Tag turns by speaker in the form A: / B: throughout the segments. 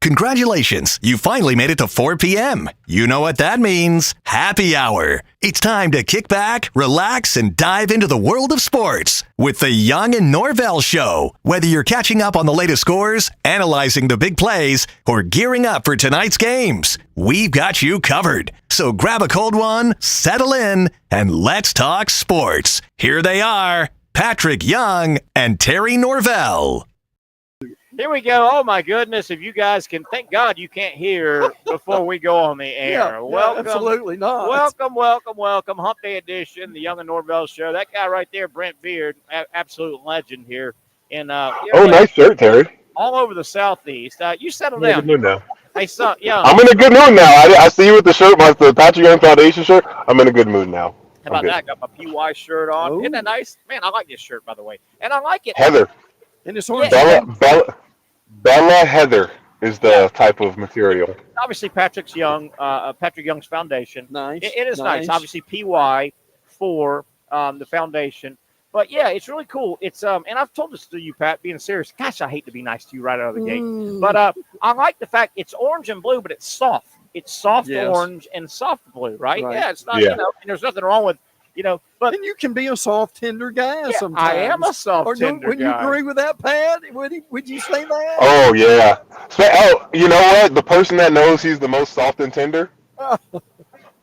A: Congratulations, you finally made it to 4 p.m. You know what that means. Happy hour. It's time to kick back, relax, and dive into the world of sports with the Young and Norvelle Show. Whether you're catching up on the latest scores, analyzing the big plays, or gearing up for tonight's games, we've got you covered. So grab a cold one, settle in, and let's talk sports. Here they are, Patrick Young and Terry Norvelle.
B: Here we go. Oh, my goodness. If you guys can, thank God you can't hear before we go on the air.
C: Welcome. Absolutely not.
B: Welcome. Hump Day edition, the Young and Norvelle Show. That guy right there, Brent Beaird, absolute legend here.
D: Nice shirt, Terry.
B: All over the Southeast. You settle
D: down.
B: Good mood now. Hey, Young.
D: I'm in a good mood now. I see you with the shirt, the Patrick Young Foundation shirt. I'm in a good mood now.
B: How about that? I got my PY shirt on. Ooh. Isn't that nice? Man, I like this shirt, by the way. And I like it.
D: Heather.
C: And it's orange.
D: Bella Heather is the type of material.
B: Obviously, Patrick Young's Foundation.
C: Nice.
B: It is nice. Obviously, PY for the foundation. But, yeah, it's really cool. It's and I've told this to you, Pat, being serious. Gosh, I hate to be nice to you right out of the gate. But I like the fact it's orange and blue, but it's soft. It's soft orange and soft blue, right? Yeah, it's not, and there's nothing wrong with, but
C: and you can be a soft, tender guy sometimes.
B: I am a soft, tender
C: guy. Would you agree with that, Pat? Would you say that?
D: Oh, yeah. Oh, you know what? The person that knows he's the most soft and tender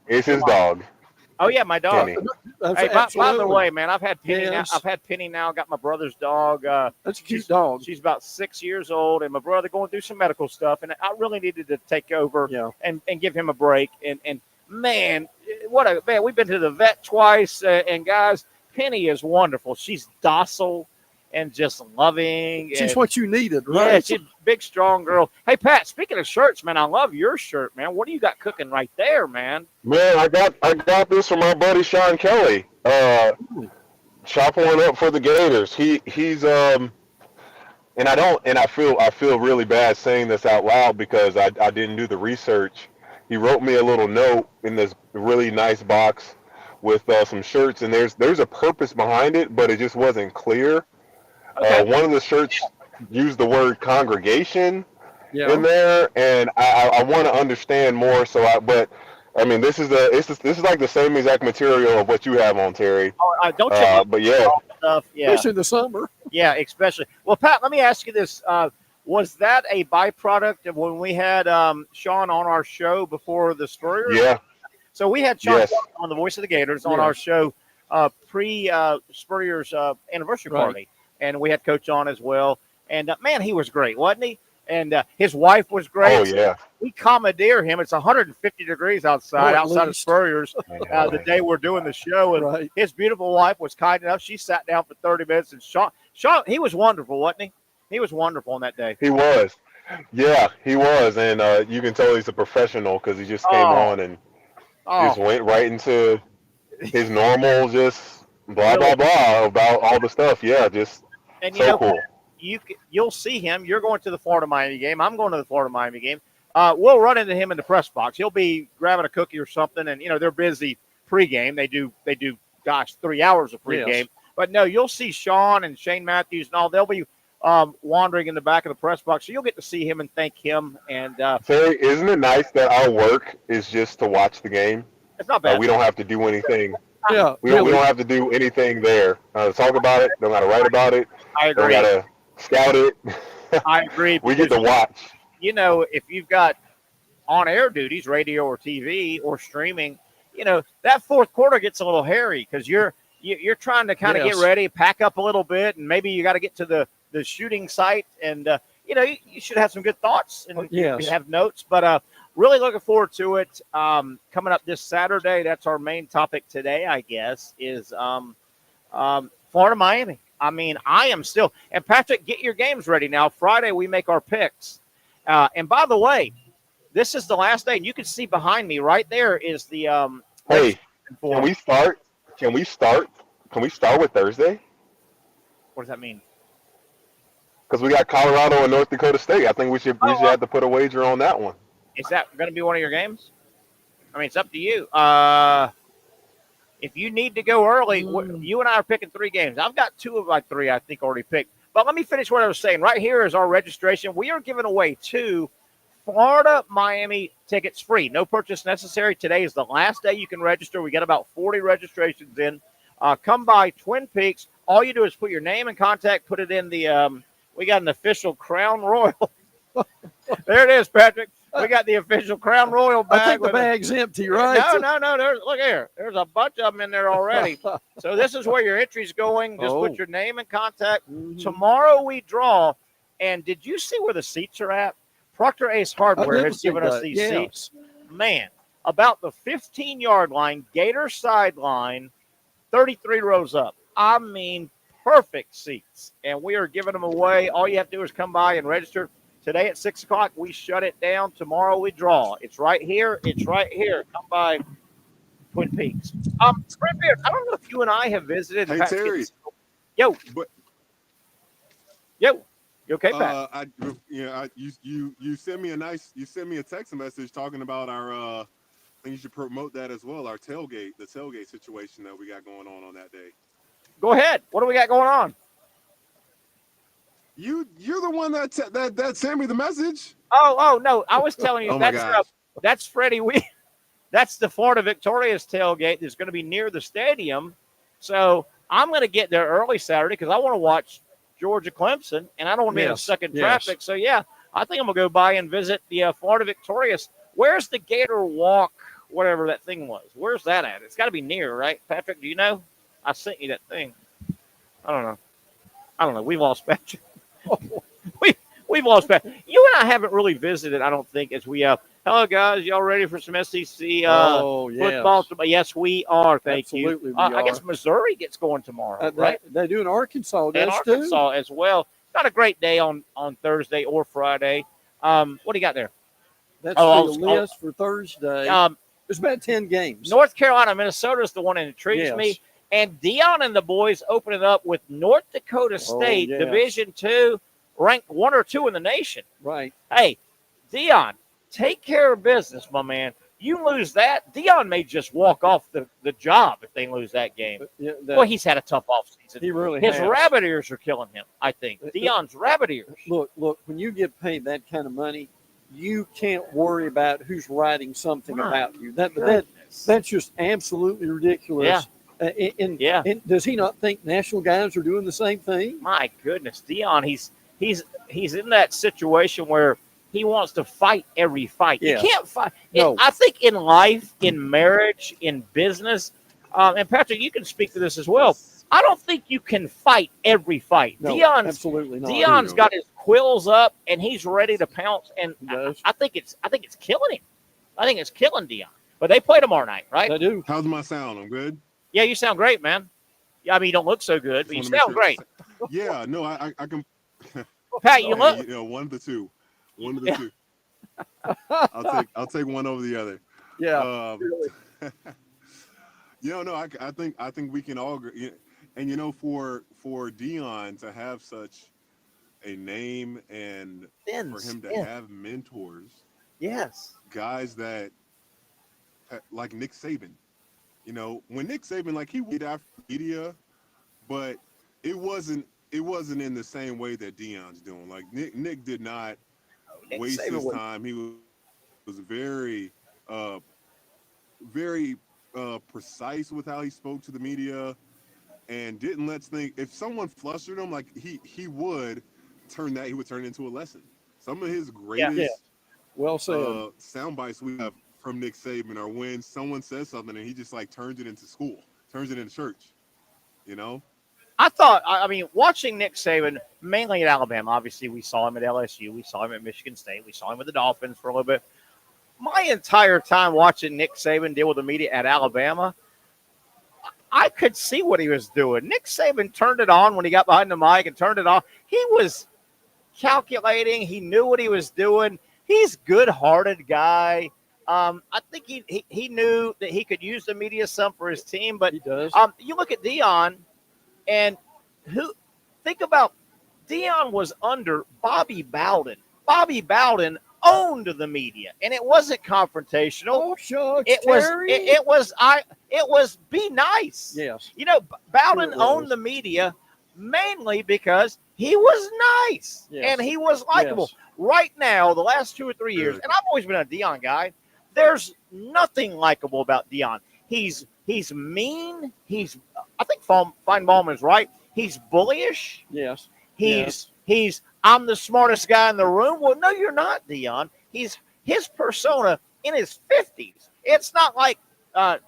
D: is his dog.
B: Oh, yeah, my dog. Hey, by the way, man, I've had Penny now.
C: Yes.
B: I've had Penny now. Got my brother's dog.
C: That's a cute dog.
B: She's about 6 years old, and my brother going through some medical stuff, and I really needed to take over and give him a break. And man, we've been to the vet twice, and guys, Penny is wonderful. She's docile and just loving.
C: She's what you needed, right?
B: Yeah, she's a big, strong girl. Hey, Pat, speaking of shirts, man, I love your shirt, man. What do you got cooking right there, man?
D: Man, I got this from my buddy Sean Kelly. Chop one up for the Gators. He's and I feel really bad saying this out loud because I didn't do the research. He wrote me a little note in this really nice box with some shirts, and there's a purpose behind it, but it just wasn't clear. Okay. One of the shirts used the word congregation in there, and I want to understand more. But I mean, this is like the same exact material of what you have on, Terry.
B: Oh, don't you?
D: But yeah,
C: especially in the summer.
B: Yeah, especially. Well, Pat, let me ask you this: was that a byproduct of when we had Sean on our show before the Spurriers?
D: Yeah.
B: So we had Sean on the Voice of the Gators on our show pre Spurriers anniversary party. And we had Coach on as well. And, man, he was great, wasn't he? And his wife was great.
D: Oh, yeah.
B: We commandeer him. It's 150 degrees outside of Spurriers the day we're doing the show. And his beautiful wife was kind enough. She sat down for 30 minutes. And Sean, he was wonderful, wasn't he? He was wonderful on that day.
D: He was. Yeah, he was. And you can tell he's a professional because he just came on and just went right into his normal just blah, blah, blah about all the stuff. Yeah, just so cool.
B: You'll see him. You're going to the Florida-Miami game. I'm going to the Florida-Miami game. We'll run into him in the press box. He'll be grabbing a cookie or something, and, they're busy pregame. They do, 3 hours of pregame. Yes. But, no, you'll see Sean and Shane Matthews and all. They'll be wandering in the back of the press box, so you'll get to see him and thank him. And
D: Terry, isn't it nice that our work is just to watch the game?
B: It's not bad.
D: We don't have to do anything.
C: Yeah,
D: we don't have to do anything there. Talk about it. Don't got to write about it.
B: I agree.
D: Don't got to scout it.
B: I agree.
D: We get to watch.
B: If you've got on-air duties, radio or TV or streaming, that fourth quarter gets a little hairy because you're trying to kind of get ready, pack up a little bit, and maybe you got to get to the shooting site, and you should have some good thoughts and have notes. But really looking forward to it. Coming up this Saturday, that's our main topic today, I guess, is Florida-Miami. I mean, I am still – and, Patrick, get your games ready now. Friday we make our picks. And, by the way, this is the last day. And you can see behind me right there is the
D: hey, can we start? Can we start with Thursday?
B: What does that mean?
D: Because we got Colorado and North Dakota State. I think we should have to put a wager on that one.
B: Is that going to be one of your games? I mean, it's up to you. If you need to go early, you and I are picking 3 games. I've got 2 of my 3, I think, already picked. But let me finish what I was saying. Right here is our registration. We are giving away 2 Florida, Miami tickets free. No purchase necessary. Today is the last day you can register. We got about 40 registrations in. Come by Twin Peaks. All you do is put your name and contact, put it in the we got an official Crown Royal. There it is, Patrick. We got the official Crown Royal bag.
C: I think the bag's empty, right?
B: No. Look here. There's a bunch of them in there already. So this is where your entry's going. Just put your name and contact. Mm-hmm. Tomorrow we draw. And did you see where the seats are at? Proctor Ace Hardware has given us these seats. Man, about the 15-yard line, Gator sideline, 33 rows up. I mean, perfect seats. And we are giving them away. All you have to do is come by and register. Today at 6 o'clock, we shut it down. Tomorrow we draw. It's right here. Come by Twin Peaks. Brent Beaird, I don't know if you and I have visited.
E: Hey, Terry.
B: Yo. You okay, Pat?
E: You sent me a text message talking about our I think you should promote that as well, the tailgate situation that we got going on that day.
B: Go ahead. What do we got going on?
E: You're the one that sent me the message.
B: Oh no, I was telling you that's Freddie. That's the Florida Victorious tailgate that's going to be near the stadium. So I'm going to get there early Saturday because I want to watch Georgia Clemson, and I don't want to be stuck in traffic. So yeah, I think I'm gonna go by and visit the Florida Victorious. Where's the Gator Walk? Whatever that thing was. Where's that at? It's got to be near, right, Patrick? Do you know? I sent you that thing. I don't know. We've lost Patrick. We've lost Patrick. You and I haven't really visited. I don't think as we have. Hello, guys. Y'all ready for some SEC football? Yes, we are. Thank
C: Absolutely
B: you. I guess Missouri gets going tomorrow, right?
C: They do in Arkansas.
B: And Arkansas as well. Not a great day on Thursday or Friday. What do you got there?
C: That's the list for Thursday. There's about 10 games.
B: North Carolina, Minnesota is the one that intrigues me. And Dion and the boys open it up with North Dakota State, Division II, ranked 1 or 2 in the nation.
C: Right.
B: Hey, Dion, take care of business, my man. You lose that, Dion may just walk off the job if they lose that game. Well, he's had a tough offseason.
C: He really
B: has.
C: His
B: rabbit ears are killing him, I think. Dion's rabbit ears.
C: Look, when you get paid that kind of money, you can't worry about who's writing something about you. That's just absolutely ridiculous.
B: Yeah.
C: And does he not think national guys are doing the same thing?
B: My goodness, Dion, he's in that situation where he wants to fight every fight.
C: Yes.
B: You can't fight.
C: No.
B: I think in life, in marriage, in business, and Patrick, you can speak to this as well. I don't think you can fight every fight.
C: No, absolutely not.
B: Dion's got his quills up and he's ready to pounce. And I think it's killing him. I think it's killing Dion. But they play tomorrow night, right?
C: They do.
E: How's my sound? I'm good.
B: Yeah, you sound great, man. Yeah, I mean, you don't look so good, but you sound great.
E: Yeah, no, I can.
B: Pat, you look.
E: One of the two. I'll take one over the other.
C: Yeah.
E: I think we can all agree. And for Dion to have such a name and for him to have mentors, guys that like Nick Saban. When Nick Saban, he went after media, but it wasn't in the same way that Dion's doing. Like Nick did not waste his time. He was very, very precise with how he spoke to the media, and didn't let's think if someone flustered him, he would turn it into a lesson. Some of his greatest
C: well said
E: sound bites we have from Nick Saban are when someone says something and he just turns it into school, turns it into church,
B: I mean, watching Nick Saban, mainly at Alabama, obviously we saw him at LSU, we saw him at Michigan State, we saw him with the Dolphins for a little bit. My entire time watching Nick Saban deal with the media at Alabama, I could see what he was doing. Nick Saban turned it on when he got behind the mic and turned it off. He was calculating. He knew what he was doing. He's a good-hearted guy. I think he knew that he could use the media some for his team, but
C: he does.
B: You look at Dion, and think about Dion was under Bobby Bowden. Bobby Bowden owned the media, and it wasn't confrontational.
C: Oh, shucks,
B: it was be nice.
C: Yes.
B: Bowden owned the media. mainly because he was nice and he was likable.
C: Yes.
B: Right now, the last 2 or 3 years, and I've always been a Deion guy, there's nothing likable about Deion. He's mean. I think Feinbaum is right. He's bullyish.
C: Yes.
B: He's I'm the smartest guy in the room. Well, no, you're not, Deion. He's his persona in his 50s. It's not like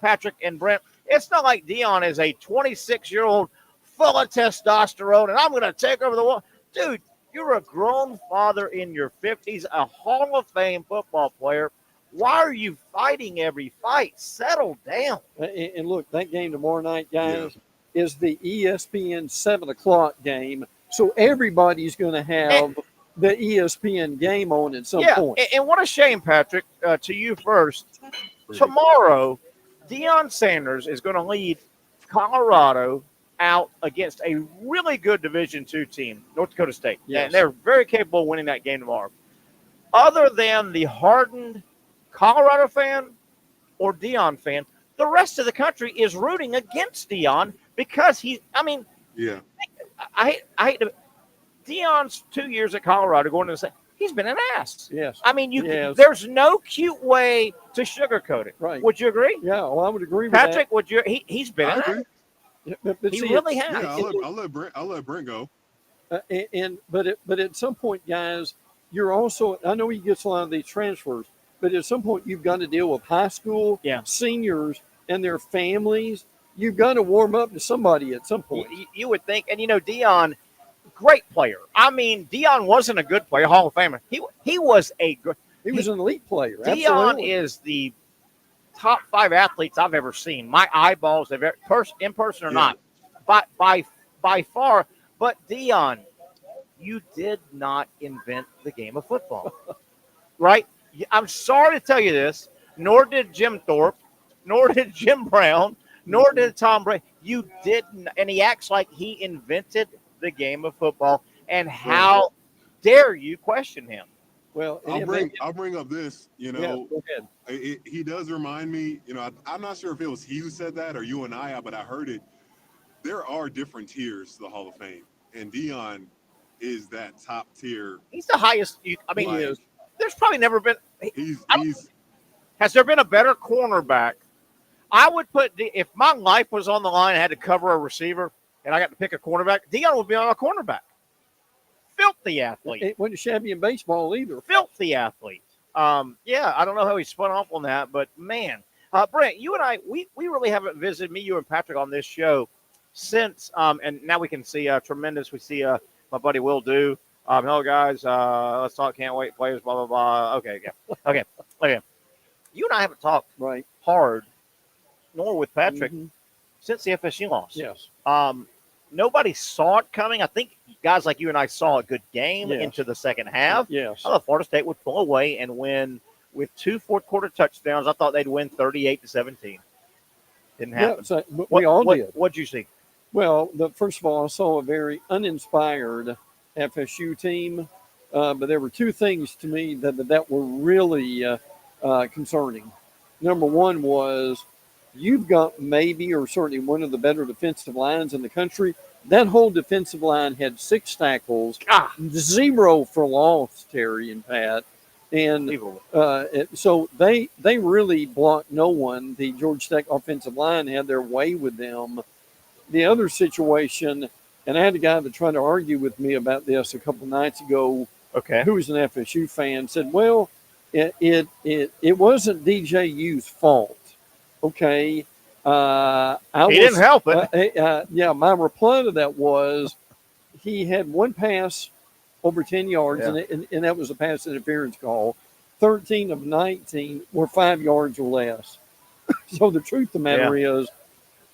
B: Patrick and Brent. It's not like Deion is a 26-year-old full of testosterone and I'm going to take over the world. Dude, you're a grown father in your 50s, a Hall of Fame football player. Why are you fighting every fight? Settle down.
C: And look, that game tomorrow night, guys, is the ESPN 7 o'clock game. So everybody's going to have the ESPN game on at some point.
B: And what a shame, Patrick, to you first. Tomorrow, Deion Sanders is going to lead Colorado out against a really good Division II team, North Dakota State.
C: Yes.
B: And they're very capable of winning that game tomorrow. Other than the hardened Colorado fan or Deion fan, the rest of the country is rooting against Deion because I hate to. Deion's 2 years at Colorado going to the same. He's been an ass.
C: Yes.
B: I mean, there's no cute way to sugarcoat it.
C: Right.
B: Would you agree?
C: Yeah, well, I would agree with
B: Patrick,
C: that.
B: would you? He's been an ass.
C: But
B: He
C: see,
B: really has.
E: Yeah, I'll let Brent go.
C: But at some point, guys, you're also. I know he gets a lot of these transfers, but at some point, you've got to deal with high school seniors and their families. You've got to warm up to somebody at some point.
B: You would think, and Deion, great player. I mean, Deion wasn't a good player, Hall of Famer. He was an
C: elite player.
B: Deion
C: Absolutely.
B: is the top 5 athletes I've ever seen. My eyeballs, in person or not, by far. But Deion, you did not invent the game of football, right? I'm sorry to tell you this. Nor did Jim Thorpe, nor did Jim Brown, nor did Tom Brady. You didn't, and he acts like he invented the game of football. And how dare you question him?
C: Well,
E: I'll bring up this.
C: Go ahead.
E: He does remind me. I'm not sure if it was he who said that or you and I, but I heard it. There are different tiers to the Hall of Fame, and Deion is that top tier.
B: He's the highest. He is. There's probably never been. Has there been a better cornerback? I would put if my life was on the line, I had to cover a receiver, and I got to pick a cornerback. Deion would be on a cornerback. Filthy athlete.
C: It wasn't shabby in baseball either.
B: Filthy athlete. I don't know how he spun off on that, but man, Brent, you and I, we really haven't visited you and Patrick on this show since. And now we can see tremendous. We see my buddy Will Do. Hello guys, let's talk. Can't wait. Players. Blah blah blah. Okay. You and I haven't talked hard, nor with Patrick, since the FSU loss.
C: Yes.
B: Nobody saw it coming. I think guys like you and I saw a good game into the second half.
C: Yes.
B: I thought Florida State would pull away and win with 2 fourth-quarter touchdowns. I thought they'd win 38-17. Didn't happen.
C: Yeah, so we all did.
B: What'd you see?
C: Well, first of all, I saw a very uninspired FSU team, but there were 2 things to me that were really concerning. Number one was you've got maybe or certainly one of the better defensive lines in the country. That whole defensive line had 6 tackles, 0 for loss, Terry and Pat. And so they really blocked no one. The Georgia Tech offensive line had their way with them. The other situation, and I had a guy that tried to argue with me about this a couple nights ago, who was an FSU fan, said, well, it wasn't DJU's fault. Okay.
B: He didn't help it.
C: My reply to that was he had 1 pass over 10 yards, and that was a pass interference call. 13 of 19 were 5 yards or less. So the truth of the matter is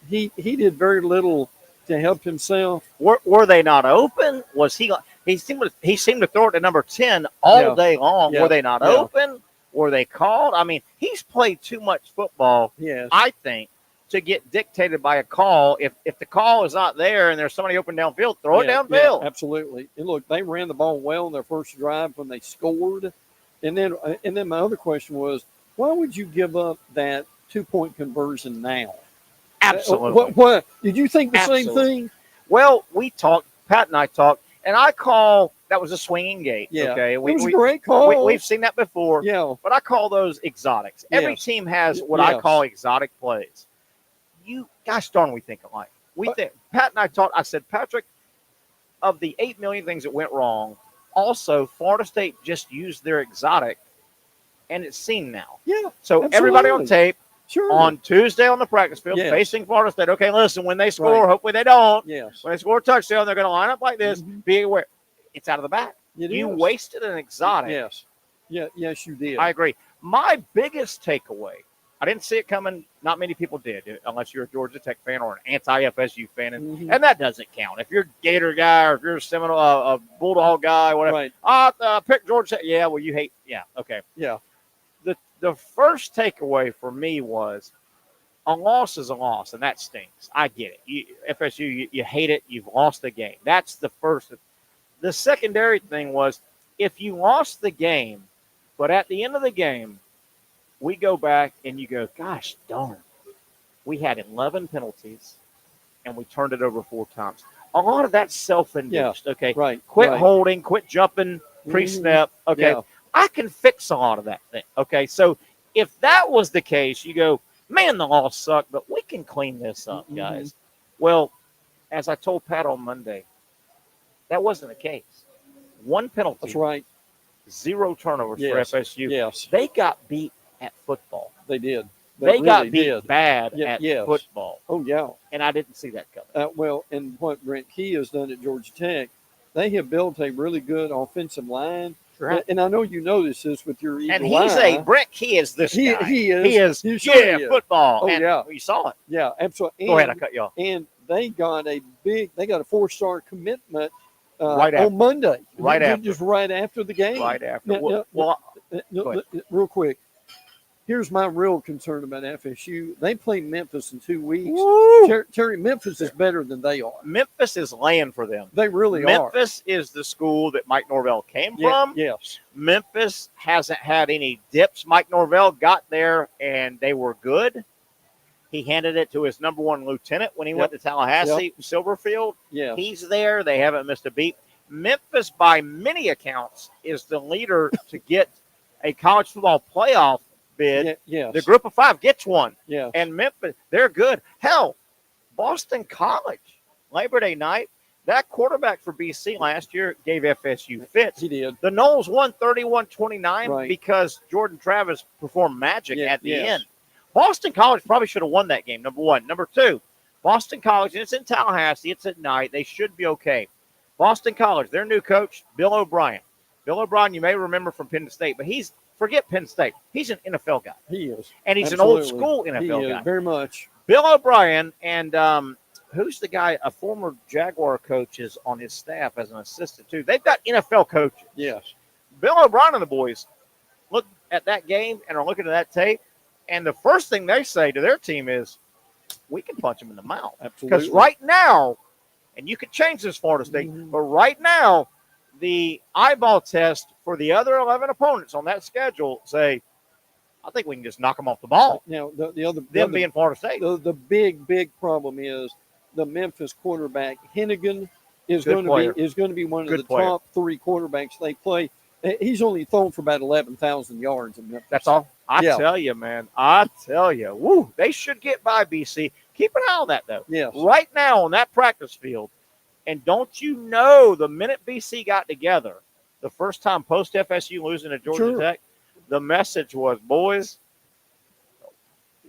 C: he did very little to help himself.
B: Were they not open? Was he seemed to throw it to number 10 all day long. Were they not open? Were they called? I mean, he's played too much football, I think, to get dictated by a call. If the call is not there and there's somebody open downfield, throw it downfield.
C: Yeah, absolutely. And look, they ran the ball well in their first drive when they scored. And then my other question was, why would you give up that 2-point conversion now?
B: Absolutely.
C: What did you think the same thing?
B: Well, we talked, Pat and I talked, and I call that was a swinging gate.
C: Yeah.
B: Okay.
C: It was a great call.
B: We've seen that before.
C: Yeah.
B: But I call those exotics.
C: Yes.
B: Every team has what I call exotic plays. Gosh darn, we think alike. Pat and I talked, I said, Patrick, of the 8 million things that went wrong, also Florida State just used their exotic, and it's seen now.
C: Yeah.
B: So
C: absolutely.
B: Everybody on tape,
C: Sure.
B: on Tuesday on the practice field, facing Florida State. Okay, listen, when they score, hopefully they don't.
C: Yes.
B: When they score a touchdown, they're going to line up like this. Be aware. It's out of the back. You wasted an exotic.
C: Yes. Yeah. Yes, you did.
B: I agree. My biggest takeaway, I didn't see it coming. Not many people did, unless you're a Georgia Tech fan or an anti-FSU fan, and that doesn't count. If you're a Gator guy or if you're a Seminole, a Bulldog guy, whatever.
C: Right.
B: Pick Georgia Tech. Yeah, well, you hate. Yeah, okay.
C: Yeah.
B: The first takeaway for me was a loss is a loss, and that stinks. I get it. FSU, you hate it. You've lost the game. That's the first. The secondary thing was if you lost the game, but at the end of the game, we go back and you go, gosh darn, we had 11 penalties, and we turned it over 4 times. A lot of that's self-induced. Okay,
C: right.
B: Quit holding, quit jumping pre-snap. Okay.
C: Yeah.
B: I can fix a lot of that thing. Okay, so if that was the case, you go, man, the loss sucked, but we can clean this up, guys. Well, as I told Pat on Monday, that wasn't the case. 1 penalty.
C: That's right.
B: 0 turnovers for FSU.
C: Yes.
B: They got beat at football.
C: They did.
B: They
C: really
B: got beat
C: did.
B: bad at football.
C: Oh, yeah.
B: And I didn't see that coming.
C: Well, and what Brent Key has done at Georgia Tech, they have built a really good offensive line.
B: Right.
C: And I know you notice this with your eagle
B: and he's
C: eye.
B: Brent Key is this guy.
C: He is.
B: He
C: sure is.
B: Football.
C: Oh,
B: and
C: yeah.
B: You saw it.
C: Yeah, absolutely.
B: Go ahead, I cut you off.
C: And they got a 4-star commitment
B: right after.
C: on Monday.
B: Right after.
C: Just right after the game.
B: Right after.
C: Real quick. Here's my real concern about FSU. They play Memphis in 2 weeks. Terry, Memphis is better than they are.
B: Memphis is laying for them.
C: They really are.
B: Memphis is the school that Mike Norvelle came from.
C: Yes.
B: Memphis hasn't had any dips. Mike Norvelle got there, and they were good. He handed it to his number 1 lieutenant when he went to Tallahassee, Silverfield.
C: Yes.
B: He's there. They haven't missed a beat. Memphis, by many accounts, is the leader to get a college football playoff bid.
C: Yes.
B: The group of 5 gets one.
C: Yes.
B: And Memphis, they're good. Hell, Boston College, Labor Day night, that quarterback for BC last year gave FSU fits.
C: He did.
B: The Noles won 31-29 because Jordan Travis performed magic at the end. Boston College probably should have won that game, number 1. Number 2, Boston College, and it's in Tallahassee. It's at night. They should be okay. Boston College, their new coach, Bill O'Brien. Bill O'Brien, you may remember from Penn State, but forget Penn State. He's an NFL guy.
C: He is.
B: And he's
C: Absolutely.
B: an old school NFL guy.
C: Very much.
B: Bill O'Brien and who's the guy, a former Jaguar coach is on his staff as an assistant too. They've got NFL coaches.
C: Yes.
B: Bill O'Brien and the boys look at that game and are looking at that tape, and the first thing they say to their team is, we can punch them in the mouth.
C: Absolutely.
B: Because right now, and you could change this, Florida State, but right now, the eyeball test for the other 11 opponents on that schedule say, I think we can just knock them off the ball.
C: Now, the other
B: being Florida State.
C: The big problem is the Memphis quarterback Hennigan is going to be one of the top 3 quarterbacks they play. He's only thrown for about 11,000 yards in Memphis.
B: That's all. I tell you, man. I tell you. Woo, they should get by BC. Keep an eye on that, though.
C: Yes.
B: Right now on that practice field, and don't you know, the minute BC got together, the first time post-FSU losing to Georgia Tech, the message was, boys,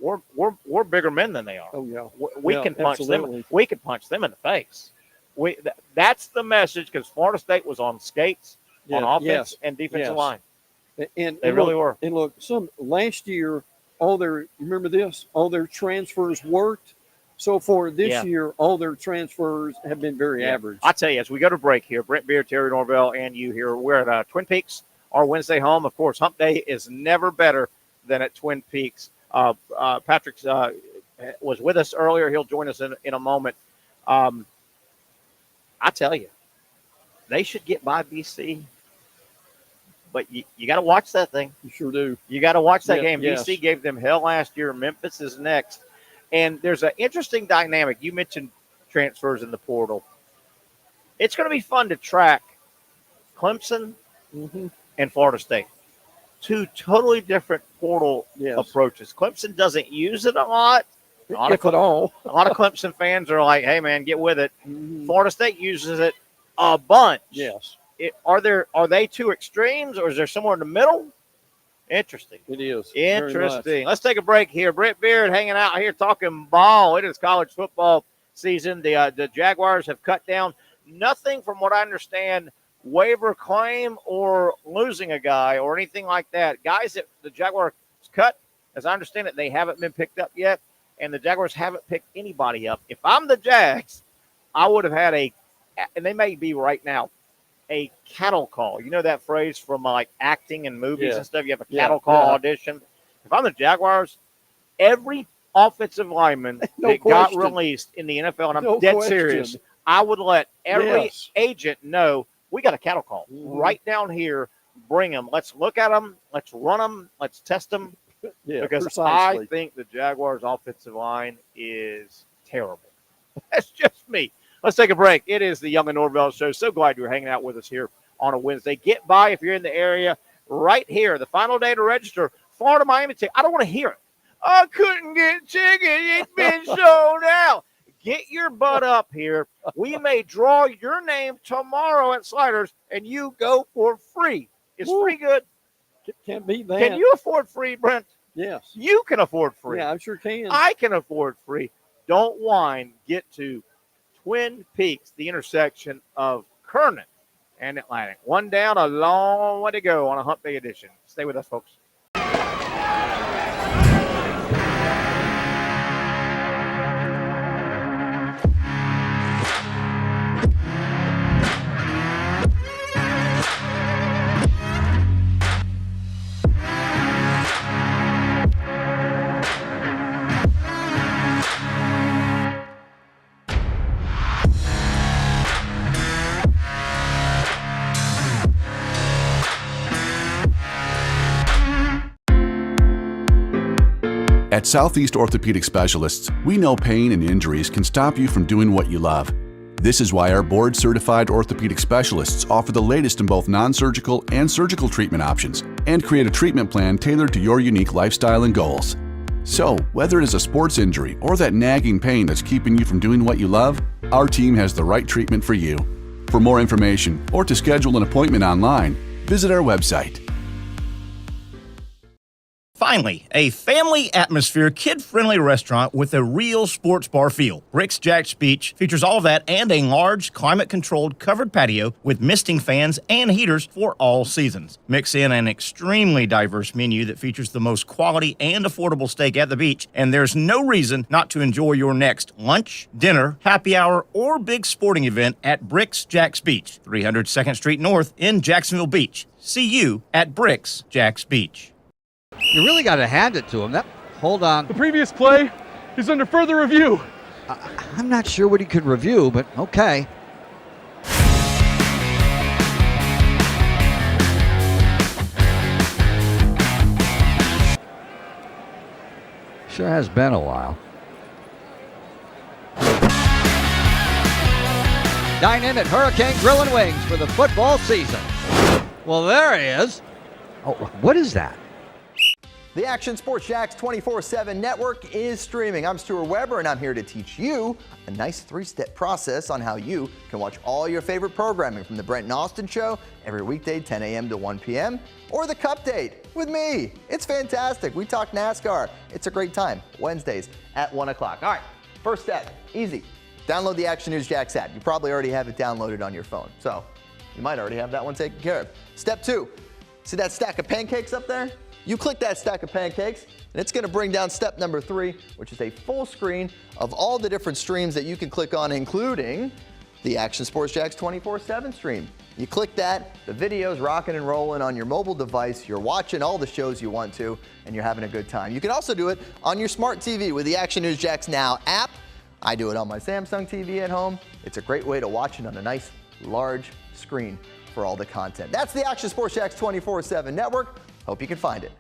B: we're bigger men than they are.
C: Oh, yeah.
B: We can punch them. We can punch them in the face. That's the message, because Florida State was on skates on offense and defensive line.
C: And
B: they really were.
C: And look, last year, all their transfers worked. So for this year, all their transfers have been very average.
B: I tell you, as we go to break here, Brent Beaird, Terry Norvelle, and you here, we're at Twin Peaks, our Wednesday home. Of course, Hump Day is never better than at Twin Peaks. Patrick was with us earlier. He'll join us in a moment. I tell you, they should get by BC. But you got to watch that thing.
C: You sure do.
B: You got to watch that game.
C: Yes.
B: BC gave them hell last year. Memphis is next. And there's an interesting dynamic. You mentioned transfers in the portal. It's going to be fun to track Clemson and Florida State. Two totally different portal approaches. Clemson doesn't use it a lot.
C: If at all.
B: A lot of Clemson fans are like, hey, man, get with it. Florida State uses it a bunch.
C: Yes.
B: Are they two extremes, or is there somewhere in the middle? Interesting.
C: It is.
B: Interesting. Let's take a break here. Brent Beaird hanging out here talking ball. It is college football season. The Jaguars have cut down nothing, from what I understand, waiver claim or losing a guy or anything like that. Guys that the Jaguars cut, as I understand it, they haven't been picked up yet, and the Jaguars haven't picked anybody up. If I'm the Jags, I would have had and they may be right now, a cattle call. You know that phrase from like acting and movies and stuff? You have a cattle call audition. If I'm the Jaguars, every offensive lineman that got released in the NFL, and I'm dead serious, I would let every agent know we got a cattle call right down here. Bring them. Let's look at them. Let's run them. Let's test them. Because precisely. I think the Jaguars' offensive line is terrible. That's just me. Let's take a break. It is the Young and Norvelle Show. So glad you're hanging out with us here on a Wednesday. Get by if you're in the area right here. The final day to register. Florida Miami ticket. I don't want to hear it. I couldn't get tickets. It's been sold out. Get your butt up here. We may draw your name tomorrow at Sliders, and you go for free. Is free good?
C: Can't beat that.
B: Can you afford free, Brent?
C: Yes.
B: You can afford free.
C: Yeah, I sure can.
B: I can afford free. Don't whine. Get to Twin Peaks, the intersection of Kernan and Atlantic. One down, a long way to go on a Hump Day edition. Stay with us, folks.
F: At Southeast Orthopedic Specialists, we know pain and injuries can stop you from doing what you love. This is why our board-certified orthopedic specialists offer the latest in both non-surgical and surgical treatment options and create a treatment plan tailored to your unique lifestyle and goals. So, whether it is a sports injury or that nagging pain that's keeping you from doing what you love, our team has the right treatment for you. For more information or to schedule an appointment online, visit our website.
G: Finally, a family atmosphere, kid-friendly restaurant with a real sports bar feel. Bricks Jack's Beach features all that and a large, climate-controlled covered patio with misting fans and heaters for all seasons. Mix in an extremely diverse menu that features the most quality and affordable steak at the beach, and there's no reason not to enjoy your next lunch, dinner, happy hour, or big sporting event at Bricks Jack's Beach, 300 2nd Street North in Jacksonville Beach. See you at Bricks Jack's Beach.
H: You really got to hand it to him. Hold on.
I: The previous play is under further review.
H: I'm not sure what he could review, but okay. Sure has been a while. Dine in at Hurricane Grill and Wings for the football season. Well, there he is. Oh, what is that?
J: The Action Sports Jax 24/7 network is streaming. I'm Stuart Weber, and I'm here to teach you a nice three-step process on how you can watch all your favorite programming from the Brent and Austin Show every weekday 10 a.m. to 1 p.m. or the Cup Date with me. It's fantastic. We talk NASCAR. It's a great time. Wednesdays at 1 o'clock. All right, first step, easy. Download the Action News Jax app. You probably already have it downloaded on your phone, so you might already have that one taken care of. Step 2, see that stack of pancakes up there? You click that stack of pancakes, and it's going to bring down step number 3, which is a full screen of all the different streams that you can click on, including the Action Sports Jax 24/7 stream. You click that, the video's rocking and rolling on your mobile device, you're watching all the shows you want to, and you're having a good time. You can also do it on your smart TV with the Action News Jax Now app. I do it on my Samsung TV at home. It's a great way to watch it on a nice, large screen for all the content. That's the Action Sports Jax 24/7 network. Hope you can find it.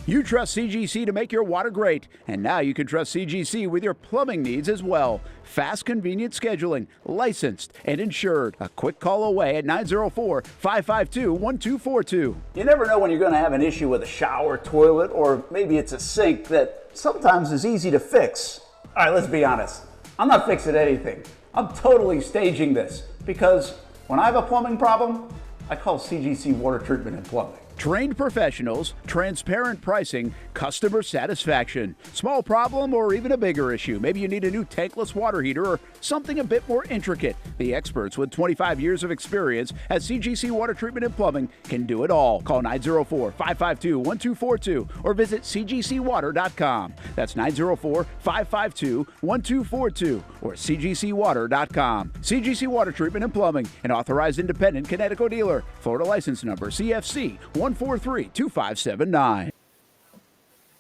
K: You trust CGC to make your water great, and now you can trust CGC with your plumbing needs as well. Fast, convenient scheduling, licensed and insured. A quick call away at 904-552-1242.
L: You never know when you're going to have an issue with a shower, toilet, or maybe it's a sink that sometimes is easy to fix. All right, let's be honest. I'm not fixing anything. I'm totally staging this because when I have a plumbing problem, I call CGC Water Treatment and Plumbing.
K: Trained professionals, transparent pricing, customer satisfaction. Small problem or even a bigger issue. Maybe you need a new tankless water heater or something a bit more intricate. The experts with 25 years of experience at CGC Water Treatment and Plumbing can do it all. Call 904-552-1242 or visit cgcwater.com. That's 904-552-1242 or cgcwater.com. CGC Water Treatment and Plumbing, an authorized independent Connecticut dealer. Florida license number CFC 143-2579.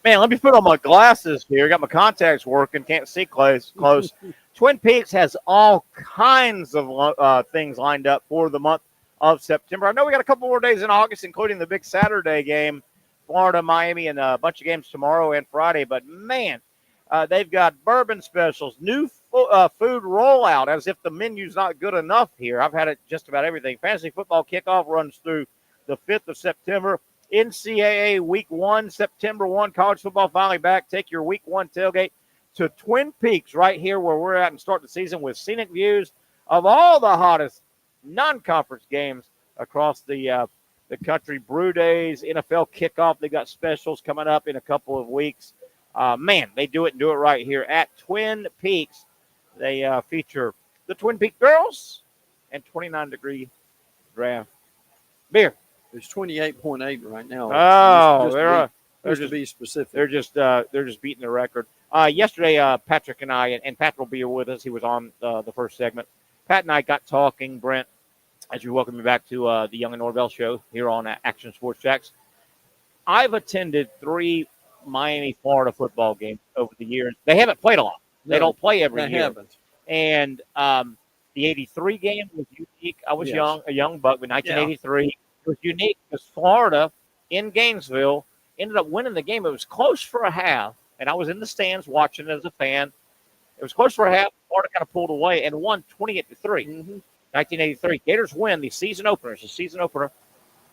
B: Man, let me put on my glasses here. Got my contacts working. Can't see close. Twin Peaks has all kinds of things lined up for the month of September. I know we got a couple more days in August, including the big Saturday game, Florida, Miami, and a bunch of games tomorrow and Friday. But, man, they've got bourbon specials, new food rollout, as if the menu's not good enough here. I've had it just about everything. Fantasy football kickoff runs through the 5th of September. NCAA Week 1, September 1, college football finally back. Take your Week 1 tailgate to Twin Peaks right here where we're at and start the season with scenic views of all the hottest non-conference games across the country. Brew Days, NFL kickoff. They got specials coming up in a couple of weeks. Man, they do it right here at Twin Peaks. They feature the Twin Peaks girls and 29-degree draft beer.
C: It's 28.8 right now.
B: Oh,
C: they're just to be specific.
B: They're just beating the record. Yesterday, Patrick and I, and Patrick will be here with us. He was on the first segment. Pat and I got talking, Brent, as you welcome me back to the Young and Norvelle show here on Action Sports Jacks. I've attended 3 Miami, Florida football games over the years. They haven't played a lot. They don't play every year.
C: Haven't.
B: And the 83 game was unique. I was a young buck, but 1983. It was unique because Florida in Gainesville ended up winning the game. It was close for a half, and I was in the stands watching as a fan. It was close for a half. Florida kind of pulled away and won 28-3. 1983. Gators win the season opener. It's a season opener.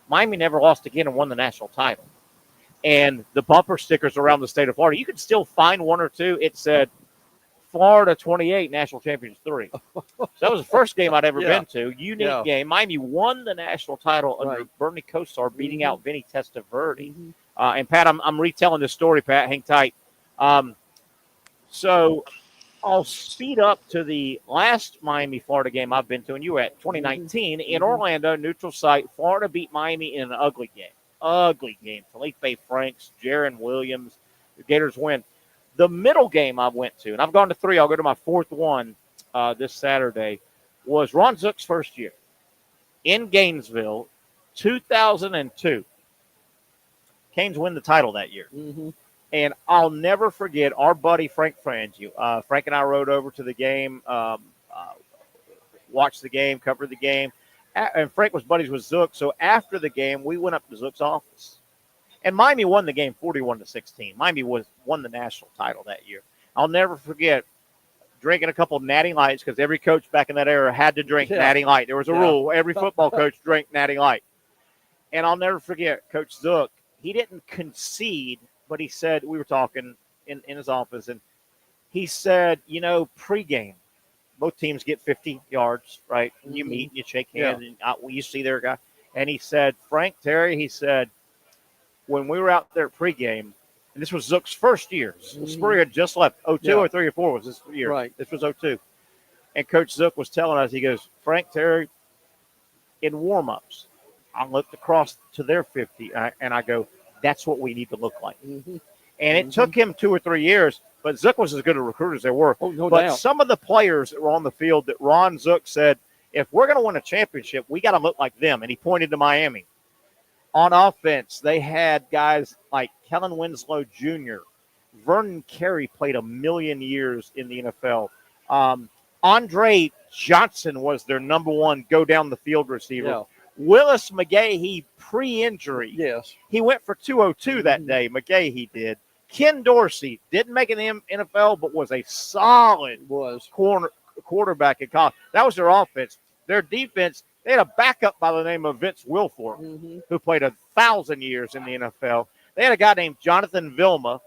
B: Miami never lost again and won the national title. And the bumper stickers around the state of Florida, you could still find one or two. It said, Florida 28, National Champions 3. So that was the first game I'd ever been to. Unique game. Miami won the national title under Bernie Kosar, beating out Vinny Testaverde. And, Pat, I'm retelling this story, Pat. Hang tight. So I'll speed up to the last Miami-Florida game I've been to, and you were at 2019 in Orlando, neutral site. Florida beat Miami in an ugly game. Ugly game. Felipe Franks, Jaron Williams. The Gators win. The middle game I went to, and I've gone to 3. I'll go to my 4th one this Saturday, was Ron Zook's first year in Gainesville, 2002. Canes win the title that year. And I'll never forget our buddy Frank Frangio. Frank and I rode over to the game, watched the game, covered the game. And Frank was buddies with Zook. So after the game, we went up to Zook's office. And Miami won the game 41-16. Miami won the national title that year. I'll never forget drinking a couple of Natty Lights because every coach back in that era had to drink Natty Light. There was a rule. Every football coach drank Natty Light. And I'll never forget Coach Zook. He didn't concede, but he said, we were talking in his office, and he said, pregame, both teams get 50 yards, right? And you meet and you shake hands, and you see their guy. And he said, Frank Terry, he said, when we were out there pregame, and this was Zook's first year. Spurrier had just left. 02 or 3 or 4 was this year.
C: Right.
B: This was 02. And Coach Zook was telling us, he goes, Frank Terry, in warm-ups, I looked across to their 50, and I go, that's what we need to look like. And it took him 2 or 3 years, but Zook was as good a recruiter as there were.
C: Oh, no
B: but
C: doubt.
B: Some of the players that were on the field that Ron Zook said, if we're going to win a championship, we got to look like them. And he pointed to Miami. On offense, they had guys like Kellen Winslow Jr. Vernon Carey played 1,000,000 years in the NFL. Andre Johnson was their number 1 go-down-the-field receiver. Willis McGahee pre-injury.
C: Yes.
B: He went for 202 that day. McGahee did. Ken Dorsey didn't make an NFL, but was a solid quarterback in college. That was their offense. Their defense, they had a backup by the name of Vince Wilfork, who played 1,000 years in the NFL. They had a guy named Jonathan Vilma,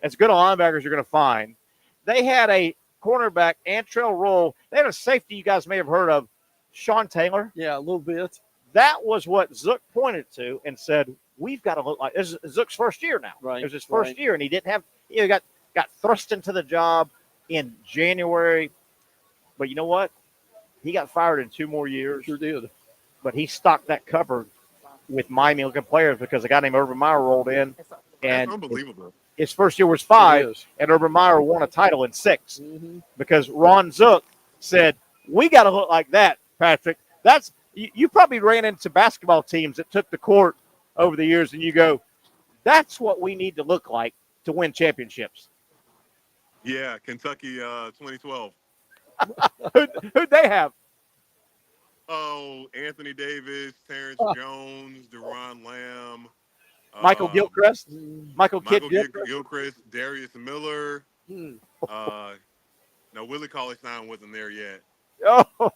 B: as good a linebacker as you're going to find. They had a cornerback, Antrell Roll. They had a safety you guys may have heard of, Sean Taylor.
C: Yeah, a little bit.
B: That was what Zook pointed to and said, we've got to look like this. Is Zook's first year now.
C: Right.
B: It was his first year, and he didn't have, got thrust into the job in January. But you know what? He got fired in 2 more years.
C: Sure did.
B: But he stocked that cupboard with Miami-looking players because a guy named Urban Meyer rolled in. And
E: that's unbelievable.
B: His first year was 5, and Urban Meyer won a title in 6 because Ron Zook said, we got to look like that, Patrick. That's you probably ran into basketball teams that took the court over the years, and you go, that's what we need to look like to win championships.
E: Yeah, Kentucky 2012.
B: Who'd they have?
E: Oh, Anthony Davis, Terrence Jones, Deron Lamb.
B: Michael Gilchrist? Michael
E: Gilchrist, Darius Miller. No, Willie Cauley-Stein wasn't there yet.
B: Oh.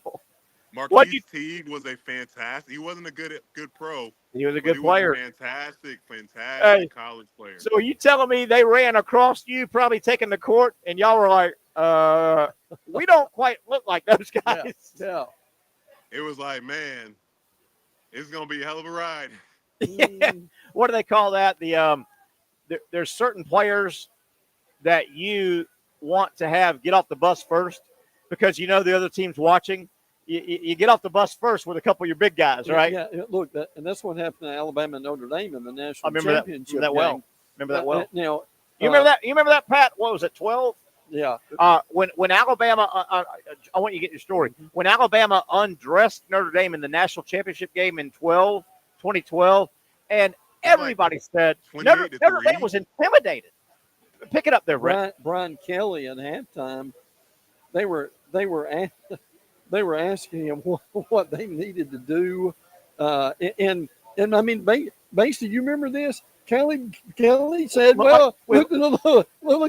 E: Marquise Teague was a fantastic. He wasn't a good pro.
B: He was a good player.
E: Was a fantastic college player.
B: So are you telling me they ran across you, probably taking the court, and y'all were like, we don't quite look like those guys.
C: Yeah.
E: It was like, man, it's gonna be a hell of a ride.
B: Yeah. What do they call that? There's certain players that you want to have get off the bus first because you know the other team's watching. You get off the bus first with a couple of your big guys, right?
C: Yeah. Look, and that's what happened to Alabama and Notre Dame in the national championship.
B: Remember that well. Remember that well.
C: Now,
B: you remember that? You remember that, Pat? What was it? 12?
C: Yeah.
B: When Alabama, I want you to get your story. When Alabama undressed Notre Dame in the national championship game in 2012, and everybody said Notre Dame was intimidated. Pick it up there, Brent.
C: Brian Kelly at halftime, they were asking him what they needed to do, and I mean, basically, you remember this? Kelly said, "Well, look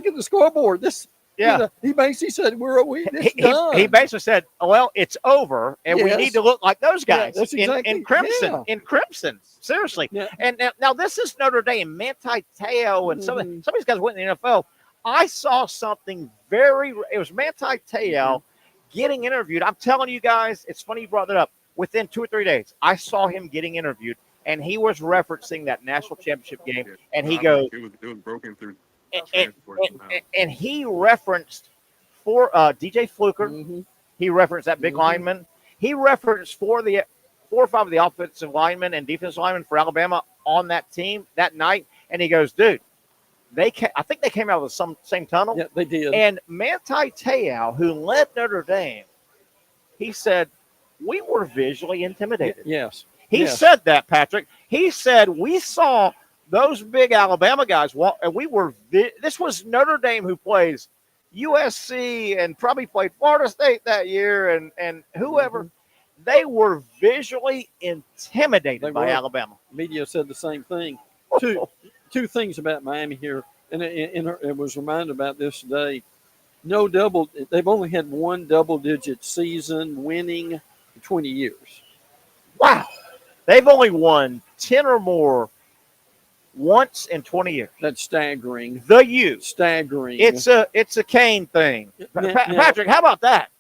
C: at the scoreboard. This." Yeah, he basically said, it's done.
B: He basically said, well, it's over, and we need to look like those guys in crimson.
C: Yeah.
B: In crimson, seriously. Yeah. And now this is Notre Dame, Manti Te'o, and some of these guys went in the NFL. I saw something it was Manti Te'o getting interviewed. I'm telling you guys, it's funny you brought that up. Within 2 or 3 days, I saw him getting interviewed, and he was referencing that national championship game, and he goes,
E: it was broken through.
B: And he referenced DJ Fluker. He referenced that big lineman. He referenced 4 or 5 of the offensive linemen and defensive linemen for Alabama on that team that night. And he goes, dude, I think they came out of the same tunnel.
C: Yeah, they did.
B: And Manti Te'o, who led Notre Dame, he said, we were visually intimidated.
C: Yes.
B: He said that, Patrick. He said, we saw those big Alabama guys, and this was Notre Dame who plays USC and probably played Florida State that year and whoever. They were visually intimidated by Alabama.
C: Media said the same thing. Two things about Miami here, and it was reminded about this today. They've only had 1 double-digit season winning in 20 years.
B: Wow. They've only won 10 or more once in 20 years.
C: That's staggering. Staggering.
B: It's a Kane thing. Patrick, how about that?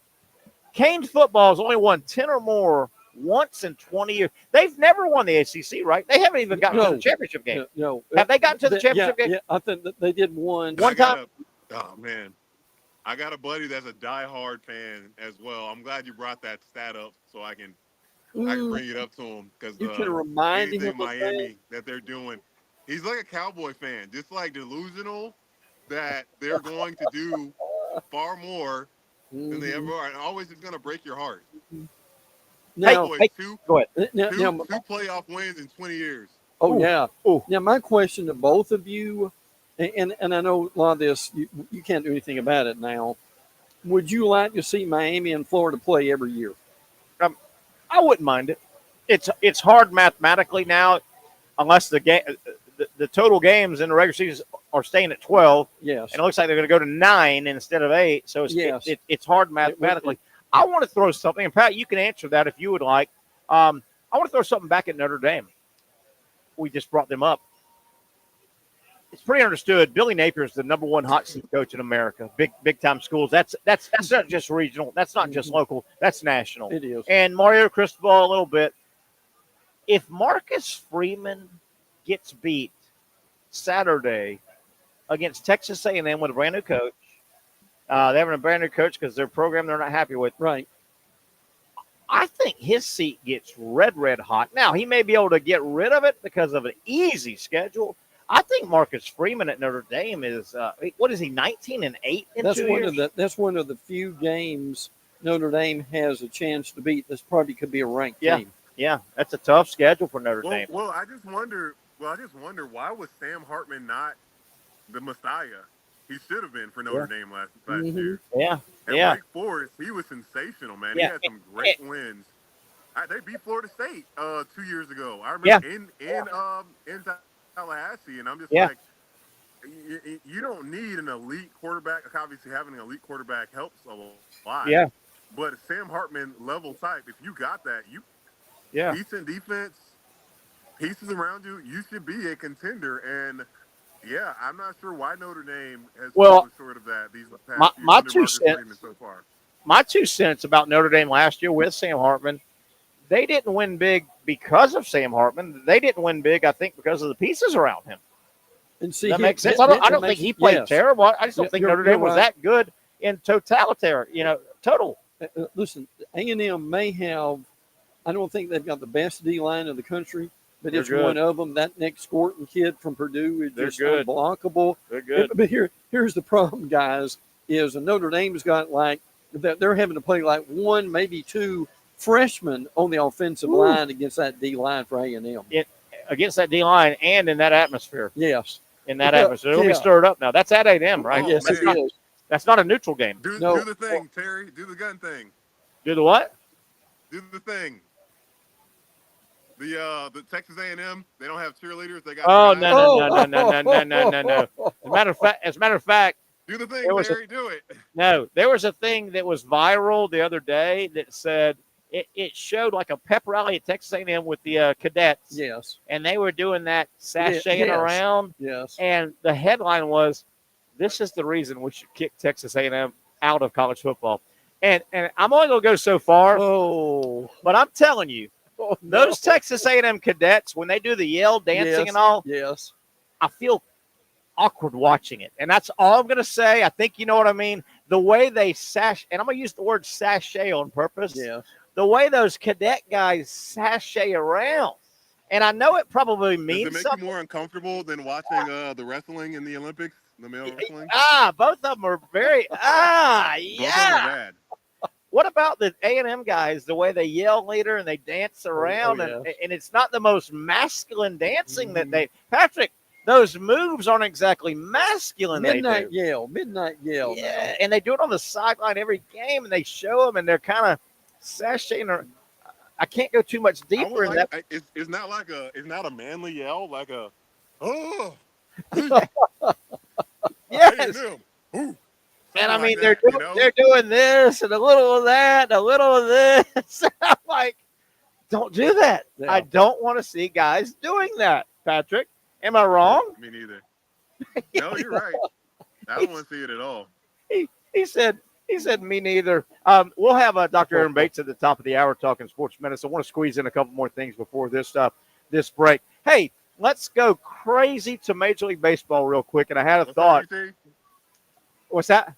B: Kane football has only won 10 or more once in 20 years. They've never won the ACC, right? They haven't even gotten to the championship game.
C: No.
B: Have they gotten to the championship game?
C: Yeah, I think that they did one
B: time.
E: Oh, man. I got a buddy that's a diehard fan as well. I'm glad you brought that stat up so I can bring it up to him because
C: you can remind him of
E: Miami that they're doing. He's like a Cowboy fan, just like delusional that they're going to do far more than they ever are, and always it's going to break your heart.
C: Now,
E: two
C: playoff
E: wins in 20 years.
C: Oh, yeah. Now, my question to both of you, and I know a lot of this, you can't do anything about it now. Would you like to see Miami and Florida play every year?
B: I wouldn't mind it. It's hard mathematically now, unless the total games in the regular season are staying at 12.
C: Yes.
B: And it looks like they're going to go to 9 instead of 8. So it's hard mathematically. I want to throw something, and Pat, you can answer that if you would like. I want to throw something back at Notre Dame. We just brought them up. It's pretty understood. Billy Napier is the number one hot seat coach in America. Big time schools. That's not just regional. That's not just local. That's national.
C: It is.
B: And Mario Cristobal a little bit. If Marcus Freeman gets beat Saturday against Texas A&M with a brand new coach, they're having a brand new coach because their program they're not happy with.
C: Right.
B: I think his seat gets red hot. Now, he may be able to get rid of it because of an easy schedule. I think Marcus Freeman at Notre Dame is, 19-8 in
C: that's
B: 2
C: one
B: years?
C: That's one of the few games Notre Dame has a chance to beat. This probably could be a ranked team.
B: Yeah, that's a tough schedule for Notre Dame.
E: Well, I just wonder why was Sam Hartman not the Messiah he should have been for Notre Dame last year?
B: Yeah,
E: At Wake Forest, he was sensational, man.
B: Yeah.
E: He had some great wins. They beat Florida State 2 years ago. I remember in Tallahassee, and I'm just like, you don't need an elite quarterback. Obviously, having an elite quarterback helps a lot.
B: Yeah.
E: But Sam Hartman level type, if you got that, decent defense, pieces around you, you should be a contender. And I'm not sure why Notre Dame has fallen short of that these past few
B: my
E: under
B: 2
E: Marcus
B: cents.
E: Freeman so far.
B: My 2 cents about Notre Dame last year with Sam Hartman, they didn't win big because of Sam Hartman. They didn't win big, I think, because of the pieces around him.
C: And see,
B: that makes sense. I don't think he played terrible. I just don't think Notre Dame was that good in total.
C: Listen, A&M may have, I don't think they've got the best D-line of the country, but it's one of them. That next Scorton kid from Purdue is just unblockable.
B: They're good.
C: But here's the problem, guys, is Notre Dame's got they're having to play one, maybe 2 freshmen on the offensive line against that D-line for A&M.
B: Against that D-line and in that atmosphere.
C: Yes.
B: In that atmosphere. It'll be stirred up now. That's at A&M, right?
C: Yes, it is.
B: That's not a neutral game.
E: Do the thing, Terry. Do the gun thing.
B: Do the what?
E: Do the thing. The Texas A&M, they don't have cheerleaders. They got
B: no. As a matter of fact,
E: do the thing, Terry. Do it.
B: No, there was a thing that was viral the other day that said it showed like a pep rally at Texas A&M with the cadets.
C: Yes.
B: And they were doing that sashaying around.
C: Yes.
B: And the headline was, "This is the reason we should kick Texas A&M out of college football." And I'm only going to go so far.
C: Oh.
B: But I'm telling you, those Texas A&M cadets, when they do the yell dancing and all, I feel awkward watching it. And that's all I'm going to say. I think you know what I mean. The way they and I'm going to use the word sashay on purpose.
C: Yeah.
B: The way those cadet guys sashay around. And I know it probably means
E: Does it make you more uncomfortable than watching the wrestling in the Olympics, the male wrestling?
B: Both of them are very,
E: Both of them are bad.
B: What about the A&M guys, the way they yell later and they dance around, and it's not the most masculine dancing that Patrick, those moves aren't exactly masculine.
C: Midnight yell.
B: Yeah, and they do it on the sideline every game, and they show them, and they're kind of sashaying. I can't go too much deeper in that.
E: It's not a manly yell, like a, oh.
B: Yes. And I mean, they're doing this and a little of that, a little of this. I'm like, don't do that. Yeah. I don't want to see guys doing that, Patrick. Am I wrong?
E: Me neither. No, you're right. I don't want to see it at all.
B: He said, me neither. We'll have Dr. Aaron Bates at the top of the hour talking sports medicine. I want to squeeze in a couple more things before this break. Hey, let's go crazy to Major League Baseball real quick. And I had a thought. What's that?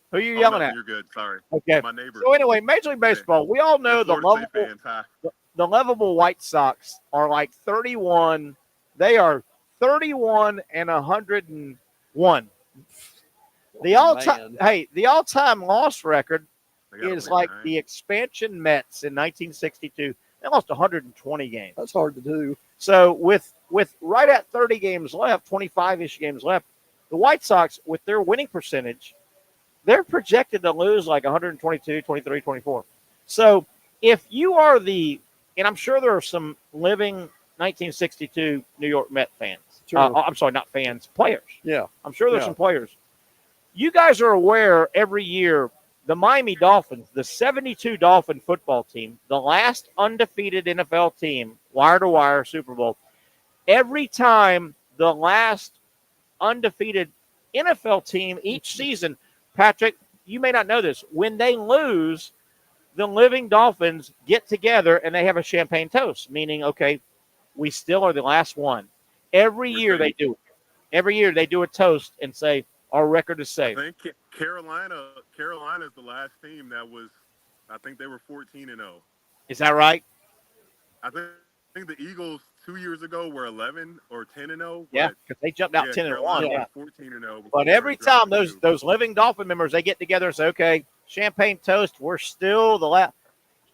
B: Who are you yelling at?
E: You're good. Sorry.
B: Okay.
E: My neighbor.
B: So anyway, Major League Baseball. We all know the lovable White Sox are like 31. They are 31 and 101. The all-time loss record is like the expansion Mets in 1962. They lost 120 games.
C: That's hard to do.
B: So with right at 30 games left, 25-ish games left, the White Sox, with their winning percentage, they're projected to lose like 122, 23, 24. So if you are the and I'm sure there are some living 1962 New York Met fans.
C: Sure.
B: I'm sorry, not fans, players.
C: Yeah.
B: I'm sure there's some players. You guys are aware every year the Miami Dolphins, the 72 Dolphin football team, the last undefeated NFL team, wire-to-wire Super Bowl, every time the last undefeated NFL team each season, Patrick, you may not know this, when they lose, the living Dolphins get together and they have a champagne toast, meaning, okay, we still are the last one. Every year they do it. Every year they do a toast and say, our record is safe.
E: I think Carolina's the last team that was, I think they were 14-0.
B: Is that right?
E: I think the Eagles 2 years ago were 11 or 10-0.
B: Yeah, because they jumped out 10-1. Yeah,
E: 14-0.
B: But every time those living Dolphin members, they get together and say, okay, champagne toast, we're still the last.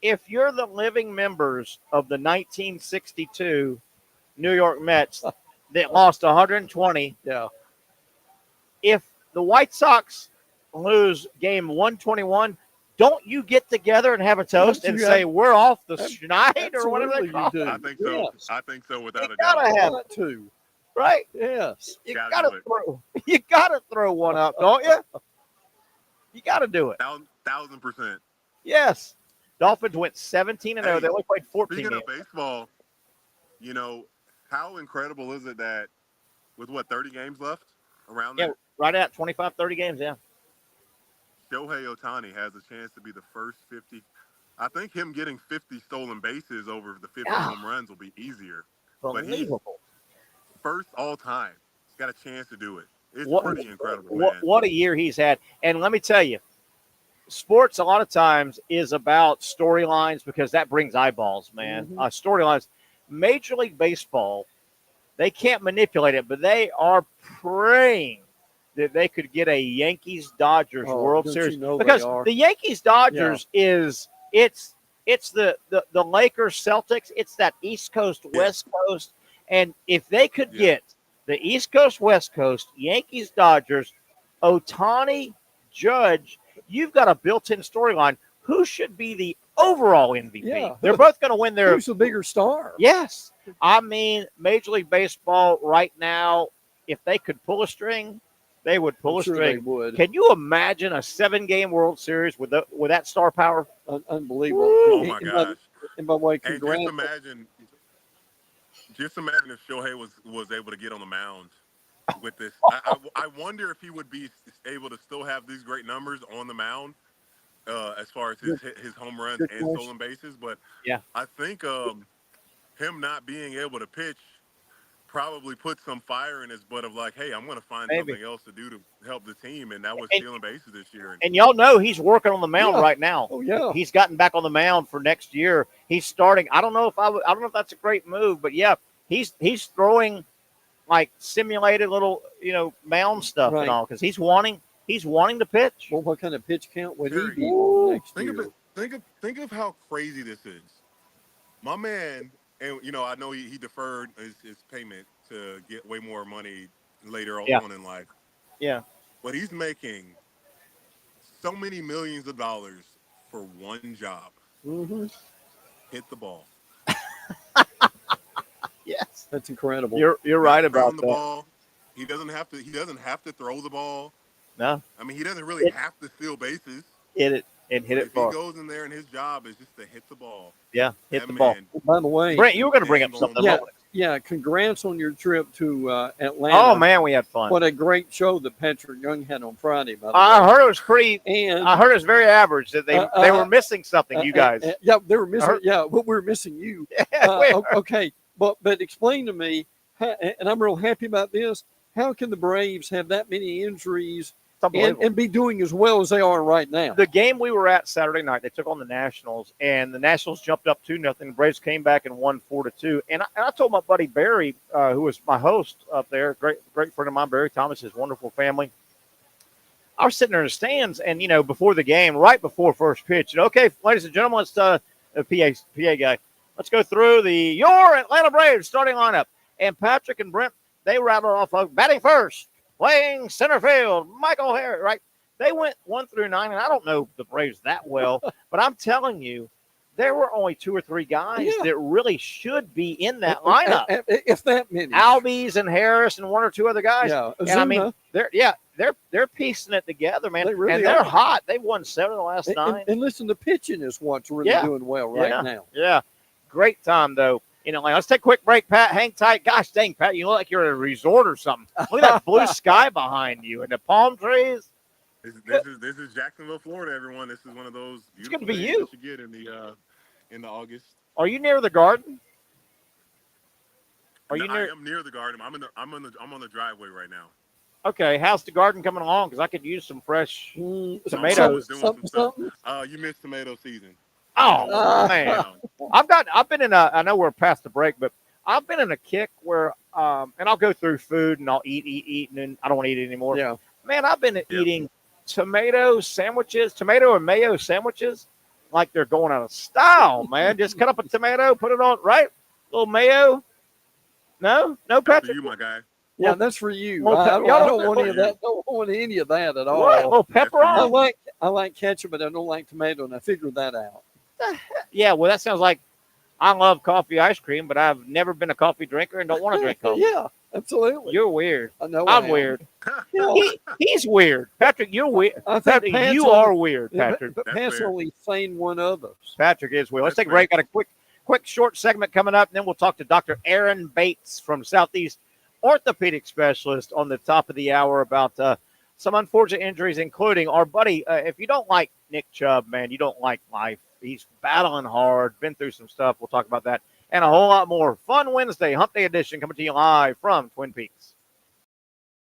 B: If you're the living members of the 1962 New York Mets that lost 120, if the White Sox lose game 121, don't you get together and have a toast and say we're off the schneid or whatever they call it?
E: I think so. Yes. I think so, without a doubt.
B: Gotta have it
C: too,
B: right?
C: Yes,
B: you gotta throw one up, don't you? You gotta do it.
E: 1,000%.
B: Yes, Dolphins went 17-0. They only played 14
E: Speaking
B: games.
E: of baseball, you know, how incredible is it that with 30 games left around there?
B: Right at 25, 30 games,
E: Shohei Ohtani has a chance to be the first 50. I think him getting 50 stolen bases over the 50 home runs will be easier.
B: Unbelievable.
E: But he's first all time. He's got a chance to do it. It's pretty incredible, man.
B: What a year he's had. And let me tell you, sports a lot of times is about storylines because that brings eyeballs, man. Storylines. Major League Baseball, they can't manipulate it, but they are praying that they could get a Yankees-Dodgers World Series. Because the Yankees-Dodgers it's the Lakers-Celtics. It's that East Coast, West Coast. And if they could get the East Coast, West Coast, Yankees-Dodgers, Ohtani, Judge, you've got a built-in storyline. Who should be the overall MVP?
C: Yeah.
B: They're both going to win their –
C: Who's the bigger star?
B: Yes. I mean, Major League Baseball right now, if they could pull a string, they would pull a string.
C: They would.
B: Can you imagine a 7-game World Series with that star power?
C: Unbelievable.
E: Oh, my gosh.
C: And by the way,
E: and just imagine if Shohei was able to get on the mound with this. I wonder if he would be able to still have these great numbers on the mound as far as his home runs and stolen bases. But I think him not being able to pitch probably put some fire in his butt of like, hey, I'm going to find something else to do to help the team, and that was stealing bases this year.
B: And y'all know he's working on the mound right now.
C: Oh yeah,
B: he's gotten back on the mound for next year. He's starting. I don't know if that's a great move, but he's throwing like simulated little mound stuff and all because he's wanting to pitch.
C: Well, what kind of pitch count would he be next year?
E: Think of how crazy this is, my man. And, I know he deferred his payment to get way more money later on in life.
B: Yeah.
E: But he's making so many millions of dollars for one job.
C: Mm-hmm.
E: Hit the ball.
B: Yes.
C: That's incredible.
B: You're right about
E: the
B: that.
E: Ball. He doesn't have to throw the ball.
B: No.
E: I mean, he doesn't really have to steal bases.
B: Hit it far.
E: He goes in there and his job is just to hit the ball.
B: Yeah, hit the ball.
C: By the way,
B: Brent, you were going to bring up something.
C: Yeah, congrats on your trip to Atlanta.
B: Oh, man, we had fun.
C: What a great show that Patrick Young had on Friday, by the way.
B: I heard it was I heard it was very average, that they were missing something, you guys.
C: They were missing, but we're missing you. Okay, but explain to me, and I'm real happy about this, how can the Braves have that many injuries and be doing as well as they are right now?
B: The game we were at Saturday night, they took on the Nationals, and the Nationals jumped up 2-0. The Braves came back and won 4-2. And I told my buddy Barry, who was my host up there, great friend of mine, Barry Thomas, his wonderful family. I was sitting there in the stands, and before the game, right before first pitch, okay, ladies and gentlemen, let's PA guy, let's go through your Atlanta Braves starting lineup. And Patrick and Brent, they rattled off of batting first. Playing center field, Michael Harris, right? They went 1 through 9, and I don't know the Braves that well, but I'm telling you, there were only 2 or 3 guys that really should be in that lineup.
C: If that many.
B: Albies and Harris and 1 or 2 other guys.
C: Yeah,
B: and I mean, they're piecing it together, man.
C: They really
B: and they're
C: are.
B: hot. They've won 7 of the last 9.
C: And listen, the pitching is what's really doing well right now.
B: Yeah, great time though. Let's take a quick break, Pat. Hang tight. Gosh dang, Pat, you look like you're at a resort or something. Look at that blue sky behind you and the palm trees.
E: This is Jacksonville, Florida, everyone. This is one of those beautiful days that you get in the August.
B: Are you near the Garden?
E: I am near the Garden. I'm on the driveway right now.
B: Okay, how's the Garden coming along? Because I could use some fresh tomatoes.
E: You missed tomato season.
B: Oh man, I've been in I know we're past the break, but I've been in a kick where and I'll go through food and I'll eat, and then I don't want to eat it anymore.
C: Yeah,
B: man, I've been eating tomato and mayo sandwiches like they're going out of style, man. Just cut up a tomato, put it on, right? A little mayo. No, Patrick.
E: For you, my guy.
C: Yeah, that's for you.
B: Well,
C: I don't want any of that. Don't want any of that at all.
B: What? A little pepper on.
C: I like ketchup, but I don't like tomato, and I figured that out.
B: Yeah, well, that sounds like I love coffee ice cream, but I've never been a coffee drinker and don't want to drink coffee.
C: Yeah, absolutely.
B: You're weird.
C: I know.
B: I'm weird. He's weird. Patrick, you're weird. Patrick, you are weird, Patrick.
C: But Pat's only sane one of us.
B: Patrick is weird. Let's take a break. Got a quick short segment coming up, and then we'll talk to Dr. Aaron Bates from Southeast orthopedic specialist on the top of the hour about some unfortunate injuries, including our buddy. If you don't like Nick Chubb, man, you don't like life. He's battling hard, been through some stuff. We'll talk about that and a whole lot more. Fun Wednesday, Hump Day edition, coming to you live from Twin Peaks.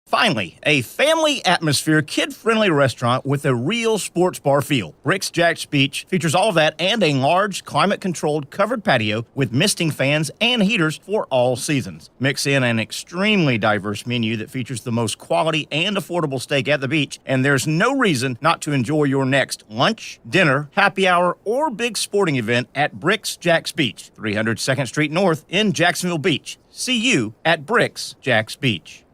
G: Finally, a family atmosphere, kid-friendly restaurant with a real sports bar feel. Rick's Jack's Beach features all of that and a large, climate-controlled covered patio with misting fans and heaters for all seasons. Mix in an extremely diverse menu that features the most quality and affordable steak at the beach, and there's no reason not to enjoy your next lunch, dinner, happy hour, or big sporting event at Rick's Jack's Beach, 300 2nd Street North in Jacksonville Beach. See you at Rick's Jack's Beach.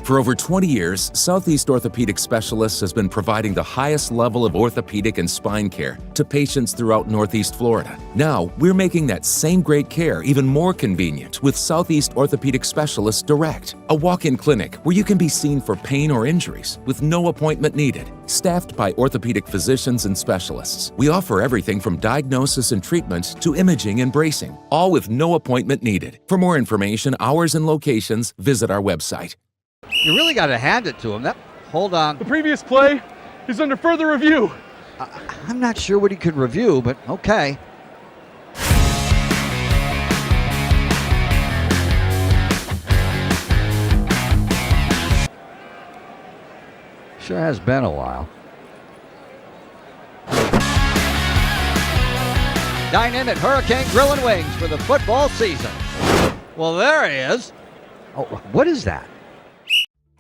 M: For over 20 years, Southeast Orthopedic Specialists has been providing the highest level of orthopedic and spine care to patients throughout Northeast Florida. Now, we're making that same great care even more convenient with Southeast Orthopedic Specialists Direct, a walk-in clinic where you can be seen for pain or injuries with no appointment needed. Staffed by orthopedic physicians and specialists, we offer everything from diagnosis and treatment to imaging and bracing, all with no appointment needed. For more information, hours, and locations, visit our website.
H: You really got to hand it to him. Hold on.
I: The previous play is under further review.
H: I'm not sure what he could review, but okay. Sure has been a while. Dynamic Hurricane Grill and Wings for the football season. Well, there he is. Oh, what is that?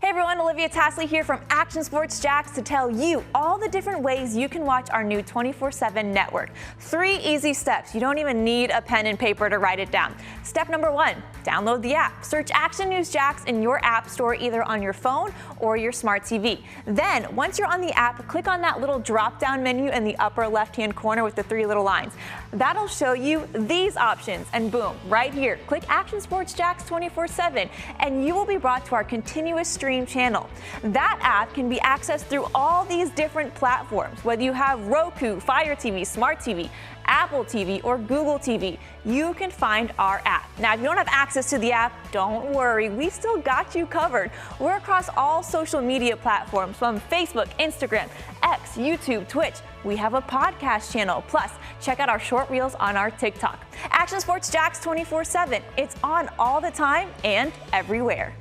N: Hey everyone, Olivia Tasley here from Action Sports Jacks to tell you all the different ways you can watch our new 24/7 network. 3 easy steps. You don't even need a pen and paper to write it down. Step number 1, download the app. Search Action News Jacks in your app store either on your phone or your smart TV. Then, once you're on the app, click on that little drop-down menu in the upper left-hand corner with the 3 little lines. That'll show you these options, and boom, right here, click Action Sports Jacks 24/7, and you will be brought to our continuous stream channel. That app can be accessed through all these different platforms. Whether you have Roku, Fire TV, Smart TV, Apple TV, or Google TV, you can find our app. Now, if you don't have access to the app, don't worry, we still got you covered. We're across all social media platforms from Facebook, Instagram, X, YouTube, Twitch. We have a podcast channel. Plus, check out our short reels on our TikTok. Action Sports Jacks 24/7. It's on all the time and everywhere.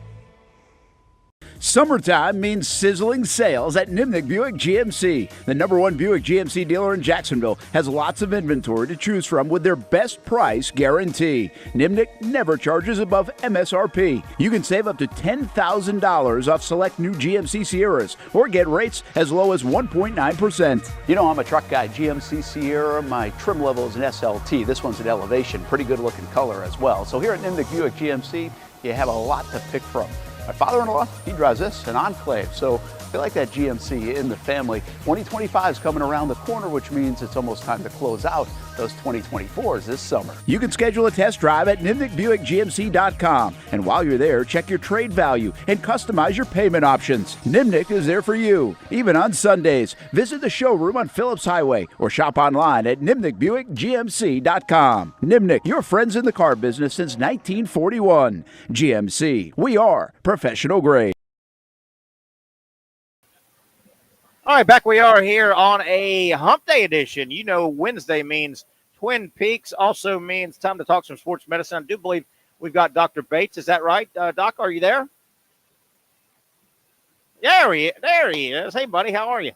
K: Summertime means sizzling sales at Nimnick Buick GMC. The #1 Buick GMC dealer in Jacksonville has lots of inventory to choose from with their best price guarantee. Nimnick never charges above MSRP. You can save up to $10,000 off select new GMC Sierras or get rates as low as 1.9%.
L: You know, I'm a truck guy. GMC Sierra, my trim level is an SLT. This one's an Elevation. Pretty good looking color as well. So here at Nimnick Buick GMC, you have a lot to pick from. My father-in-law, he drives this, an Enclave, so I feel like that GMC in the family. 2025 is coming around the corner, which means it's almost time to close out those 2024s this summer.
K: You can schedule a test drive at NimnickBuickGMC.com, and while you're there, check your trade value and customize your payment options. Nimnick is there for you, even on Sundays. Visit the showroom on Phillips Highway or shop online at NimnickBuickGMC.com. Nimnick, your friends in the car business since 1941. GMC, we are professional grade.
B: All right, back we are here on a Hump Day edition. You know, Wednesday means Twin Peaks, also means time to talk some sports medicine. I do believe we've got Dr. Bates. Is that right? Doc, are you there? There he is. Hey, buddy, how are you?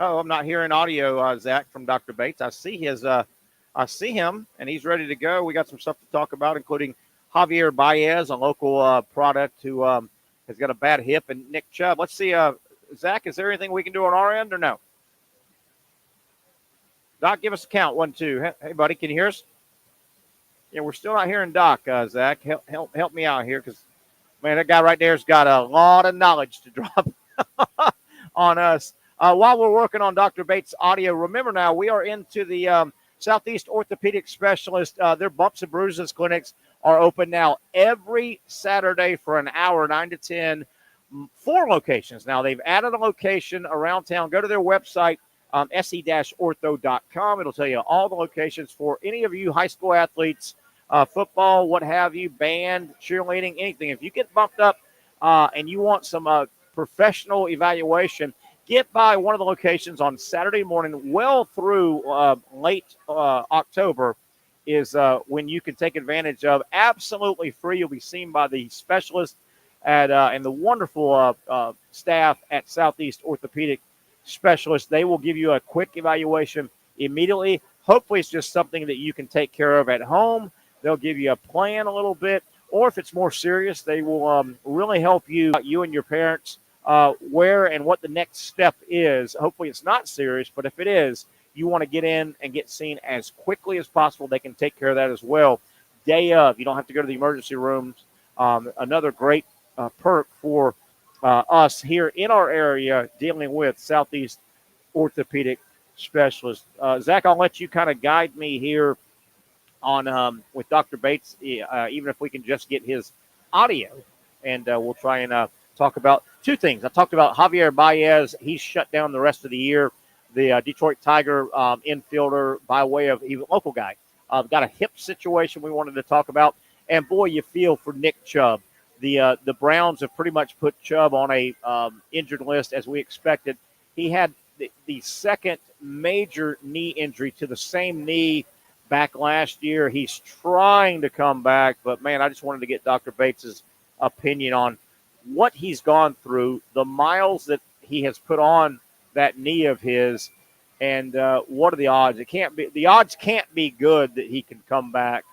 B: Oh, I'm not hearing audio, Zach, from Dr. Bates. I see him, and he's ready to go. We got some stuff to talk about, including Javier Baez, a local product who has got a bad hip, and Nick Chubb. Let's see, Zach, is there anything we can do on our end or no? Doc, give us a count. 1, 2. Hey, buddy, can you hear us? Yeah, we're still not hearing Doc, Zach. Help me out here because, man, that guy right there's got a lot of knowledge to drop on us. While we're working on Dr. Bates' audio, remember now, we are into the Southeast Orthopedic Specialist. Their Bumps and Bruises clinics are open now every Saturday for an hour, 9 to 10, 4 locations. Now, they've added a location around town. Go to their website, se-ortho.com. It'll tell you all the locations for any of you high school athletes, football, what have you, band, cheerleading, anything. If you get bumped up and you want some professional evaluation, get by one of the locations on Saturday morning well through late October is when you can take advantage of. Absolutely free. You'll be seen by the specialist and the wonderful staff at Southeast Orthopedic Specialists. They will give you a quick evaluation immediately. Hopefully it's just something that you can take care of at home. They'll give you a plan a little bit, or if it's more serious, they will really help you and your parents where and what the next step is. Hopefully it's not serious, but if it is, you want to get in and get seen as quickly as possible. They can take care of that as well. Day of, you don't have to go to the emergency rooms. Another great perk for us here in our area dealing with Southeast Orthopedic Specialists. Zach, I'll let you kind of guide me here on with Dr. Bates, even if we can just get his audio, and we'll try and talk about 2 things. I talked about Javier Baez. He's shut down the rest of the year. The Detroit Tiger infielder by way of even local guy. Got a hip situation we wanted to talk about. And, boy, you feel for Nick Chubb. The Browns have pretty much put Chubb on a injured list as we expected. He had the second major knee injury to the same knee back last year. He's trying to come back. But, man, I just wanted to get Dr. Bates' opinion on what he's gone through, the miles that he has put on that knee of his, and what are the odds? The odds can't be good that he can come back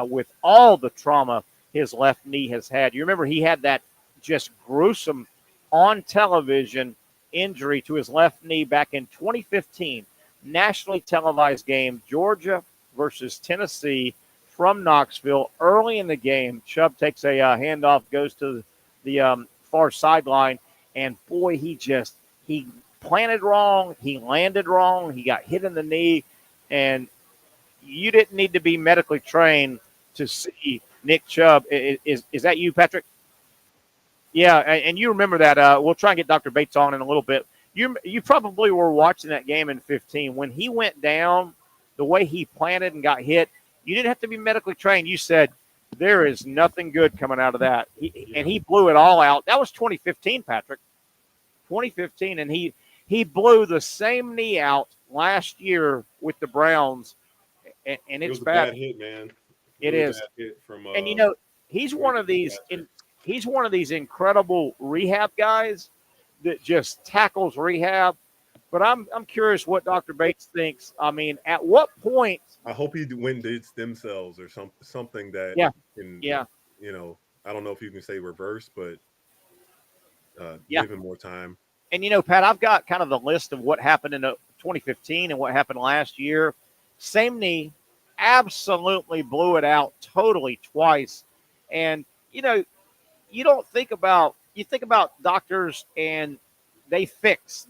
B: with all the trauma his left knee has had. You remember he had that just gruesome on television injury to his left knee back in 2015, nationally televised game, Georgia versus Tennessee from Knoxville. Early in the game, Chubb takes a handoff, goes to the far sideline, and boy, he planted wrong, he landed wrong, he got hit in the knee, and you didn't need to be medically trained to see Nick Chubb. Is that you, Patrick? Yeah, and you remember that. We'll try and get Dr. Bates on in a little bit. You probably were watching that game in 15. When he went down, the way he planted and got hit, you didn't have to be medically trained. You said, there is nothing good coming out of that. And he blew it all out. That was 2015, Patrick. 2015, and he blew the same knee out last year with the Browns, and it's
E: it was
B: bad.
E: A bad hit, man.
B: It is.
E: Bad hit from,
B: and, you know, he's one of these he's one of these incredible rehab guys that just tackles rehab. But I'm curious what Dr. Bates thinks. I mean, at what point?
E: I hope he went and did stem cells or something that can, I don't know if you can say reverse, but give him more time.
B: And, Pat, I've got kind of the list of what happened in 2015 and what happened last year. Same knee, absolutely blew it out totally twice. And, you think about doctors and they fix.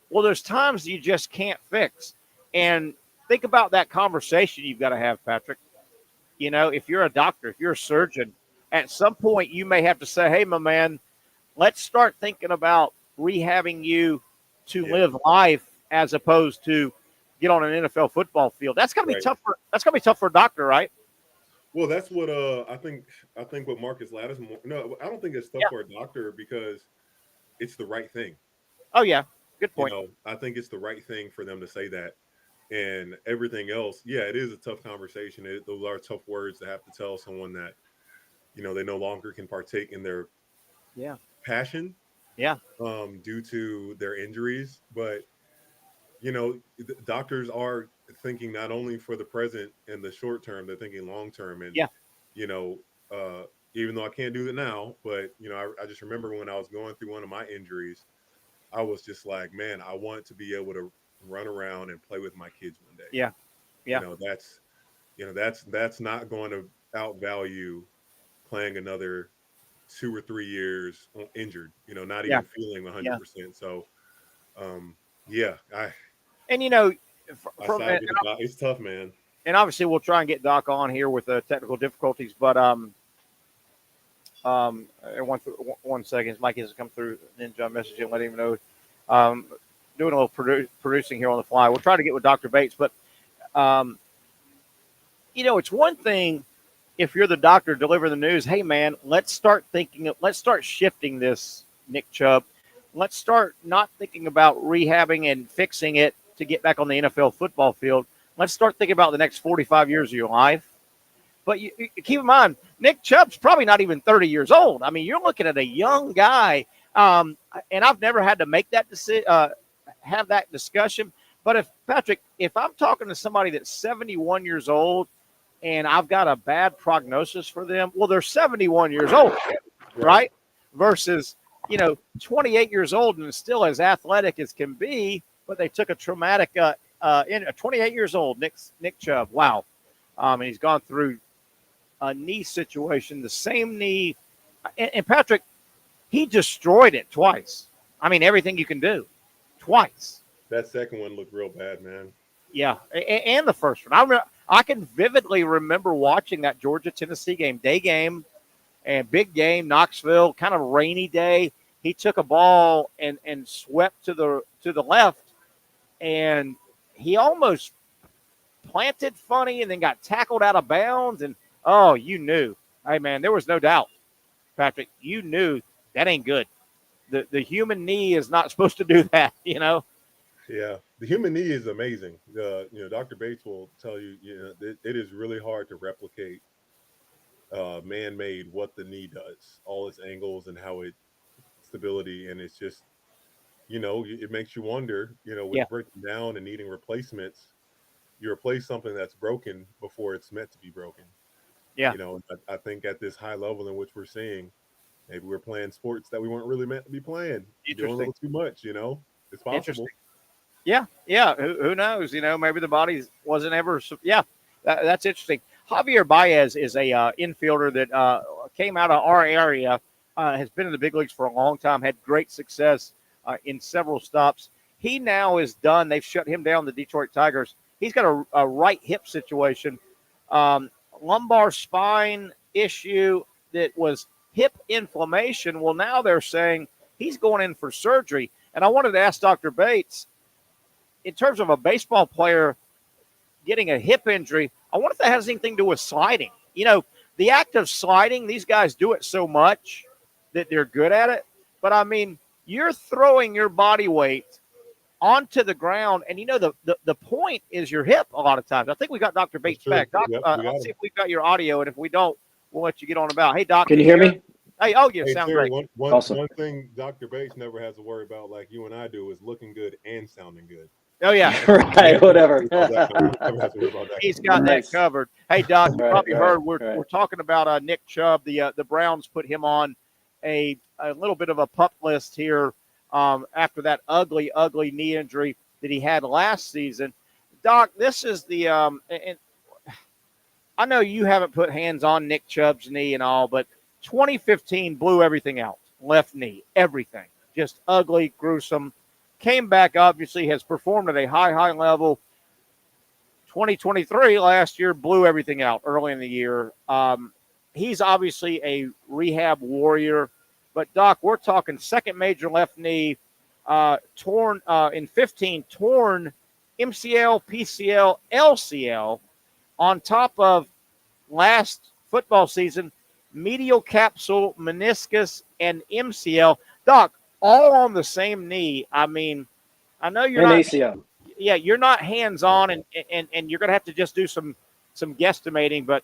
B: Well, there's times you just can't fix. And think about that conversation you've got to have, Patrick. If you're a doctor, if you're a surgeon, at some point you may have to say, hey, my man, let's start thinking about rehabbing you to live life as opposed to get on an NFL football field. That's going to be tough. That's going to be tough for a doctor, right?
E: Well, that's what I think what Marcus Lattimore. No, I don't think it's tough for a doctor because it's the right thing.
B: Oh yeah, good point.
E: I think it's the right thing for them to say that, and everything else. Yeah, it is a tough conversation. Those are tough words to have to tell someone that they no longer can partake in their passion.
B: Yeah.
E: Due to their injuries, but doctors are thinking not only for the present and the short term, they're thinking long term. And even though I can't do it now, but I just remember when I was going through one of my injuries, I was just like, man, I want to be able to run around and play with my kids one day.
B: Yeah.
E: That's not going to outvalue playing another 2 or 3 years injured, not even feeling 100%. So, it's tough, man.
B: And obviously we'll try and get Doc on here with technical difficulties, but one second, Mike has come through Ninja message and let him know. Doing a little producing here on the fly. We'll try to get with Dr. Bates, but it's one thing if you're the doctor deliver the news, hey man, let's start shifting this, Nick Chubb. Let's start not thinking about rehabbing and fixing it to get back on the NFL football field. Let's start thinking about the next 45 years of your life. But you keep in mind, Nick Chubb's probably not even 30 years old. I mean, you're looking at a young guy, and I've never had to make that have that discussion. But if I'm talking to somebody that's 71 years old and I've got a bad prognosis for them, well, they're 71 years old, right? Versus 28 years old and still as athletic as can be, but they took a traumatic, 28 years old, Nick Chubb. Wow. And he's gone through a knee situation, the same knee. And Patrick, he destroyed it twice. I mean, everything you can do twice.
E: That second one looked real bad, man.
B: Yeah. And the first one. I can vividly remember watching that Georgia-Tennessee game, day game and big game, Knoxville, kind of rainy day. He took a ball and swept to the left, and he almost planted funny and then got tackled out of bounds. And, you knew. Hey, man, there was no doubt, Patrick. You knew that ain't good. The human knee is not supposed to do that, Yeah,
E: the human knee is amazing. Dr. Bates will tell you, it is really hard to replicate man-made what the knee does, all its angles and how it stability, and it's just it makes you wonder with breaking down and needing replacements, you replace something that's broken before it's meant to be broken. I think at this high level in which we're seeing, maybe we're playing sports that we weren't really meant to be playing, doing a little too much. It's possible.
B: Yeah. Who knows? Maybe the body wasn't ever. That's interesting. Javier Baez is a infielder that came out of our area, has been in the big leagues for a long time, had great success in several stops. He now is done. They've shut him down, the Detroit Tigers. He's got a right hip situation, lumbar spine issue that was hip inflammation. Well, now they're saying he's going in for surgery. And I wanted to ask Dr. Bates, in terms of a baseball player getting a hip injury, I wonder if that has anything to do with sliding. The act of sliding, these guys do it so much that they're good at it. But, I mean, you're throwing your body weight onto the ground, and, the point is your hip a lot of times. I think we got Dr. Bates back. Doc, let's see if we've got your audio, and if we don't, we'll let you get on about. Hey, Doc.
O: Can you hear me?
B: Hey, oh, yeah,
E: Hey,
B: sound
E: Terry,
B: great.
E: one thing Dr. Bates never has to worry about, like you and I do, is looking good and sounding good.
B: Oh, yeah.
O: Right, whatever.
B: He's got that covered. Hey, Doc, you probably heard we're talking about Nick Chubb. The Browns put him on a little bit of a pup list here after that ugly knee injury that he had last season. Doc, this is the and I know you haven't put hands on Nick Chubb's knee and all, but 2015 blew everything out. Left knee, everything. Just ugly, gruesome. Came back, obviously, has performed at a high level. 2023, last year, blew everything out early in the year. He's obviously a rehab warrior. But, Doc, we're talking second major left knee, torn in 15, torn MCL, PCL, LCL, on top of last football season, medial capsule, meniscus, and MCL. Doc, all on the same knee. I mean, I know you're not
O: ACL.
B: Yeah, you're not hands-on, and you're going to have to just do some guesstimating, but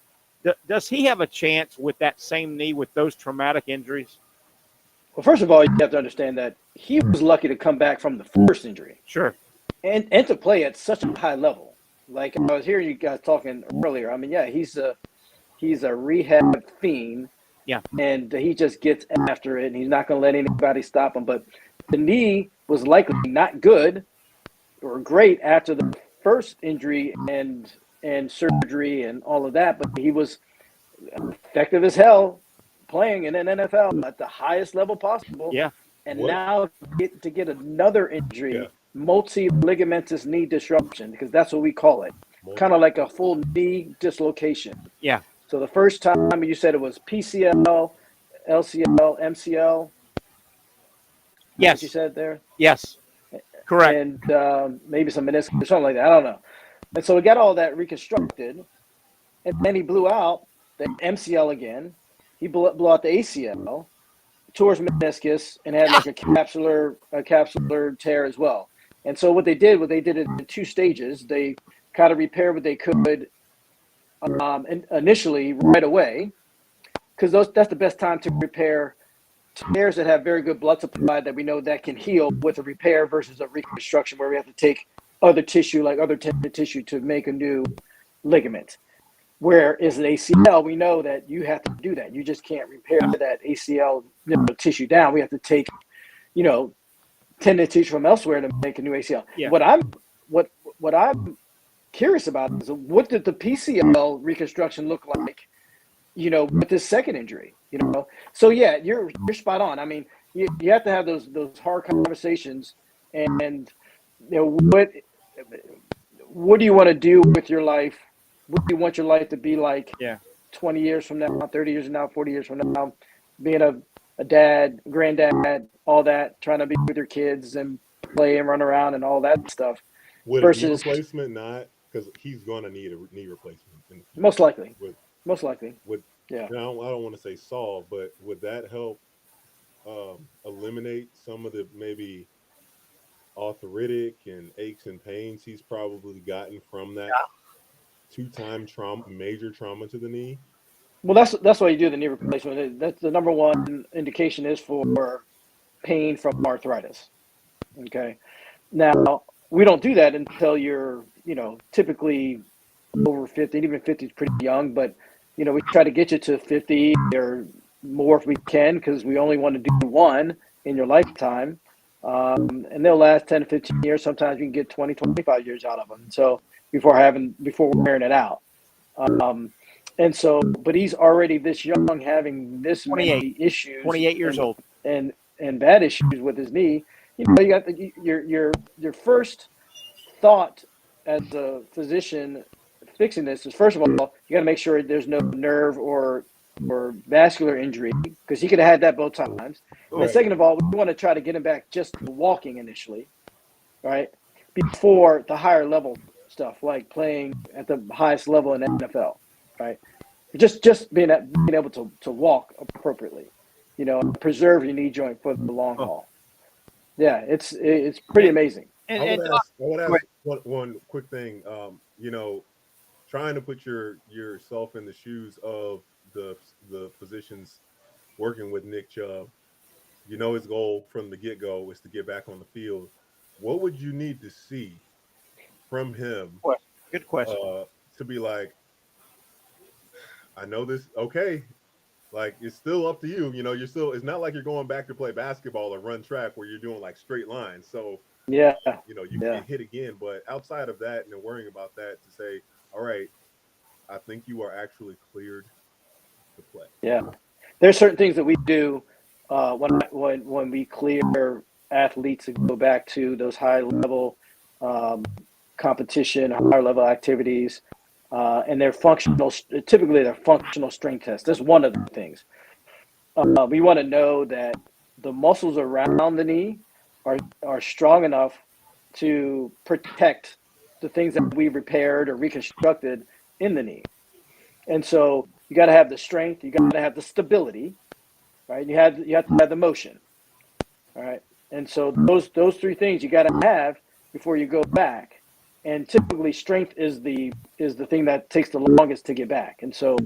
B: does he have a chance with that same knee with those traumatic injuries?
O: Well, first of all, you have to understand that he was lucky to come back from the first injury.
B: Sure.
O: And to play at such a high level. Like I was hearing you guys talking earlier. I mean, yeah, he's a rehab fiend.
B: Yeah.
O: And he just gets after it, and he's not going to let anybody stop him. But the knee was likely not good or great after the first injury and surgery and all of that. But he was effective as hell playing in an NFL at the highest level possible.
B: Yeah.
O: And now to get another injury, multi-ligamentous knee disruption, because that's what we call it, kind of like a full knee dislocation.
B: Yeah.
O: So the first time you said it was PCL, LCL, MCL.
B: Yes.
O: You said there?
B: Yes. Correct.
O: And maybe some meniscus or something like that. I don't know. And so we got all that reconstructed, and then he blew out the MCL again. He blew out the ACL, tore his meniscus, and had like a capsular tear as well. And so what they did it in two stages. They kind of repaired what they could and initially right away, because that's the best time to repair tears that have very good blood supply that we know that can heal with a repair versus a reconstruction where we have to take other tissue, like other tendon tissue, to make a new ligament. Whereas an ACL, we know that you have to do that. You just can't repair that ACL tissue down. We have to take, tendon tissue from elsewhere to make a new ACL.
B: Yeah.
O: What I'm curious about is what did the PCL reconstruction look like, with this second injury, So yeah, you're spot on. I mean, you have to have those hard conversations, and what do you want to do with your life? What do you want your life to be like 20 years from now, 30 years from now, 40 years from now, being a dad, granddad, all that, trying to be with your kids and play and run around and all that stuff.
E: Would a knee replacement not, because he's going to need a knee replacement in the future.
O: Most likely.
E: I don't want to say solve, but would that help eliminate some of the maybe arthritic and aches and pains he's probably gotten from that two-time major trauma to the knee?
O: Well, that's why you do the knee replacement. That's the number one indication is for pain from arthritis. Okay. Now, we don't do that until you're, typically over 50, and even 50 is pretty young, but, we try to get you to 50 or more if we can, because we only want to do one in your lifetime. And they'll last 10 to 15 years. Sometimes you can get 20, 25 years out of them. So before wearing it out. But he's already this young, having this many issues.
B: 28 years old.
O: And bad issues with his knee. You got your first thought as a physician fixing this is, first of all, you got to make sure there's no nerve or vascular injury, because he could have had that both times. Right. And second of all, we want to try to get him back just walking initially, right? Before the higher level stuff, like playing at the highest level in the NFL, right? Just being able to walk appropriately, preserve your knee joint for the long haul. Yeah, it's pretty amazing.
E: I would ask one quick thing. Trying to put yourself in the shoes of the physicians working with Nick Chubb, you know his goal from the get-go is to get back on the field. What would you need to see from him?
B: Good question.
E: To be like, I know this. Okay, like it's still up to you. You know, you're still. It's not like you're going back to play basketball or run track where you're doing like straight lines. So
O: yeah,
E: you know, you can get hit again. But outside of that, and then worrying about that, to say, all right, I think you are actually cleared to play.
O: Yeah, there's certain things that we do when we clear athletes to go back to those high level competition, higher level activities, and they're functional. Typically, they're functional strength tests. That's one of the things. We want to know that the muscles around the knee are strong enough to protect the things that we repaired or reconstructed in the knee. And so you got to have the strength, you got to have the stability, right? You have to have the motion, all right? And so those three things you got to have before you go back. And typically, strength is the thing that takes the longest to get back. And so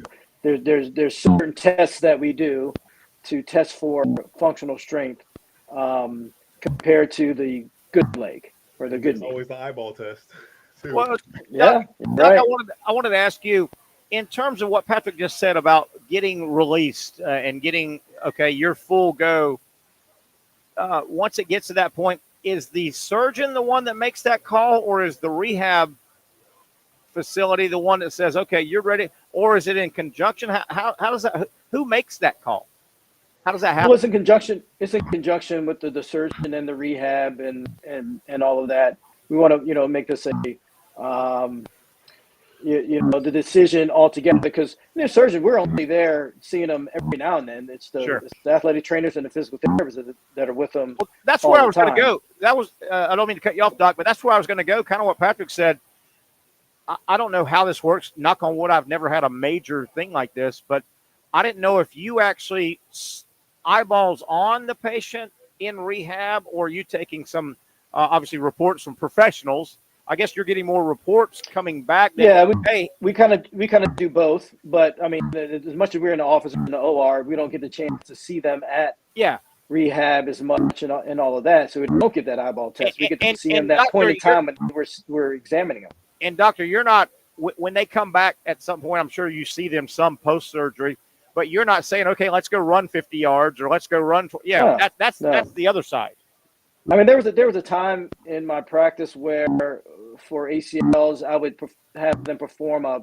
O: there's certain tests that we do to test for functional strength compared to the good leg or the good knee.
E: Always the eyeball test. Too.
B: Well,
O: yeah,
B: Doug,
O: right.
B: I wanted to ask you, in terms of what Patrick just said about getting released and getting, your full go, once it gets to that point, is the surgeon the one that makes that call, or is the rehab facility the one that says, okay, you're ready, or is it in conjunction? How does that, who makes that call? How does that happen?
O: Well, it's in conjunction with the surgeon and the rehab and all of that. We want to, make this the decision altogether, because the surgeon, we're only there seeing them every now and then. It's the athletic trainers and the physical therapists that are with them.
B: Well, that's where I was going to go. That was, I don't mean to cut you off, Doc, but that's where I was going to go. Kind of what Patrick said. I don't know how this works. Knock on wood, I've never had a major thing like this, but I didn't know if you actually eyeballs on the patient in rehab, or you taking some, obviously, reports from professionals. I guess you're getting more reports coming back.
O: We kind of do both, but I mean, as much as we're in the office in the OR, we don't get the chance to see them at rehab as much and all of that. So we don't get that eyeball test. We get to see them that point in time when we're examining them.
B: And doctor, you're not, when they come back at some point, I'm sure you see them some post surgery, but you're not saying, okay, let's go run 50 yards or let's go run. That's the other side.
O: I mean, there was a time in my practice where for ACLs, I would have them perform a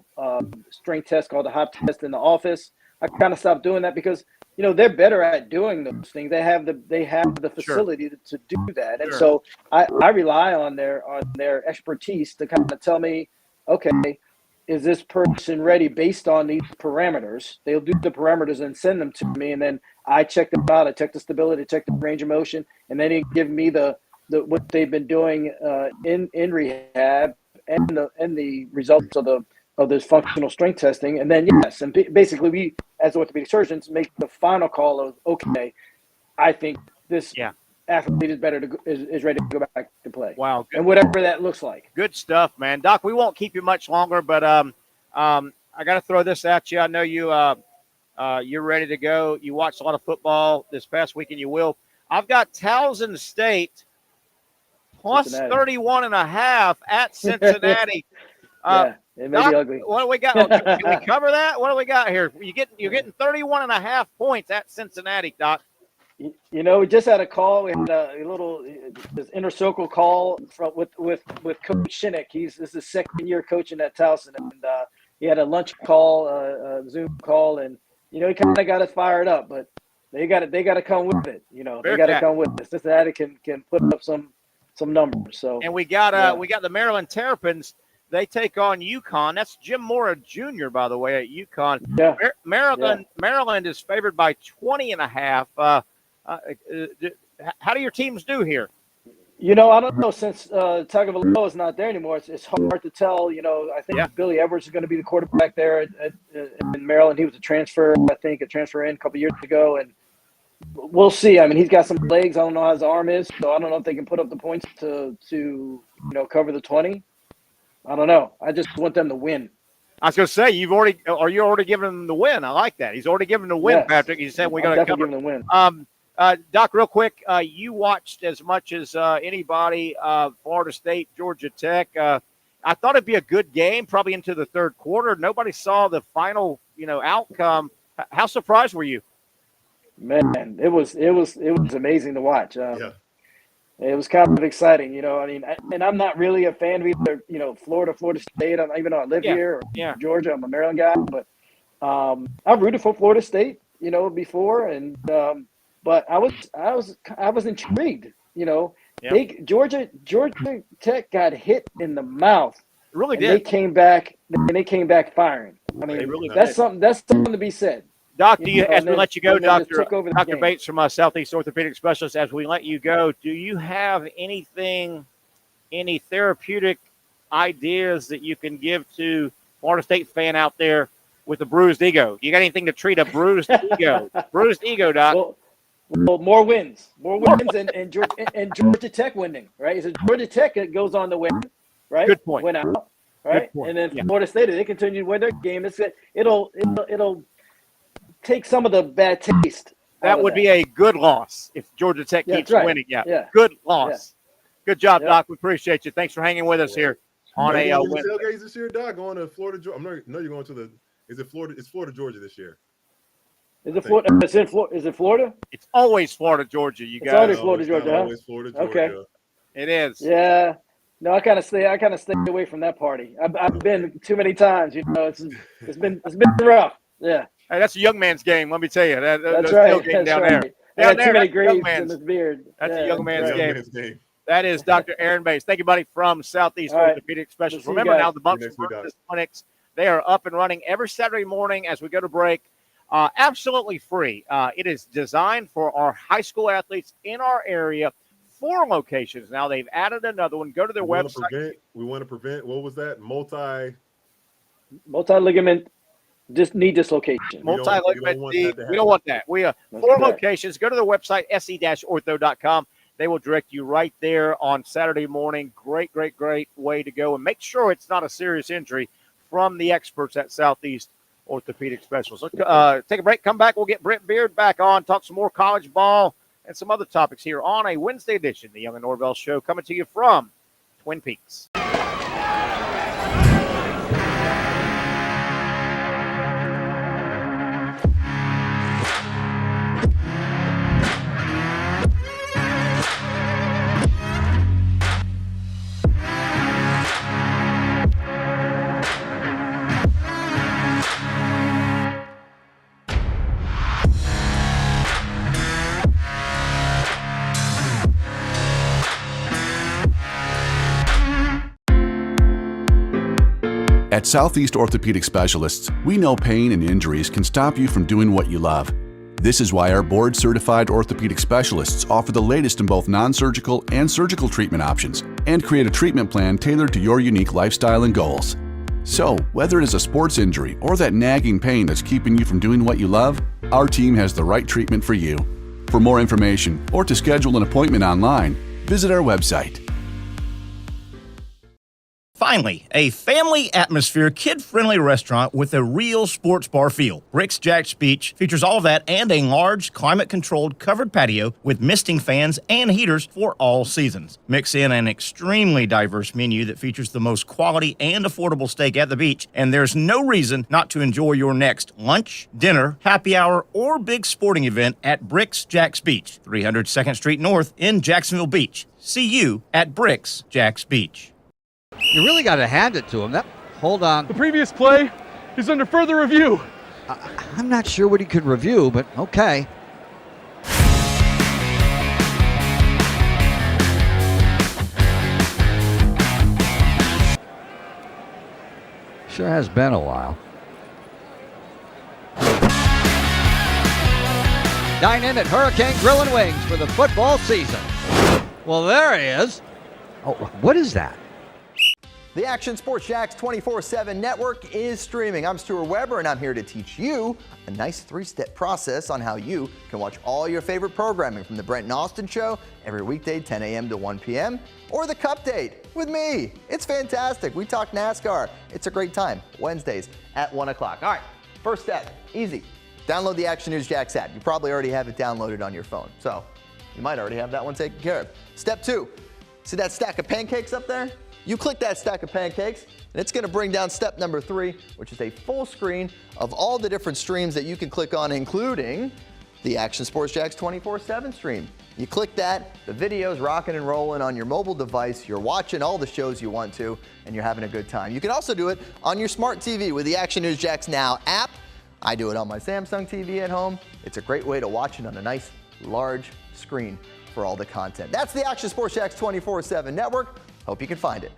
O: strength test called the hop test in the office. I kind of stopped doing that because, they're better at doing those things. They have the facility to do that. And so I rely on their expertise to kind of tell me, okay, is this person ready based on these parameters? They'll do the parameters and send them to me, and then I check them out. I check the stability, check the range of motion, and then they give me the what they've been doing in rehab and the results of this functional strength testing. And then basically we, as orthopedic surgeons, make the final call of, okay, I think this athlete is ready to go back to play.
B: Wow.
O: And whatever that looks like.
B: Good stuff, man. Doc, we won't keep you much longer, but I got to throw this at you. I know you're ready to go. You watched a lot of football this past weekend. You will. I've got Towson State plus 31.5 at Cincinnati.
O: It may be ugly.
B: What do we got? Can we cover that? What do we got here? You're getting 31.5 points at Cincinnati, Doc.
O: We just had a call. We had a little this inner circle call with Coach Shinnick. This is his second year coaching at Towson, and he had a lunch call, a Zoom call, and he kind of got us fired up. But they got to come with it. They got to come with it. Cincinnati can put up some numbers. So
B: and we got the Maryland Terrapins. They take on UConn. That's Jim Mora Jr., by the way, at UConn.
O: Yeah.
B: Maryland is favored by 20.5. How do your teams do here?
O: I don't know. Since Tagovailoa is not there anymore, it's hard to tell. I think Billy Edwards is going to be the quarterback there in Maryland. He was a transfer in a couple years ago, and we'll see. I mean, he's got some legs. I don't know how his arm is, so I don't know if they can put up the points to cover the 20. I don't know. I just want them to win.
B: I was going to say, you already given him the win? I like that. He's already given the win,
O: Yes.
B: Patrick. He said we're going to cover.
O: Definitely giving the win.
B: Doc, real quick, you watched as much as anybody Florida State, Georgia Tech. I thought it'd be a good game, probably into the third quarter. Nobody saw the final, outcome. How surprised were you?
O: Man, it was amazing to watch. It was kind of exciting, and I'm not really a fan of either, Florida State. Even though I live here, or Georgia, I'm a Maryland guy, but I've rooted for Florida State, before, and but I was intrigued, Georgia Tech got hit in the mouth.
B: It really did.
O: They came back firing. I mean, that's something to be said.
B: Doc, as we let you go, Dr. Bates from Southeast Orthopedic Specialist, as we let you go, do you have any therapeutic ideas that you can give to Florida State fan out there with a bruised ego? You got anything to treat a bruised ego? Bruised ego, Doc.
O: Well, more wins, and Georgia Tech winning, right? So Georgia Tech goes on to win, right?
B: Good point.
O: Win out, right? And then Florida State, they continue to win their game. It'll take some of the bad taste.
B: That would be a good loss if Georgia Tech keeps winning. Yeah. Good loss. Yeah. Good job, Doc. We appreciate you. Thanks for hanging with us here on a
E: tailgates this year, Doc. Going to Florida, Georgia. No, you're going to the. Is it Florida? It's Florida, Georgia this year.
O: Is it Florida? Is it Florida?
B: It's always Florida, Georgia. You guys.
O: It's always Florida, Georgia.
E: Always Florida, Georgia.
B: Okay. It is.
O: Yeah. No, I kind of stay away from that party. I've been too many times. It's been rough. Yeah.
B: Hey, that's a young man's game. Let me tell you.
O: That's right.
B: Down
O: right.
B: there.
O: Down there, too many graves in his beard.
B: That's a young man's game. That is Dr. Aaron Bates. Thank you, buddy, from Southeast Orthopedic Specialist. Remember now, the Bumps and Bruises clinics, they are up and running every Saturday morning as we go to break. Absolutely free. It is designed for our high school athletes in our area. 4 locations. Now they've added another one. Go to their website.
E: We want to prevent, what was that?
O: Multi-ligament knee dislocation.
B: Multi-ligament knee. We don't want that. We have 4 locations. Go to their website, se-ortho.com. They will direct you right there on Saturday morning. Great, great, great way to go. And make sure it's not a serious injury from the experts at Southeast Orthopedic Specialists. Let's take a break. Come back. We'll get Brent Beaird back on, talk some more college ball and some other topics here on a Wednesday edition, the Young and Norvelle Show, coming to you from Twin Peaks.
F: At Southeast Orthopedic Specialists, we know pain and injuries can stop you from doing what you love. This is why our board-certified orthopedic specialists offer the latest in both non-surgical and surgical treatment options and create a treatment plan tailored to your unique lifestyle and goals. So, whether it is a sports injury or that nagging pain that's keeping you from doing what you love, our team has the right treatment for you. For more information or to schedule an appointment online, visit our website.
G: Finally, a family atmosphere, kid-friendly restaurant with a real sports bar feel. Bricks Jack's Beach features all of that and a large, climate-controlled covered patio with misting fans and heaters for all seasons. Mix in an extremely diverse menu that features the most quality and affordable steak at the beach, and there's no reason not to enjoy your next lunch, dinner, happy hour, or big sporting event at Bricks Jack's Beach, 300 2nd Street North in Jacksonville Beach. See you at Bricks Jack's Beach.
H: You really got to hand it to him. Hold on.
I: The previous play is under further review.
H: I'm not sure what he could review, but okay. Sure has been a while. Dine in at Hurricane Grill and Wings for the football season. Well, there he is. Oh, what is that?
J: The Action Sports Jacks 24/7 network is streaming. I'm Stuart Weber, and I'm here to teach you a nice three-step process on how you can watch all your favorite programming from the Brent and Austin Show every weekday 10 a.m. to 1 p.m. or the Cup Date with me. It's fantastic. We talk NASCAR. It's a great time. Wednesdays at 1 o'clock. All right, first step, easy. Download the Action News Jacks app. You probably already have it downloaded on your phone, so you might already have that one taken care of. Step 2, see that stack of pancakes up there? You click that stack of pancakes, and it's going to bring down step number 3, which is a full screen of all the different streams that you can click on, including the Action Sports Jacks 24/7 stream. You click that, the video's rocking and rolling on your mobile device. You're watching all the shows you want to, and you're having a good time. You can also do it on your smart TV with the Action News Jacks Now app. I do it on my Samsung TV at home. It's a great way to watch it on a nice, large screen for all the content. That's the Action Sports Jacks 24/7 network. Hope you can find it.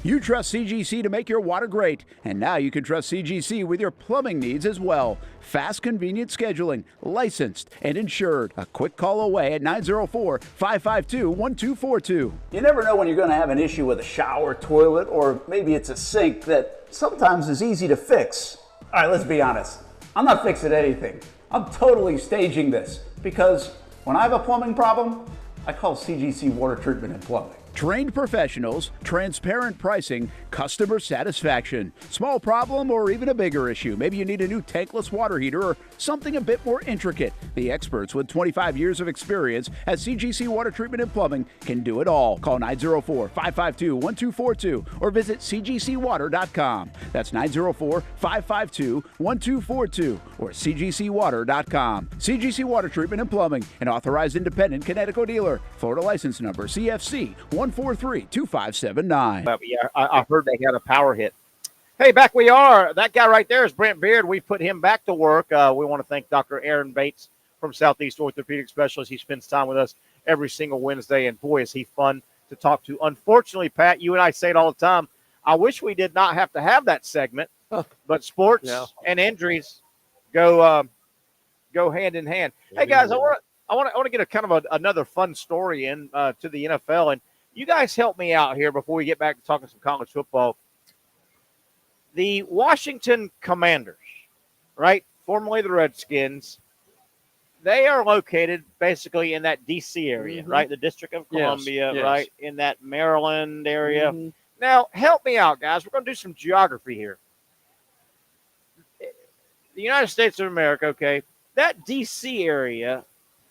K: You trust CGC to make your water great, and now you can trust CGC with your plumbing needs as well. Fast, convenient scheduling, licensed and insured. A quick call away at 904-552-1242.
L: You never know when you're going to have an issue with a shower, toilet, or maybe it's a sink that sometimes is easy to fix. All right, let's be honest. I'm not fixing anything. I'm totally staging this because when I have a plumbing problem, I call CGC Water Treatment and Plumbing.
K: Trained professionals, transparent pricing, customer satisfaction. Small problem or even a bigger issue. Maybe you need a new tankless water heater or something a bit more intricate. The experts with 25 years of experience at CGC Water Treatment and Plumbing can do it all. Call 904-552-1242 or visit cgcwater.com. That's 904-552-1242 or cgcwater.com. CGC Water Treatment and Plumbing, an authorized independent Connecticut dealer. Florida license number CFC 143-2579.
B: Yeah, I heard they had a power hit. Hey, back we are. That guy right there is Brent Beaird. We've put him back to work. We want to thank Dr. Aaron Bates from Southeast Orthopedic Specialist. He spends time with us every single Wednesday, and boy, is he fun to talk to. Unfortunately, Pat, you and I say it all the time, I wish we did not have to have that segment, but sports and injuries go hand in hand. Hey, guys, I want to get a kind of another fun story in to the NFL, and you guys help me out here before we get back to talking some college football. The Washington Commanders, right, formerly the Redskins, they are located basically in that D.C. area, right, the District of Columbia, right, in that Maryland area. Now, help me out, guys. We're going to do some geography here. The United States of America, okay, that D.C. area,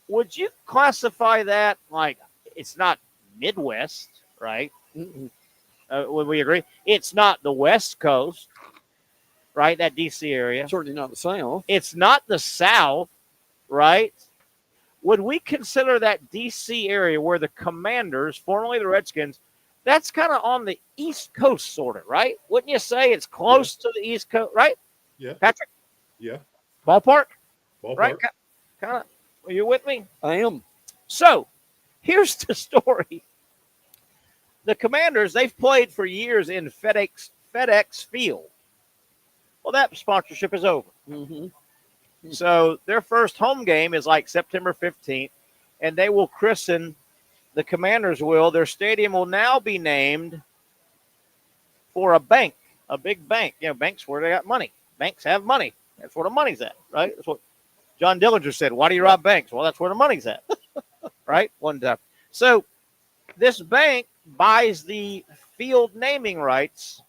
B: would you classify that like it's not Midwest, right? Would we agree? It's not the West Coast, right? That D.C. area.
C: Certainly not the South.
B: It's not the South, right? Would we consider that D.C. area where the Commanders, formerly the Redskins, that's kind of on the East Coast, sort of, right? Wouldn't you say it's close to the East Coast, right?
E: Yeah.
B: Patrick?
E: Yeah.
B: Ballpark?
E: Ballpark.
B: Right? Kind of. Are you with me?
C: I am.
B: So, here's the story. The Commanders, they've played for years in FedEx Field. Well, that sponsorship is over. So their first home game is like September 15th, and they will christen, the Commanders will, their stadium will now be named for a bank, a big bank. You know, banks where they got money. Banks have money. That's where the money's at, right? That's what John Dillinger said. Why do you rob banks? Well, that's where the money's at, right? One time. So this bank buys the field naming rights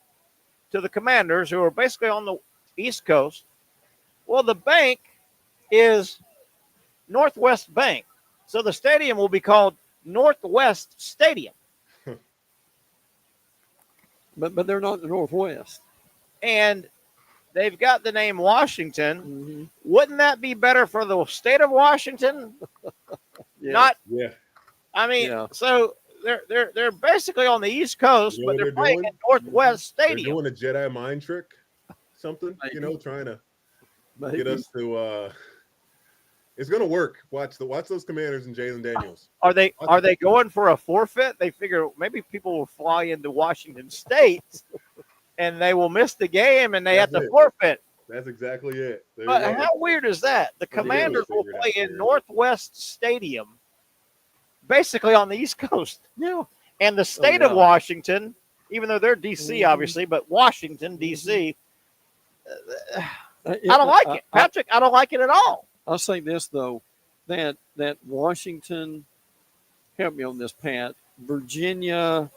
B: to the Commanders, who are basically on the East Coast. Well, the bank is Northwest Bank. So the stadium will be called Northwest Stadium.
C: But they're not the Northwest.
B: And they've got the name Washington. Wouldn't that be better for the state of Washington? I mean, so they're basically on the East Coast, but they're playing at Northwest Stadium.
E: They're doing a Jedi mind trick, something, trying to get us to. It's going to work. Watch those Commanders and Jalen Daniels.
B: Are they going for a forfeit? They figure maybe people will fly into Washington State and they will miss the game and they have to forfeit.
E: That's exactly it.
B: But how weird is that? The Commanders will play in Northwest Stadium, basically on the East Coast.
C: Yeah.
B: And the state of Washington even though they're D.C. obviously, but Washington D.C. I don't like it, Patrick. I don't like it at all.
C: I'll say this though, that Washington, help me on this, Pat. Virginia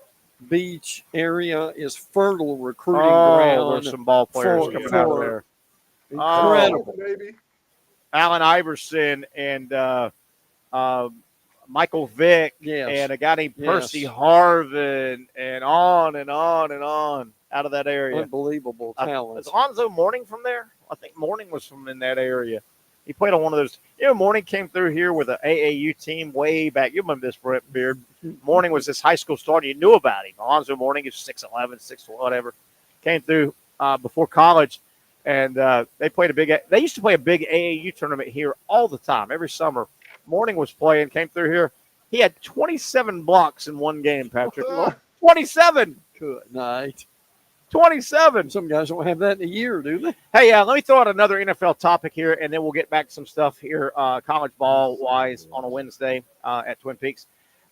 C: Beach area is fertile recruiting ground.
B: There's some ball players coming out of there.
C: Incredible,
E: baby.
B: Allen Iverson and Michael Vick and a guy named Percy Harvin and on and on and on out of that area.
C: Unbelievable talent.
B: Is Alonzo Mourning from there? I think Mourning was from in that area. He played on one of those. Mourning came through here with an AAU team way back. You remember this, Brent Beaird. Mourning was this high school star. You knew about him. Alonzo Mourning is 6'11", 6 whatever. Came through before college, and they used to play a big AAU tournament here all the time, every summer. Mourning was playing, came through here. He had 27 blocks in one game, Patrick. 27.
C: Good night.
B: 27.
C: Some guys don't have that in a year, do they?
B: Hey, let me throw out another NFL topic here, and then we'll get back to some stuff here, college ball-wise, on a Wednesday at Twin Peaks.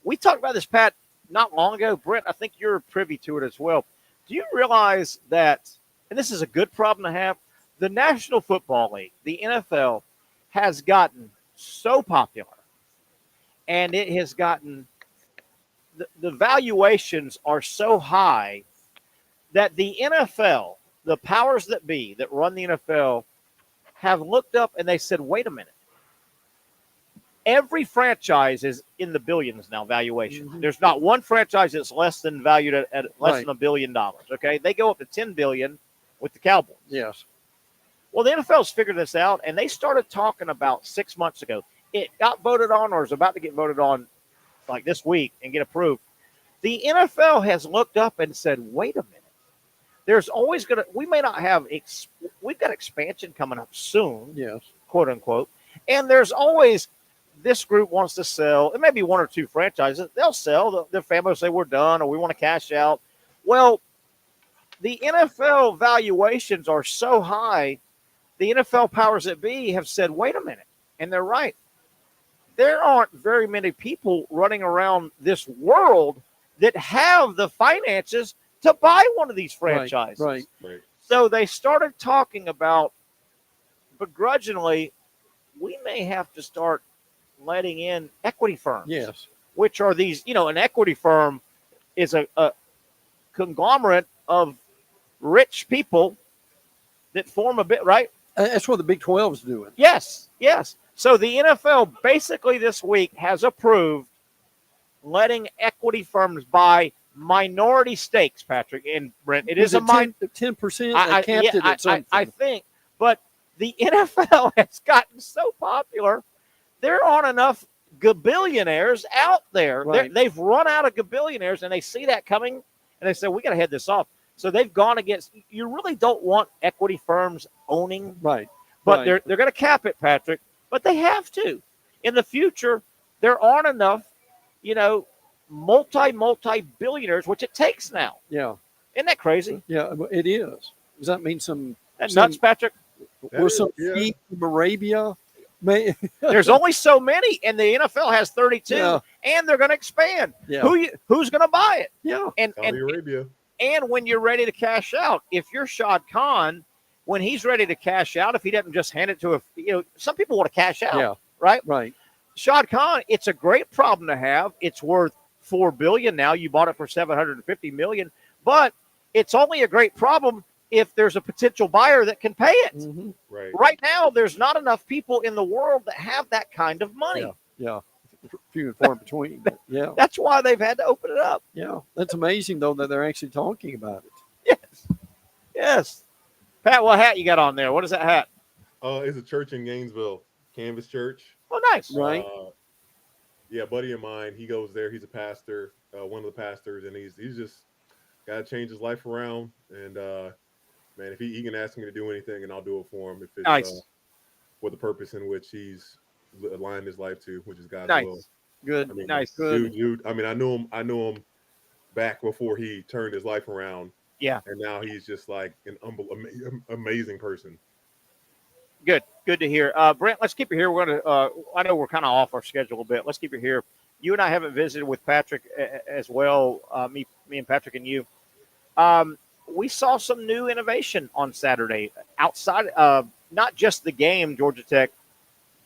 B: We talked about this, Pat, not long ago. Brent, I think you're privy to it as well. Do you realize that, and this is a good problem to have, the National Football League, the NFL, has gotten so popular, and it has gotten the valuations are so high that the NFL, the powers that be that run the NFL, have looked up and they said, wait a minute. Every franchise is in the billions now, valuation. Mm-hmm. There's not one franchise that's less than valued at less than $1 billion, okay? They go up to $10 billion with the Cowboys.
C: Yes.
B: Well, the NFL's figured this out, and they started talking about 6 months ago. It got voted on or is about to get voted on like this week and get approved. The NFL has looked up and said, wait a minute. There's always going to – we may not have – we've got expansion coming up soon,
C: yes,
B: quote, unquote. And there's always this group wants to sell. It may be one or two franchises. They'll sell. Their family will say we're done or we want to cash out. Well, the NFL valuations are so high, the NFL powers that be have said, wait a minute. And they're right. There aren't very many people running around this world that have the finances to buy one of these franchises.
C: Right.
B: So they started talking about, begrudgingly, we may have to start letting in equity firms.
C: Yes.
B: Which are these, an equity firm is a conglomerate of rich people that form a bit, right?
C: That's what the Big 12 is doing.
B: Yes. So the NFL basically this week has approved letting equity firms buy minority stakes, Patrick and Brent. It is a
C: 10%. I capped it at something.
B: I think, but the NFL has gotten so popular. There aren't enough gabillionaires out there.
C: Right.
B: They've run out of gabillionaires, and they see that coming, and they say, we got to head this off. So they've gone against – you really don't want equity firms owning.
C: Right.
B: But they're going to cap it, Patrick. But they have to. In the future, there aren't enough, multi-billionaires, which it takes now.
C: Yeah.
B: Isn't that crazy?
C: Yeah, it is. Does that mean some
B: nuts, Patrick?
C: Or some feet from Arabia?
B: There's only so many, and the NFL has 32, and they're going to expand.
C: Yeah.
B: Who's going to buy it?
C: Yeah.
E: Saudi Arabia.
B: And when you're ready to cash out, if you're Shad Khan, when he's ready to cash out, if he doesn't just hand it to some people want to cash out.
C: Yeah.
B: Right?
C: Right.
B: Shad Khan, it's a great problem to have. It's worth $4 billion now. You bought it for $750 million, but it's only a great problem if there's a potential buyer that can pay it.
C: Mm-hmm.
B: Right now, there's not enough people in the world that have that kind of money.
C: Yeah. Few and far between. But yeah.
B: That's why they've had to open it up.
C: Yeah. That's amazing, though, that they're actually talking about it.
B: Yes. Pat, what hat you got on there? What is that hat?
E: It's a church in Gainesville, Canvas Church.
B: Oh, nice.
C: Right.
E: Yeah, buddy of mine, he goes there. He's a pastor, one of the pastors, and he's just got to change his life around. And, man, if he can ask me to do anything, and I'll do it for him if it's
B: nice.
E: For the purpose in which he's aligned his life to, which is God's
B: nice.
E: will.
B: Good.
E: I mean,
B: nice. Good.
E: Dude, I mean, I knew him back before he turned his life around.
B: Yeah.
E: And now he's just like an amazing person.
B: Good to hear. Brent, let's keep you here. We're going to, I know we're kind of off our schedule a bit. Let's keep you here. You and I haven't visited with Patrick as well, me and Patrick and you. we saw some new innovation on Saturday outside not just the game, Georgia Tech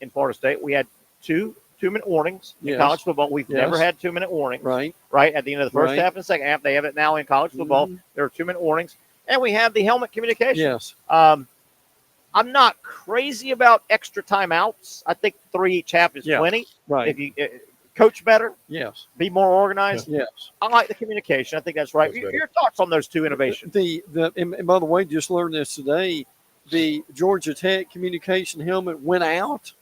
B: in Florida State. We had two-minute warnings in college football. We've never had 2-minute warnings. Right at the end of the first half and the second half. They have it now in college football. There are 2-minute warnings. And we have the helmet communication.
C: Yes.
B: I'm not crazy about extra timeouts. I think 3 each half is plenty.
C: Right.
B: If you coach better.
C: Yes.
B: Be more organized.
C: Yes.
B: I like the communication. I think that's right. Your thoughts on those two innovations?
C: And by the way, just learned this today. The Georgia Tech communication helmet went out,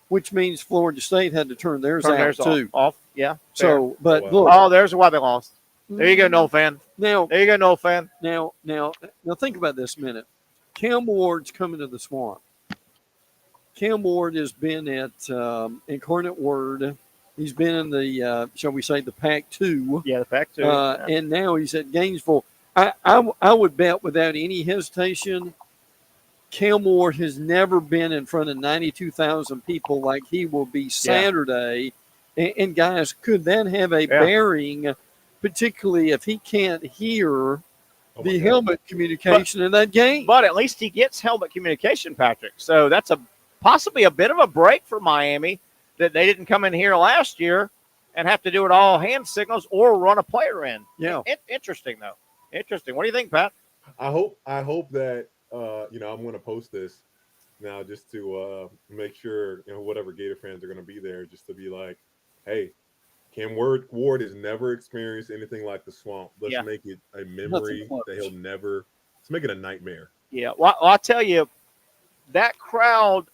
C: which means Florida State had to turn theirs out too.
B: Off. Yeah.
C: So, but
B: look. Oh, there's why they lost. There you go, Noel fan.
C: Now,
B: there you go, Noel fan.
C: Now, think about this a minute. Cam Ward's coming to the Swamp. Cam Ward has been at Incarnate Word. He's been in the, shall we say, the Pac-2.
B: Yeah, the Pac-2.
C: And now he's at Gainesville. I would bet without any hesitation, Cam Ward has never been in front of 92,000 people like he will be Saturday. And guys, could that have a bearing, particularly if he can't hear the helmet communication in that game?
B: But at least he gets helmet communication, Patrick. So that's possibly a bit of a break for Miami that they didn't come in here last year and have to do it all hand signals or run a player in.
C: Yeah.
B: Interesting, though. Interesting. What do you think, Pat?
E: I hope that I'm going to post this now just to make sure whatever Gator fans are going to be there, just to be like, hey, Cam Ward has never experienced anything like the Swamp. Let's make it a memory that he'll never. Let's make it a nightmare.
B: Yeah. Well, I'll tell you, that crowd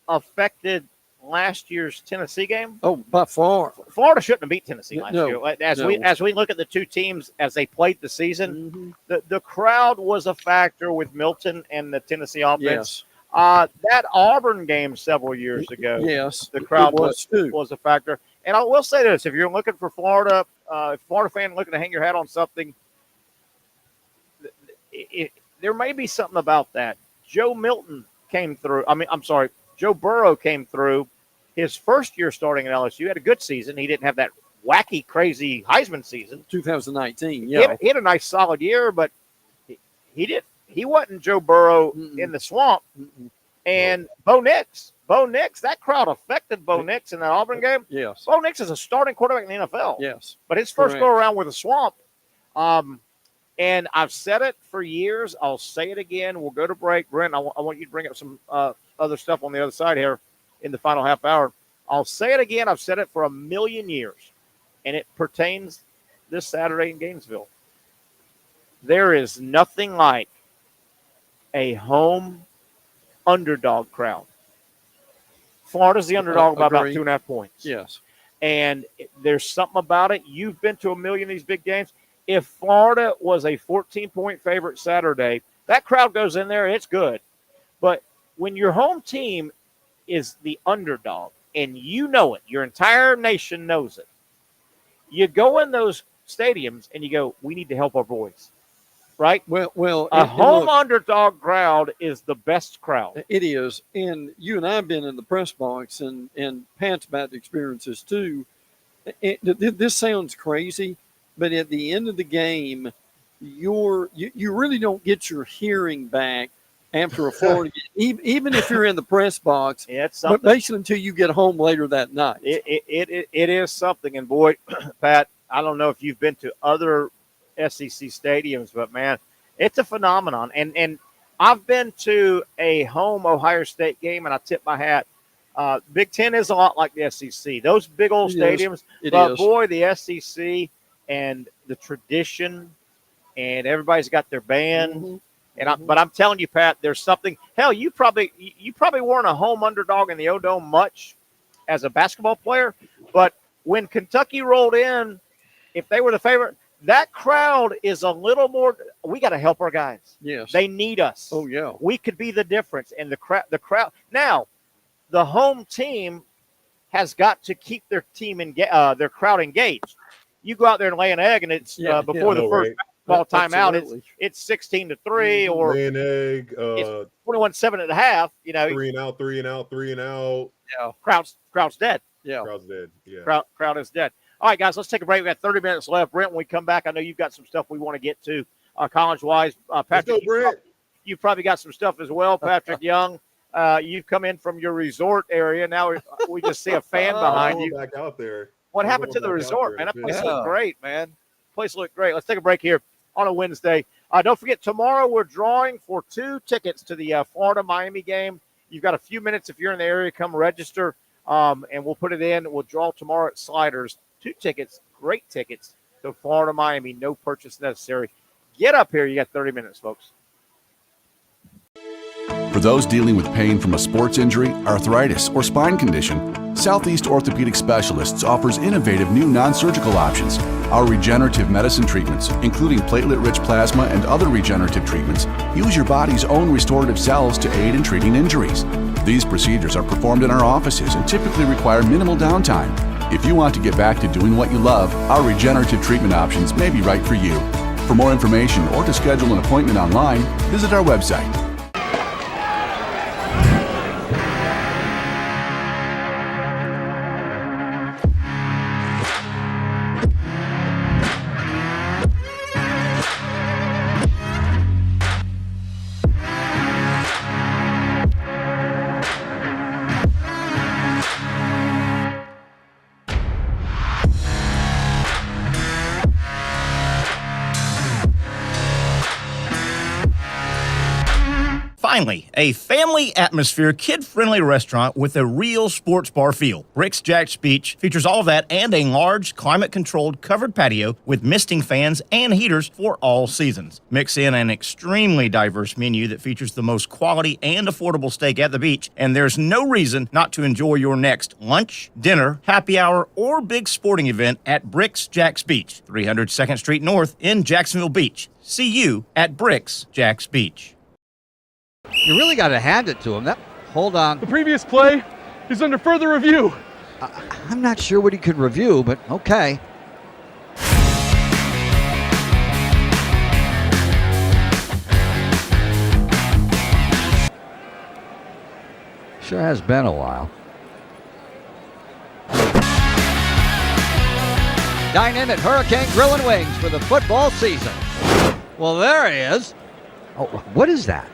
B: affected last year's Tennessee game.
C: Oh, by far.
B: Florida shouldn't have beat Tennessee last year. As we look at the two teams as they played the season, the crowd was a factor with Milton and the Tennessee offense. That Auburn game several years ago, the crowd was a factor. And I will say this: if you're looking for Florida, Florida fan looking to hang your hat on something, there may be something about that. Joe Burrow came through his first year starting at LSU. Had a good season. He didn't have that wacky, crazy Heisman season.
C: 2019,
B: He had a nice, solid year, but he wasn't Joe Burrow in the Swamp. And Bo Nix, that crowd affected Bo Nix in that Auburn game.
C: Yes.
B: Bo Nix is a starting quarterback in the NFL.
C: Yes.
B: But his first go around with the Swamp, and I've said it for years. I'll say it again. We'll go to break. Brent, I want you to bring up some other stuff on the other side here in the final half hour. I'll say it again. I've said it for a million years, and it pertains this Saturday in Gainesville. There is nothing like a home underdog crowd. Florida's the underdog by about 2.5 points.
C: Yes.
B: And there's something about it. You've been to a million of these big games. If Florida was a 14-point favorite Saturday, that crowd goes in there and it's good. But when your home team is the underdog and you know it, your entire nation knows it, you go in those stadiums and you go, we need to help our boys. Right?
C: Well,
B: a home underdog crowd is the best crowd.
C: It is. And you and I have been in the press box, and Pat's about to experience this too. This sounds crazy, but at the end of the game, you really don't get your hearing back after a Florida game, even if you're in the press box.
B: It's something.
C: But basically until you get home later that night.
B: It is something. And boy, Pat, I don't know if you've been to other SEC stadiums, but man, it's a phenomenon. And I've been to a home Ohio State game, and I tip my hat. Big Ten is a lot like the SEC. Those big old stadiums, but boy, the SEC and the tradition, and everybody's got their band. But I'm telling you, Pat, there's something. Hell, you probably weren't a home underdog in the O-Dome much as a basketball player, but when Kentucky rolled in, if they were the favorite, that crowd is a little more. We got to help our guys.
C: Yes,
B: they need us.
C: Oh yeah,
B: we could be the difference. And the crowd. Now, the home team has got to keep their their crowd engaged. You go out there and lay an egg, and it's before the first ball timeout. It's 16-3 or
E: lay an egg.
B: 21-7 at the half.
E: 3 and out, 3 and out, 3 and out.
B: Yeah, crowd's dead.
C: Yeah,
E: crowd's dead. Yeah,
B: crowd is dead. All right, guys, let's take a break. We got 30 minutes left. Brent, when we come back, I know you've got some stuff we want to get to college-wise. Patrick,
E: Brent.
B: you've probably got some stuff as well, Patrick Young. You've come in from your resort area. Now we just see a fan behind you.
E: Back out there.
B: What happened to the resort, man? That place looked great, man. Place looked great. Let's take a break here on a Wednesday. Don't forget, tomorrow we're drawing for 2 tickets to the Florida-Miami game. You've got a few minutes if you're in the area. Come register, and we'll put it in. We'll draw tomorrow at Sliders. 2 tickets, great tickets to Florida-Miami. No purchase necessary. Get up here. You got 30 minutes, folks.
F: For those dealing with pain from a sports injury, arthritis, or spine condition, Southeast Orthopedic Specialists offers innovative new non-surgical options. Our regenerative medicine treatments, including platelet-rich plasma and other regenerative treatments, use your body's own restorative cells to aid in treating injuries. These procedures are performed in our offices and typically require minimal downtime. If you want to get back to doing what you love, our regenerative treatment options may be right for you. For more information or to schedule an appointment online, visit our website.
G: Finally, a family atmosphere, kid-friendly restaurant with a real sports bar feel. Bricks Jack's Beach features all of that and a large, climate-controlled covered patio with misting fans and heaters for all seasons. Mix in an extremely diverse menu that features the most quality and affordable steak at the beach, and there's no reason not to enjoy your next lunch, dinner, happy hour, or big sporting event at Bricks Jack's Beach, 300 2nd Street North in Jacksonville Beach. See you at Bricks Jack's Beach.
H: You really got to hand it to him. Hold on.
I: The previous play is under further review.
H: I'm not sure what he could review, but okay. Sure has been a while. Dine in at Hurricane Grill and Wings for the football season. Well, there he is. Oh, what is that?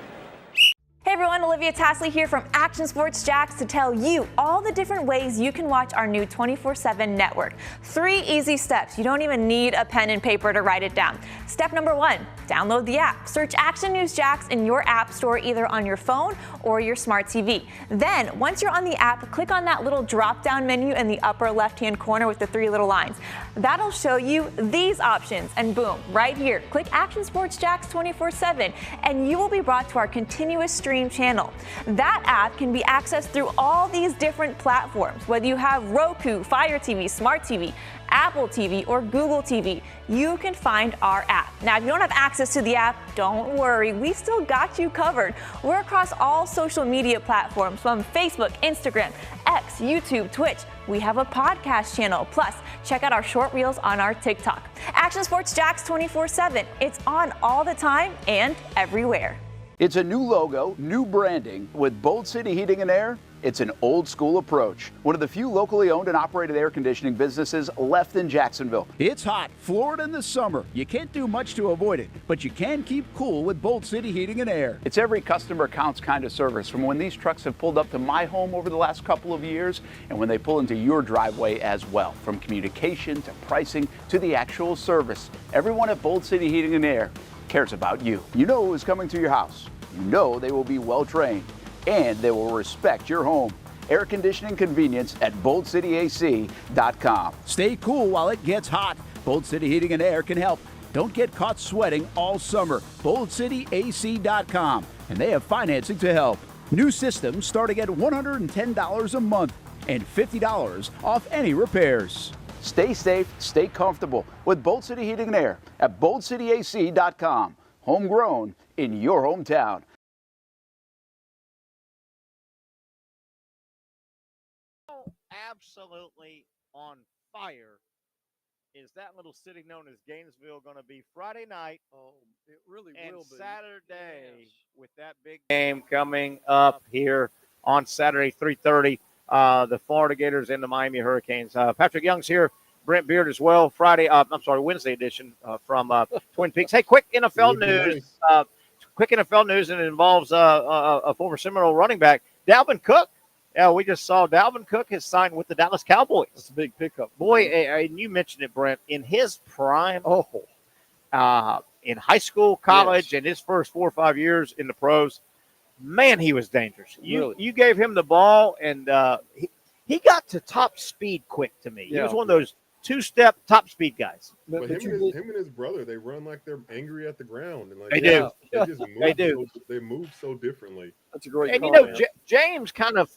N: Hey everyone, Olivia Tasley here from Action Sports Jacks to tell you all the different ways you can watch our new 24/7 network. 3 easy steps. You don't even need a pen and paper to write it down. Step number 1, download the app. Search Action News Jacks in your app store either on your phone or your smart TV. Then, once you're on the app, click on that little drop-down menu in the upper left-hand corner with the 3 little lines. That'll show you these options, and boom, right here, click Action Sports Jacks 24/7, and you will be brought to our continuous stream channel. That app can be accessed through all these different platforms, whether you have Roku, Fire TV, Smart TV, Apple TV, or Google TV. You can find our app. Now, if you don't have access to the app, don't worry, we still got you covered. We're across all social media platforms from Facebook, Instagram, X, YouTube, Twitch. We have a podcast channel. Plus, check out our short reels on our TikTok. Action Sports Jacks 24/7. It's on all the time and everywhere.
K: It's a new logo, new branding. With Bold City Heating and Air, it's an old school approach. One of the few locally owned and operated air conditioning businesses left in Jacksonville. It's hot, Florida in the summer. You can't do much to avoid it, but you can keep cool with Bold City Heating and Air. It's every customer counts kind of service, from when these trucks have pulled up to my home over the last couple of years and when they pull into your driveway as well. From communication to pricing to the actual service, everyone at Bold City Heating and Air cares about you. You know who is coming to your house. You know they will be well trained, and they will respect your home. Air conditioning convenience at BoldCityAC.com. Stay cool while it gets hot. Bold City Heating and Air can help. Don't get caught sweating all summer. BoldCityAC.com, and they have financing to help. New systems starting at $110 a month and $50 off any repairs. Stay safe, stay comfortable with Bold City Heating and Air at BoldCityAC.com. Homegrown in your hometown.
B: Absolutely on fire is that little city known as Gainesville going to be Friday night?
C: Oh, it really
B: and
C: will be.
B: Saturday,
C: yes,
B: with that big game coming up here on Saturday, 3:30. The Florida Gators and the Miami Hurricanes. Patrick Young's here. Brent Beaird as well. Wednesday edition from Twin Peaks. Hey, quick NFL news.
E: Nice.
B: Quick NFL news, and it involves a former Seminole running back, Dalvin Cook. Yeah, we just saw Dalvin Cook has signed with the Dallas Cowboys.
C: That's a big pickup.
B: Boy, and you mentioned it, Brent, in his prime, in high school, college, and his first 4 or 5 years in the pros, man, he was dangerous. You gave him the ball, and he got to top speed quick to me. He was one of those two-step top speed guys.
E: But him and his brother, they run like they're angry at the ground, and like
B: they do.
E: They just move
B: They do.
E: They move so differently.
C: That's a great.
B: And
C: call,
B: James kind of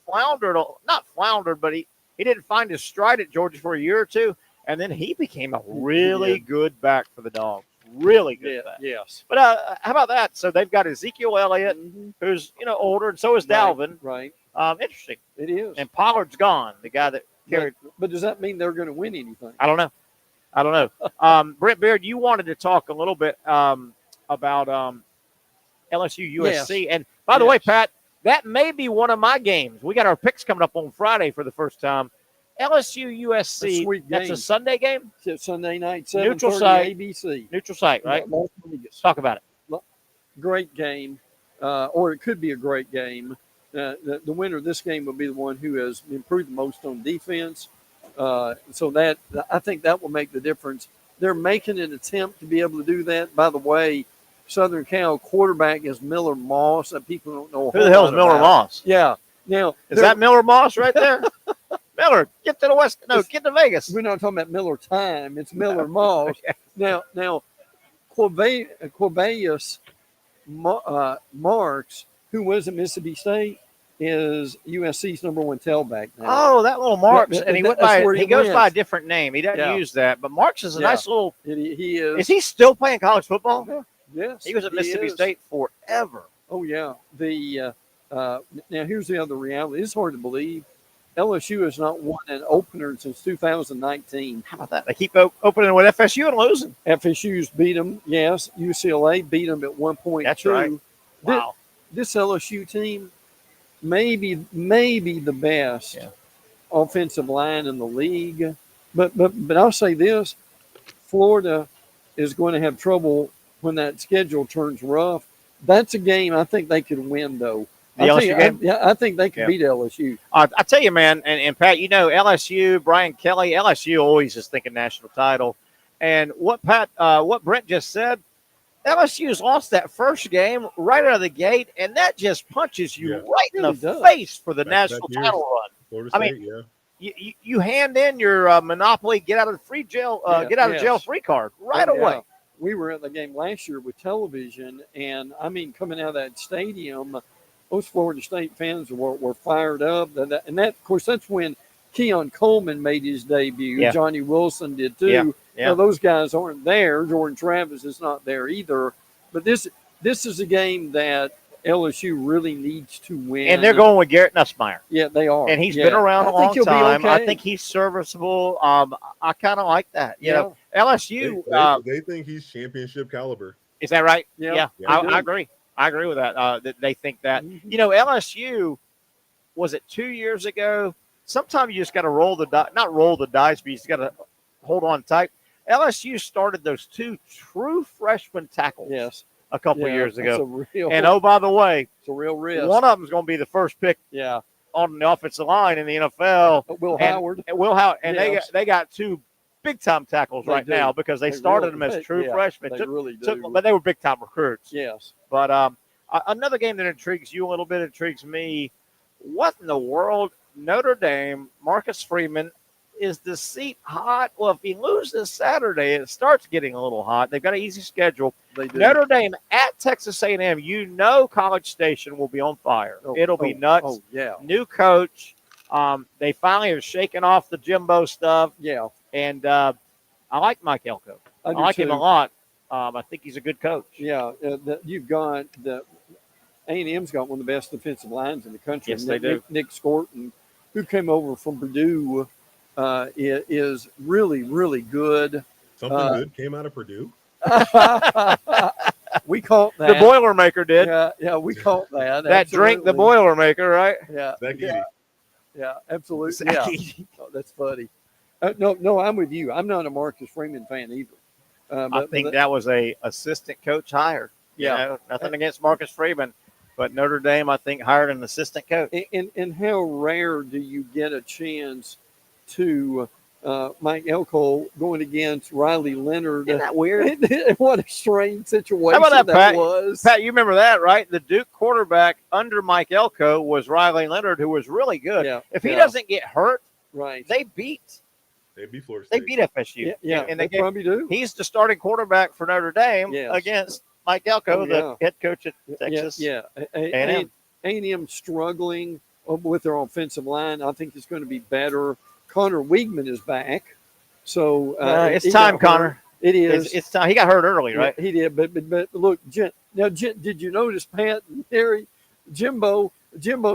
B: not floundered, but he didn't find his stride at Georgia for a year or two, and then he became a really good back for the Dogs. Really good back.
C: Yes.
B: But how about that? So they've got Ezekiel Elliott, who's older, and so is Dalvin.
C: Right.
B: Interesting.
C: It is.
B: And Pollard's gone. The guy that carried.
C: But does that mean they're going to win anything?
B: I don't know. Brent Beaird, you wanted to talk a little bit about LSU USC. And by the way, Pat, that may be one of my games. We got our picks coming up on Friday for the first time. LSU USC. That's a Sunday game.
C: It's Sunday night, 7:30
B: neutral site.
C: ABC.
B: Neutral site, right? Let's talk about it.
C: Great game, or it could be a great game. The winner of this game will be the one who has improved the most on defense. So that I think that will make the difference. They're making an attempt to be able to do that. By the way, Southern Cal quarterback is Miller Moss. People don't know
B: who the hell is Miller Moss.
C: Yeah. Now
B: is that Miller Moss right there? Miller, get to the west. No, get to Vegas.
C: We're not talking about Miller time. It's Miller Moss. Now, Quavius Marks, who was at Mississippi State, is USC's number one tailback now.
B: Oh, that little Marks, and he goes by a different name. He doesn't
C: Yeah.
B: use that, but Marks is a nice little.
C: He is.
B: Is he still playing college football?
C: Yes,
B: he was at Mississippi State forever.
C: Oh yeah. Now here's the other reality. It's hard to believe. LSU has not won an opener since 2019.
B: How about that? They keep opening with FSU and losing.
C: FSU's beat them. Yes, UCLA beat them at 1.2.
B: That's right. Wow.
C: This LSU team maybe the best offensive line in the league. But I'll say this: Florida is going to have trouble when that schedule turns rough. That's a game I think they could win, though. I think they can beat LSU.
B: I tell you, man, and Pat, LSU, Brian Kelly, LSU always is thinking national title. And what Brent just said, LSU's lost that first game right out of the gate, and that just punches you right in the face for the national title run.
E: Florida State,
B: you hand in your Monopoly get out of jail free card right away.
C: We were at the game last year with television, and coming out of that stadium, those Florida State fans were fired up. And that, of course, that's when Keon Coleman made his debut.
B: Yeah.
C: Johnny Wilson did too. Now, those guys aren't there. Jordan Travis is not there either. But this is a game that LSU really needs to win.
B: And they're going with Garrett Nussmeier.
C: Yeah, they are.
B: And he's been around a long time.
C: Okay.
B: I think he's serviceable. I kind of like that. You know, LSU.
E: They think he's championship caliber.
B: Is that right?
C: Yeah.
B: I agree. I agree with that. That they think that. LSU, was it 2 years ago? Sometimes you just got to not roll the dice, but you just got to hold on tight. LSU started those two true freshman tackles a couple years ago. And by the way,
C: it's a real risk.
B: One of them is going to be the first pick on the offensive line in the NFL.
C: Will Howard.
B: And they got two big-time tackles now because they started them as true freshmen. But they were big-time recruits.
C: Yes.
B: But another game that intrigues you a little bit, intrigues me. What in the world? Notre Dame, Marcus Freeman, is the seat hot? Well, if he loses Saturday, it starts getting a little hot. They've got an easy schedule.
C: They do.
B: Notre Dame at Texas A&M. College Station will be on fire. It'll be nuts.
C: Oh, yeah.
B: New coach. They finally have shaken off the Jimbo stuff.
C: Yeah.
B: And I like Mike Elko. I like him a lot. I think he's a good coach.
C: Yeah. You've got A&M's got one of the best defensive lines in the country.
B: Yes, they do.
C: Nick Scorton, who came over from Purdue, is really, really good.
E: Something good came out of Purdue?
C: We caught that.
B: The Boilermaker did.
C: Yeah, we caught that.
B: That drink, the Boilermaker, right?
C: Yeah.
E: Zach Edey.
C: Yeah, absolutely. Yeah. Oh, that's funny. No, I'm with you. I'm not a Marcus Freeman fan either.
B: I think that was a assistant coach hire.
C: Yeah.
B: Nothing against Marcus Freeman, but Notre Dame, I think, hired an assistant coach.
C: And how rare do you get a chance to Mike Elko going against Riley Leonard?
B: Isn't that weird?
C: What a strange situation
B: How about that, Pat?
C: was.
B: Pat, you remember that, right? The Duke quarterback under Mike Elko was Riley Leonard, who was really good.
C: Yeah,
B: if he doesn't get hurt,
C: right,
B: they beat
E: Florida State.
B: They beat FSU.
C: Yeah,
B: and
C: they probably do.
B: He's the starting quarterback for Notre Dame against Mike Elko, the head coach at Texas.
C: Yeah. A&M struggling with their offensive line. I think it's going to be better. Connor Weigman is back. So
B: it's time, Connor.
C: It is.
B: It's time. He got hurt early, right?
C: He did. But look, did you notice, Pat and Harry, Jimbo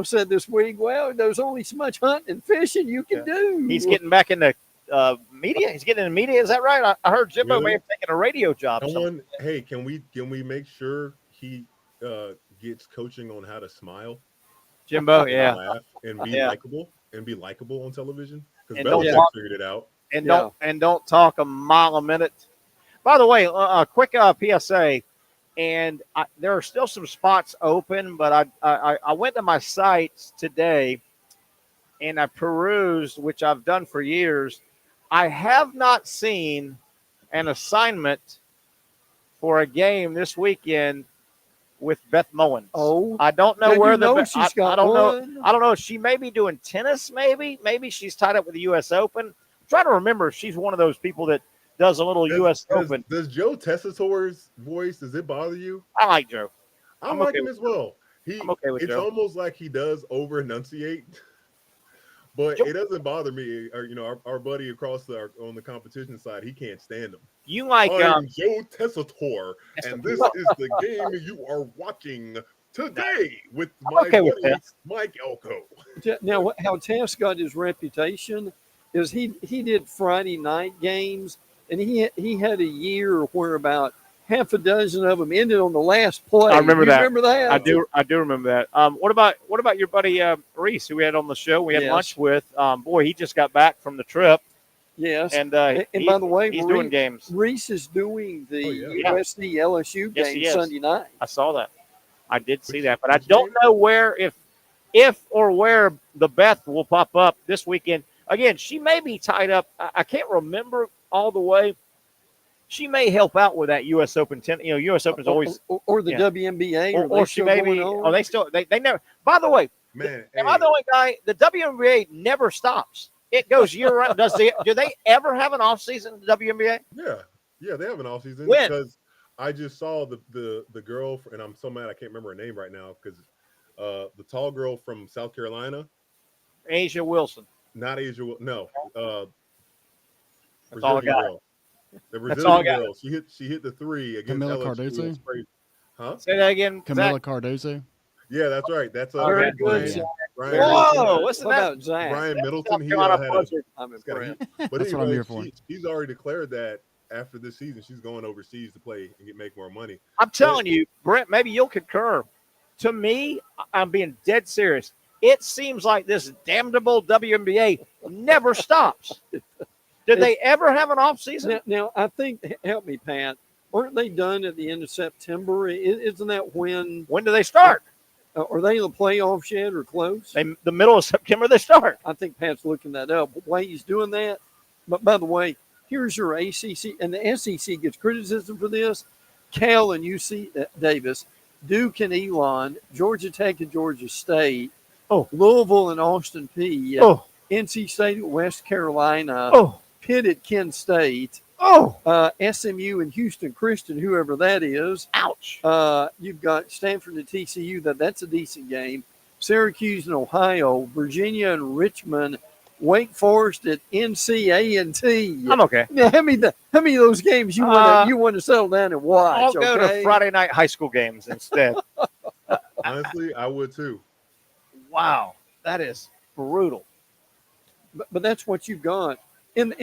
C: said this week, well, there's only so much hunting and fishing you can do.
B: He's getting back into media. He's getting into media. Is that right? I heard Jimbo may have taken a radio job.
E: Hey, can we make sure he gets coaching on how to smile?
B: Jimbo,
E: laugh and be likable on television, because Belichick figured it out.
B: And don't talk a mile a minute. By the way, a quick PSA, and there are still some spots open, but I went to my sites today and I perused, which I've done for years. I have not seen an assignment for a game this weekend with Beth Mowins.
C: Oh,
B: I don't know where
C: she's got.
B: I don't know. I don't know. She may be doing tennis. Maybe she's tied up with the U.S. Open. I'm trying to remember if she's one of those people that does a little U.S. Open.
E: Does Joe Tessitore's voice, does it bother you?
B: I like Joe.
E: I like him as well.
B: I'm okay with
E: it's
B: Joe.
E: almost like he does over enunciate. But it doesn't bother me. Or, our buddy across on the competition side, he can't stand him.
B: You like
E: I'm Joe Tessitore, and this is the game you are watching today with my buddy Mike Elko.
C: Now, how Tess got his reputation is he did Friday night games, and he had a year where about half a dozen of them ended on the last play.
B: I remember that.
C: Remember that?
B: I do remember that. What about your buddy Reese, who we had on the show? We had lunch with. Boy, he just got back from the trip.
C: Yes.
B: And by
C: the way,
B: he's doing games.
C: Reese is doing the USC LSU game Sunday night.
B: I saw that. I did see that, but I don't know where if or where the Beth will pop up this weekend. Again, she may be tied up. I can't remember all the way. She may help out with that U.S. Open. U.S. Open is always
C: or the WNBA,
B: or she may be. Oh, they never. By the way,
E: man,
B: am I the only guy? The WNBA never stops. It goes year round. Do they ever have an off season in the WNBA?
E: Yeah, they have an off season.
B: When?
E: Because I just saw the girl, and I'm so mad I can't remember her name right now, because the tall girl from South Carolina,
B: Asia Wilson.
E: Not Asia. No.
B: That's all I got.
E: Girl. The Brazilian girl. She hit the three against
P: Camila
E: LSU.
P: Cardoso.
E: Huh?
B: Say that again.
P: Camila Cardoso.
E: Yeah, that's right. That's
C: very good.
E: Brian
B: Whoa, what's
C: about Zach?
E: Brian Middleton.
C: I'm impressed.
E: But
P: That's what I'm here for.
E: She's already declared that after this season, she's going overseas to play and make more money.
B: I'm telling you, Brent, maybe you'll concur. To me, I'm being dead serious. It seems like this damnable WNBA never stops. Did they ever have an off season?
C: Now, I think, help me, Pat, weren't they done at the end of September? Isn't that when?
B: When do they start?
C: Are they in the playoffs yet or close?
B: The middle of September they start.
C: I think Pat's looking that up. Why he's doing that? But by the way, here's your ACC, and the SEC gets criticism for this. Cal and UC Davis, Duke and Elon, Georgia Tech and Georgia State, Louisville and Austin Peay, NC State and West Carolina, Pitt at Kent State, SMU and Houston Christian, whoever that is.
B: Ouch.
C: You've got Stanford and TCU. That's a decent game. Syracuse and Ohio, Virginia and Richmond, Wake Forest at NC-A&T.
B: I'm okay.
C: Now, how many of those games you want to settle down and watch?
B: I'll go to Friday night high school games instead.
E: Honestly, I would too.
B: Wow, that is brutal.
C: But that's what you've got. And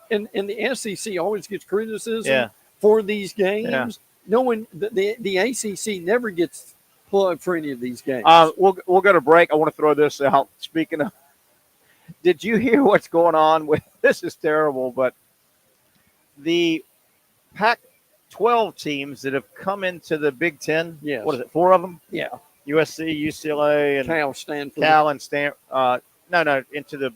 C: the SEC always gets criticism for these games.
B: Yeah.
C: No one, the ACC never gets plugged for any of these games.
B: We'll go to break. I want to throw this out. Speaking of did you hear what's going on with this? Is terrible, but the Pac-12 teams that have come into the Big Ten.
C: Yes.
B: What is it? 4 of them?
C: Yeah.
B: USC, UCLA, and
C: Cal, Stanford.
B: Cal and Stanford. No, into the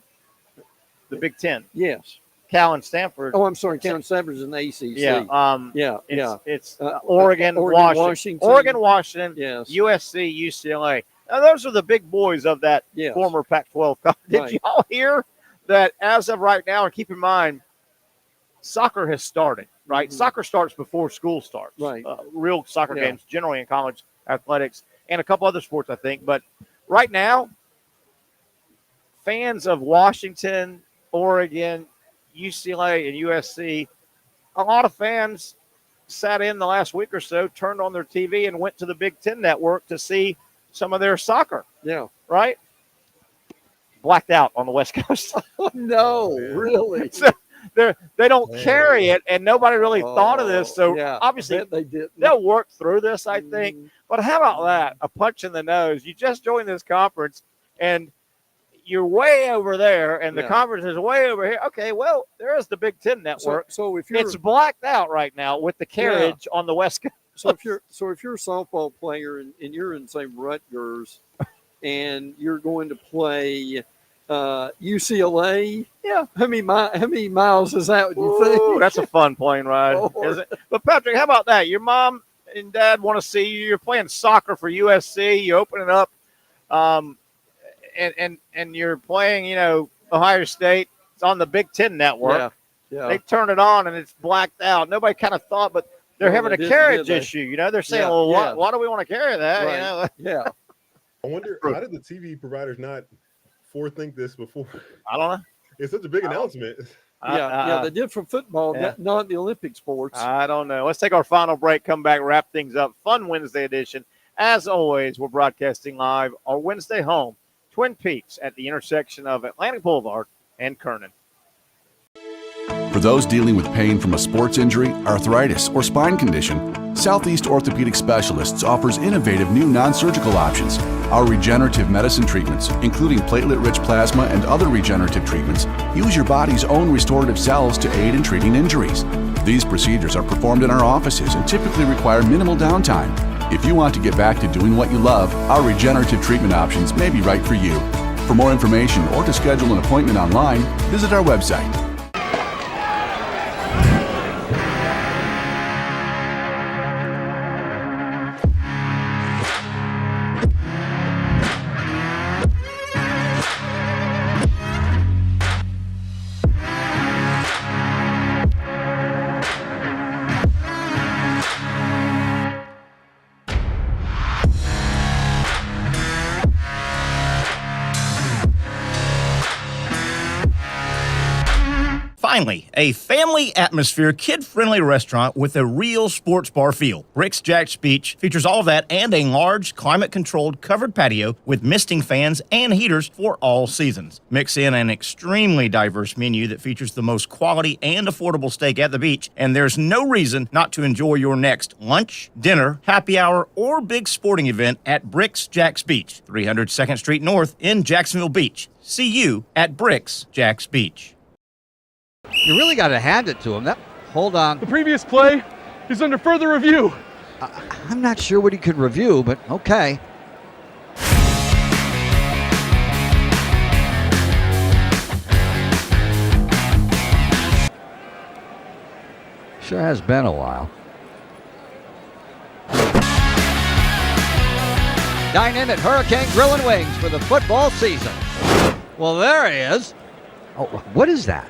B: Big Ten.
C: Yes.
B: Cal and Stanford.
C: Oh, I'm sorry. Cal and Stanford's in the ACC.
B: Yeah. It's Oregon, Washington.
C: Yes.
B: USC, UCLA. Now, those are the big boys of that former Pac-12. Did y'all hear that as of right now, and keep in mind, soccer has started, right? Mm-hmm. Soccer starts before school starts.
C: Right.
B: Real soccer games, generally in college athletics, and a couple other sports, I think. But right now, fans of Washington, Oregon, UCLA, and USC, a lot of fans sat in the last week or so, turned on their TV, and went to the Big Ten Network to see some of their soccer.
C: Yeah.
B: Right? Blacked out on the West Coast.
C: No, really?
B: So they don't carry it, and nobody really thought of this. So obviously they'll work through this, I think. But how about that? A punch in the nose. You just joined this conference, and you're way over there, and the conference is way over here. Okay, well, there is the Big Ten Network.
C: So if you're,
B: it's blacked out right now with the carriage on the West Coast.
C: So if you're a softball player and you're in, say, Rutgers, and you're going to play UCLA, how many miles is that? Would you think?
B: That's a fun plane ride, isn't it? But Patrick, how about that? Your mom and dad want to see you. You're playing soccer for USC. You open it up, and you're playing, Ohio State. It's on the Big Ten Network.
C: Yeah.
B: They turn it on and it's blacked out. Nobody kind of thought, but they're having a carriage issue. They're saying, why do we want to carry that?
C: Right. Yeah.
E: I wonder, how did the TV providers not forethink this before?
B: I don't know.
E: It's such a big announcement.
C: They did for football, not the Olympic sports.
B: I don't know. Let's take our final break, come back, wrap things up. Fun Wednesday edition. As always, we're broadcasting live our Wednesday home, Twin Peaks, at the intersection of Atlantic Boulevard and Kernan.
F: For those dealing with pain from a sports injury, arthritis, or spine condition, Southeast Orthopedic Specialists offers innovative new non-surgical options. Our regenerative medicine treatments, including platelet-rich plasma and other regenerative treatments, use your body's own restorative cells to aid in treating injuries. These procedures are performed in our offices and typically require minimal downtime. If you want to get back to doing what you love, our regenerative treatment options may be right for you. For more information or to schedule an appointment online, visit our website.
G: Finally, a family atmosphere, kid-friendly restaurant with a real sports bar feel. Rick's Jack's Beach features all that and a large, climate-controlled covered patio with misting fans and heaters for all seasons. Mix in an extremely diverse menu that features the most quality and affordable steak at the beach, and there's no reason not to enjoy your next lunch, dinner, happy hour, or big sporting event at Rick's Jack's Beach, 300 2nd Street North in Jacksonville Beach. See you at Rick's Jack's Beach.
H: You really got to hand it to him. Hold on.
I: The previous play is under further review.
H: I'm not sure what he could review, but okay. Sure has been a while. Dine in at Hurricane Grill and Wings for the football season. Well, there he is. Oh, what is that?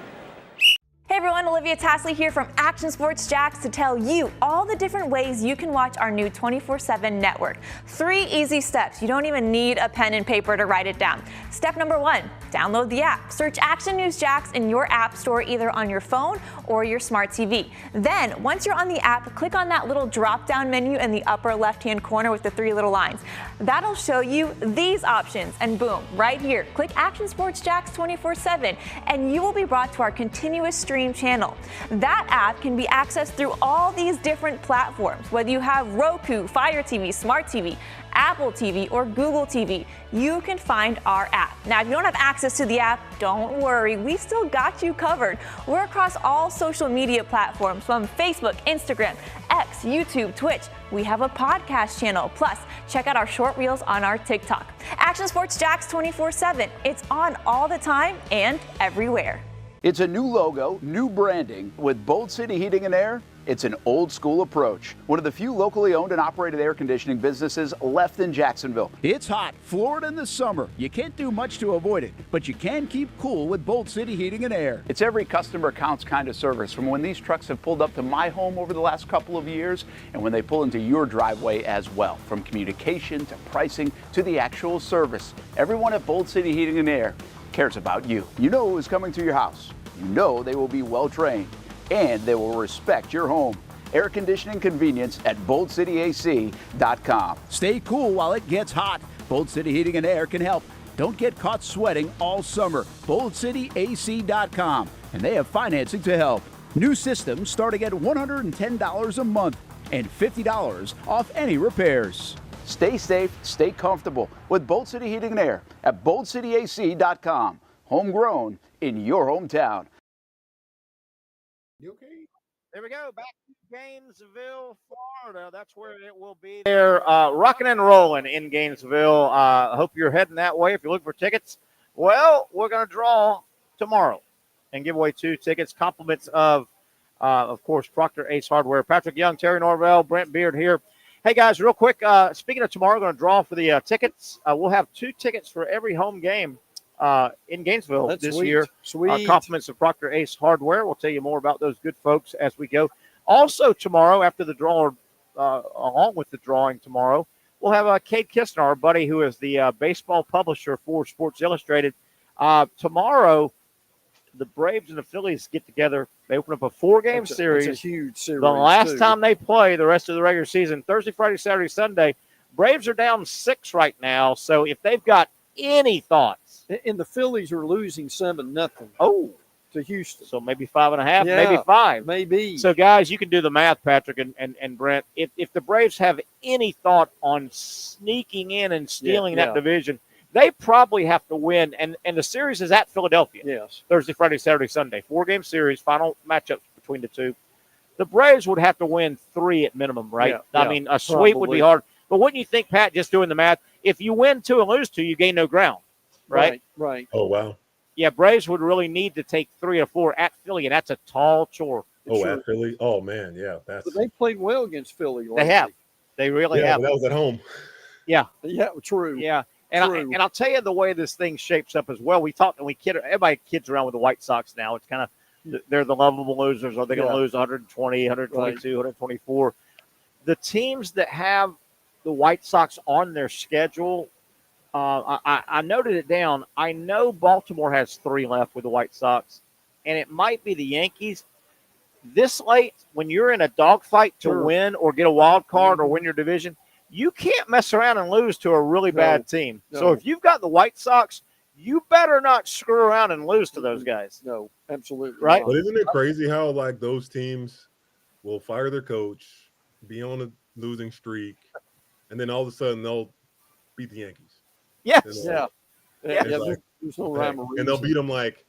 N: Hey everyone, Olivia Tasley here from Action Sports Jacks to tell you all the different ways you can watch our new 24/7 network. 3 easy steps. You don't even need a pen and paper to write it down. Step number 1, download the app. Search Action News Jacks in your app store either on your phone or your smart TV. Then, once you're on the app, click on that little drop-down menu in the upper left-hand corner with the 3 little lines. That'll show you these options, and boom, right here, click Action Sports Jacks 24/7, and you will be brought to our continuous stream stream channel. That app can be accessed through all these different platforms. Whether you have Roku, Fire TV, Smart TV, Apple TV, or Google TV, you can find our app. Now, if you don't have access to the app, don't worry, we still got you covered. We're across all social media platforms from Facebook, Instagram, X, YouTube, Twitch. We have a podcast channel. Plus, check out our short reels on our TikTok. Action Sports Jax 24/7. It's on all the time and everywhere.
K: It's a new logo, new branding. With Bold City Heating and Air, it's an old school approach. One of the few locally owned and operated air conditioning businesses left in Jacksonville. It's hot, Florida in the summer. You can't do much to avoid it, but you can keep cool with Bold City Heating and Air. It's every customer counts kind of service, from when these trucks have pulled up to my home over the last couple of years and when they pull into your driveway as well. From communication to pricing to the actual service, everyone at Bold City Heating and Air cares about you. You know who is coming to your house. You know they will be well trained, and they will respect your home. Air conditioning convenience at boldcityac.com. Stay cool while it gets hot. Bold City Heating and Air can help. Don't get caught sweating all summer. boldcityac.com, and they have financing to help. New systems starting at $110 a month and $50 off any repairs. Stay safe, stay comfortable with Bold City Heating and Air at boldcityac.com. Homegrown in your hometown.
B: You okay? There we go. Back to Gainesville, Florida. That's where it will be. They're rocking and rolling in Gainesville. Hope you're heading that way. If you're looking for tickets, well, we're going to draw tomorrow and give away 2 tickets. Compliments of course, Proctor Ace Hardware. Patrick Young, Terry Norvelle, Brent Beaird here. Hey, guys, real quick, speaking of tomorrow, we're going to draw for the tickets. We'll have 2 tickets for every home game in Gainesville this year.
C: Sweet.
B: Compliments of Proctor Ace Hardware. We'll tell you more about those good folks as we go. Also tomorrow, after the draw, along with the drawing tomorrow, we'll have Cade Kistner, our buddy who is the baseball publisher for Sports Illustrated. Tomorrow, the Braves and the Phillies get together. They open up a 4-game series.
C: It's a huge series.
B: The last time they play the rest of the regular season, Thursday, Friday, Saturday, Sunday. Braves are down 6 right now. So if they've got any thoughts.
C: And the Phillies are losing 7-0.
B: Oh,
C: to Houston.
B: So maybe 5.5, maybe 5.
C: Maybe.
B: So, guys, you can do the math, Patrick and Brent. If the Braves have any thought on sneaking in and stealing that division, they probably have to win. And the series is at Philadelphia.
C: Yes.
B: Thursday, Friday, Saturday, Sunday. 4-game series, final matchups between the 2. The Braves would have to win 3 at minimum, right?
C: Yeah,
B: I mean, a sweep would be hard. But wouldn't you think, Pat, just doing the math, if you win 2 and lose 2, you gain no ground, right?
C: Right.
E: Oh, wow.
B: Yeah, Braves would really need to take 3 or 4 at Philly, and that's a tall chore.
E: At Philly? Oh, man, yeah.
C: But they played well against Philly.
B: They have. They really have.
E: But that was at home.
B: Yeah.
C: Yeah, true.
B: Yeah. And I'll tell you the way this thing shapes up as well. We talked and everybody kids around with the White Sox now. It's kind of they're the lovable losers. Are they going to lose 120, 122, 124? The teams that have the White Sox on their schedule, I noted it down. I know Baltimore has 3 left with the White Sox, and it might be the Yankees. This late, when you're in a dogfight to win or get a wild card or win your division, you can't mess around and lose to a really bad team.
C: No.
B: So if you've got the White Sox, you better not screw around and lose to those guys.
C: No, absolutely.
B: Right?
E: But isn't it crazy how, like, those teams will fire their coach, be on a losing streak, and then all of a sudden they'll beat the Yankees?
B: Yes.
C: There's no rhyme or reason.
E: And they'll beat them like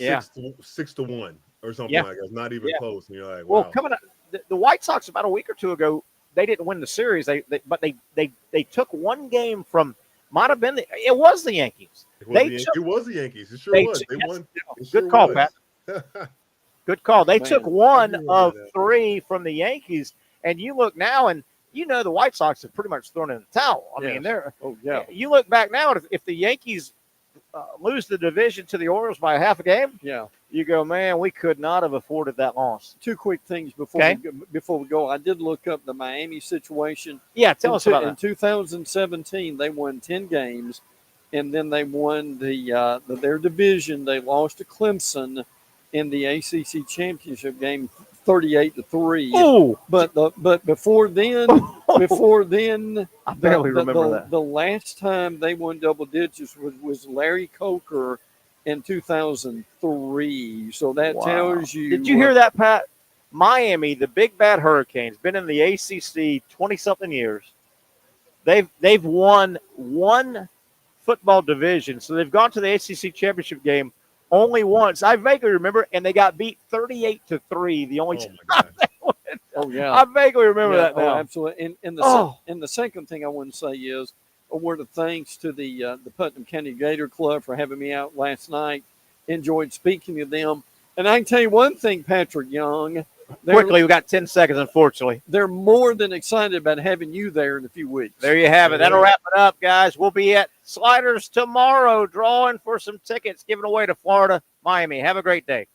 E: 6-1 or something like that. It's not even close. And you're like, wow.
B: Well, coming up, the White Sox about a week or 2 ago, they didn't win the series. But they took 1 game from might have been it was the Yankees.
E: It was the Yankees. It sure was. They won.
B: Good call, Pat. Good call. They took 1 of 3 from the Yankees, and you look now and. You know the White Sox have pretty much thrown in the towel. I mean, they're.
C: Oh yeah.
B: You look back now, if the Yankees lose the division to the Orioles by half a game, you go, man, we could not have afforded that loss.
C: 2 quick things before we go. I did look up the Miami situation.
B: Yeah, tell us about that.
C: In 2017, they won 10 games, and then they won their division. They lost to Clemson in the ACC championship game. 38-3.
B: Oh,
C: but before then,
B: I barely remember that.
C: The last time they won double digits was Larry Coker in 2003. So that tells you.
B: Did you hear that, Pat? Miami, the big bad Hurricanes, been in the ACC 20-something years. They've won one football division, so they've gone to the ACC championship game only once. I vaguely remember, and they got beat 38-3. The only time they won.
C: Oh yeah,
B: I vaguely remember that now.
C: Oh, absolutely. And the second thing I want to say is a word of thanks to the Putnam County Gator Club for having me out last night. Enjoyed speaking to them. And I can tell you one thing, Patrick Young.
B: Quickly, we got 10 seconds, unfortunately.
C: They're more than excited about having you there in a few weeks.
B: There you have it. That'll wrap it up, guys. We'll be at Sliders tomorrow, drawing for some tickets, giving away to Florida, Miami. Have a great day.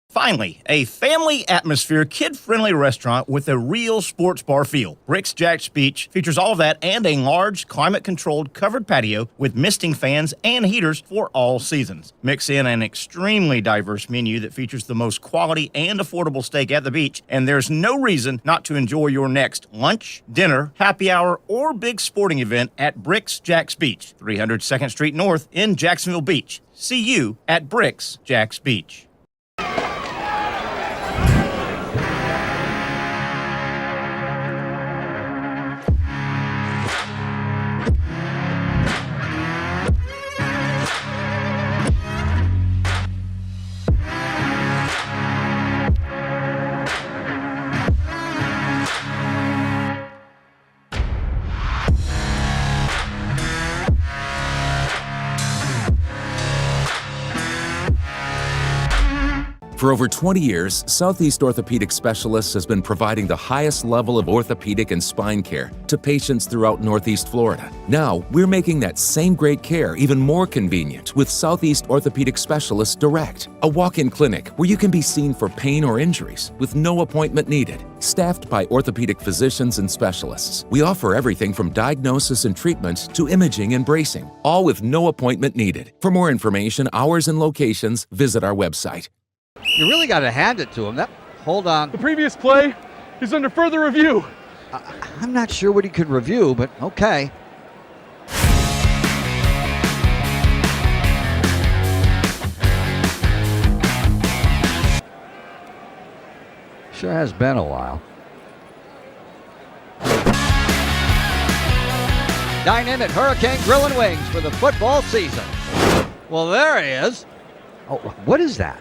G: Finally, a family atmosphere, kid-friendly restaurant with a real sports bar feel. Rick's Jack's Beach features all of that and a large, climate-controlled covered patio with misting fans and heaters for all seasons. Mix in an extremely diverse menu that features the most quality and affordable steak at the beach, and there's no reason not to enjoy your next lunch, dinner, happy hour, or big sporting event at Rick's Jack's Beach, 300 2nd Street North in Jacksonville Beach. See you at Rick's Jack's Beach.
M: For over 20 years, Southeast Orthopedic Specialists has been providing the highest level of orthopedic and spine care to patients throughout Northeast Florida. Now, we're making that same great care even more convenient with Southeast Orthopedic Specialists Direct, a walk-in clinic where you can be seen for pain or injuries with no appointment needed. Staffed by orthopedic physicians and specialists, we offer everything from diagnosis and treatment to imaging and bracing, all with no appointment needed. For more information, hours, and locations, visit our website.
H: You really got to hand it to him. Hold on.
I: The previous play is under further review.
H: I'm not sure what he could review, but okay. Sure has been a while. Dynamic Hurricane Grill and Wings for the football season. Well, there he is. Oh, what is that?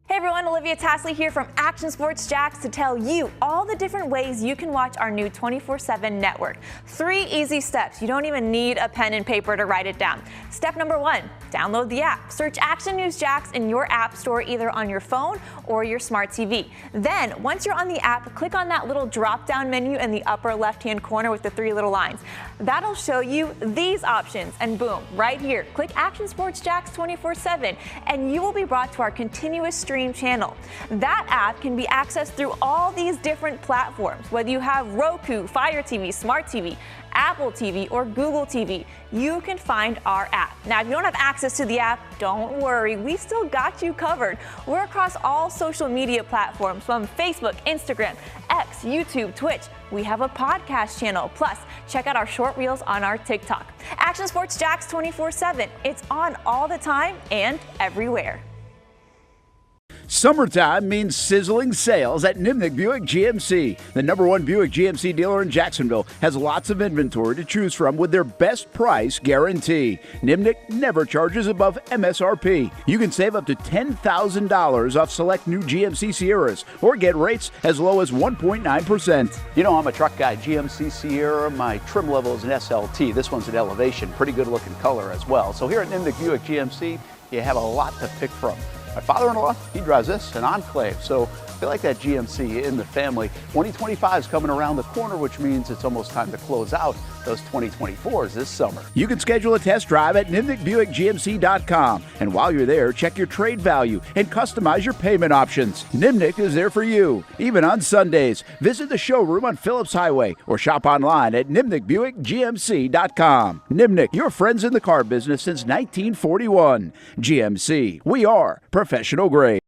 N: Hey everyone, Olivia Tasley here from Action Sports Jacks to tell you all the different ways you can watch our new 24/7 network. 3 easy steps. You don't even need a pen and paper to write it down. Step number 1, download the app. Search Action News Jacks in your app store either on your phone or your smart TV. Then, once you're on the app, click on that little drop-down menu in the upper left-hand corner with the 3 little lines. That'll show you these options, and boom, right here, click Action Sports Jacks 24/7, and you will be brought to our continuous stream channel. That app can be accessed through all these different platforms, whether you have Roku, Fire TV, Smart TV, Apple TV, or Google TV. You can find our app. Now, if you don't have access to the app, don't worry, we still got you covered. We're across all social media platforms from Facebook, Instagram, X, YouTube, Twitch. We have a podcast channel. Plus, check out our short reels on our TikTok. Action Sports Jacks 24/7. It's on all the time and everywhere.
K: Summertime means sizzling sales at Nimnick Buick GMC. The #1 Buick GMC dealer in Jacksonville has lots of inventory to choose from with their best price guarantee. Nimnick never charges above MSRP. You can save up to $10,000 off select new GMC Sierras or get rates as low as 1.9%.
L: You know, I'm a truck guy. GMC Sierra, my trim level is an SLT. This one's an Elevation. Pretty good looking color as well. So here at Nimnick Buick GMC, you have a lot to pick from. My father-in-law, he drives this, an Enclave, so I feel like that GMC in the family. 2025 is coming around the corner, which means it's almost time to close out those 2024s this summer.
K: You can schedule a test drive at NimnickBuickGMC.com, and while you're there, check your trade value and customize your payment options. Nimnick is there for you, even on Sundays. Visit the showroom on Phillips Highway or shop online at NimnickBuickGMC.com. Nimnick, your friends in the car business since 1941. GMC, we are professional grade.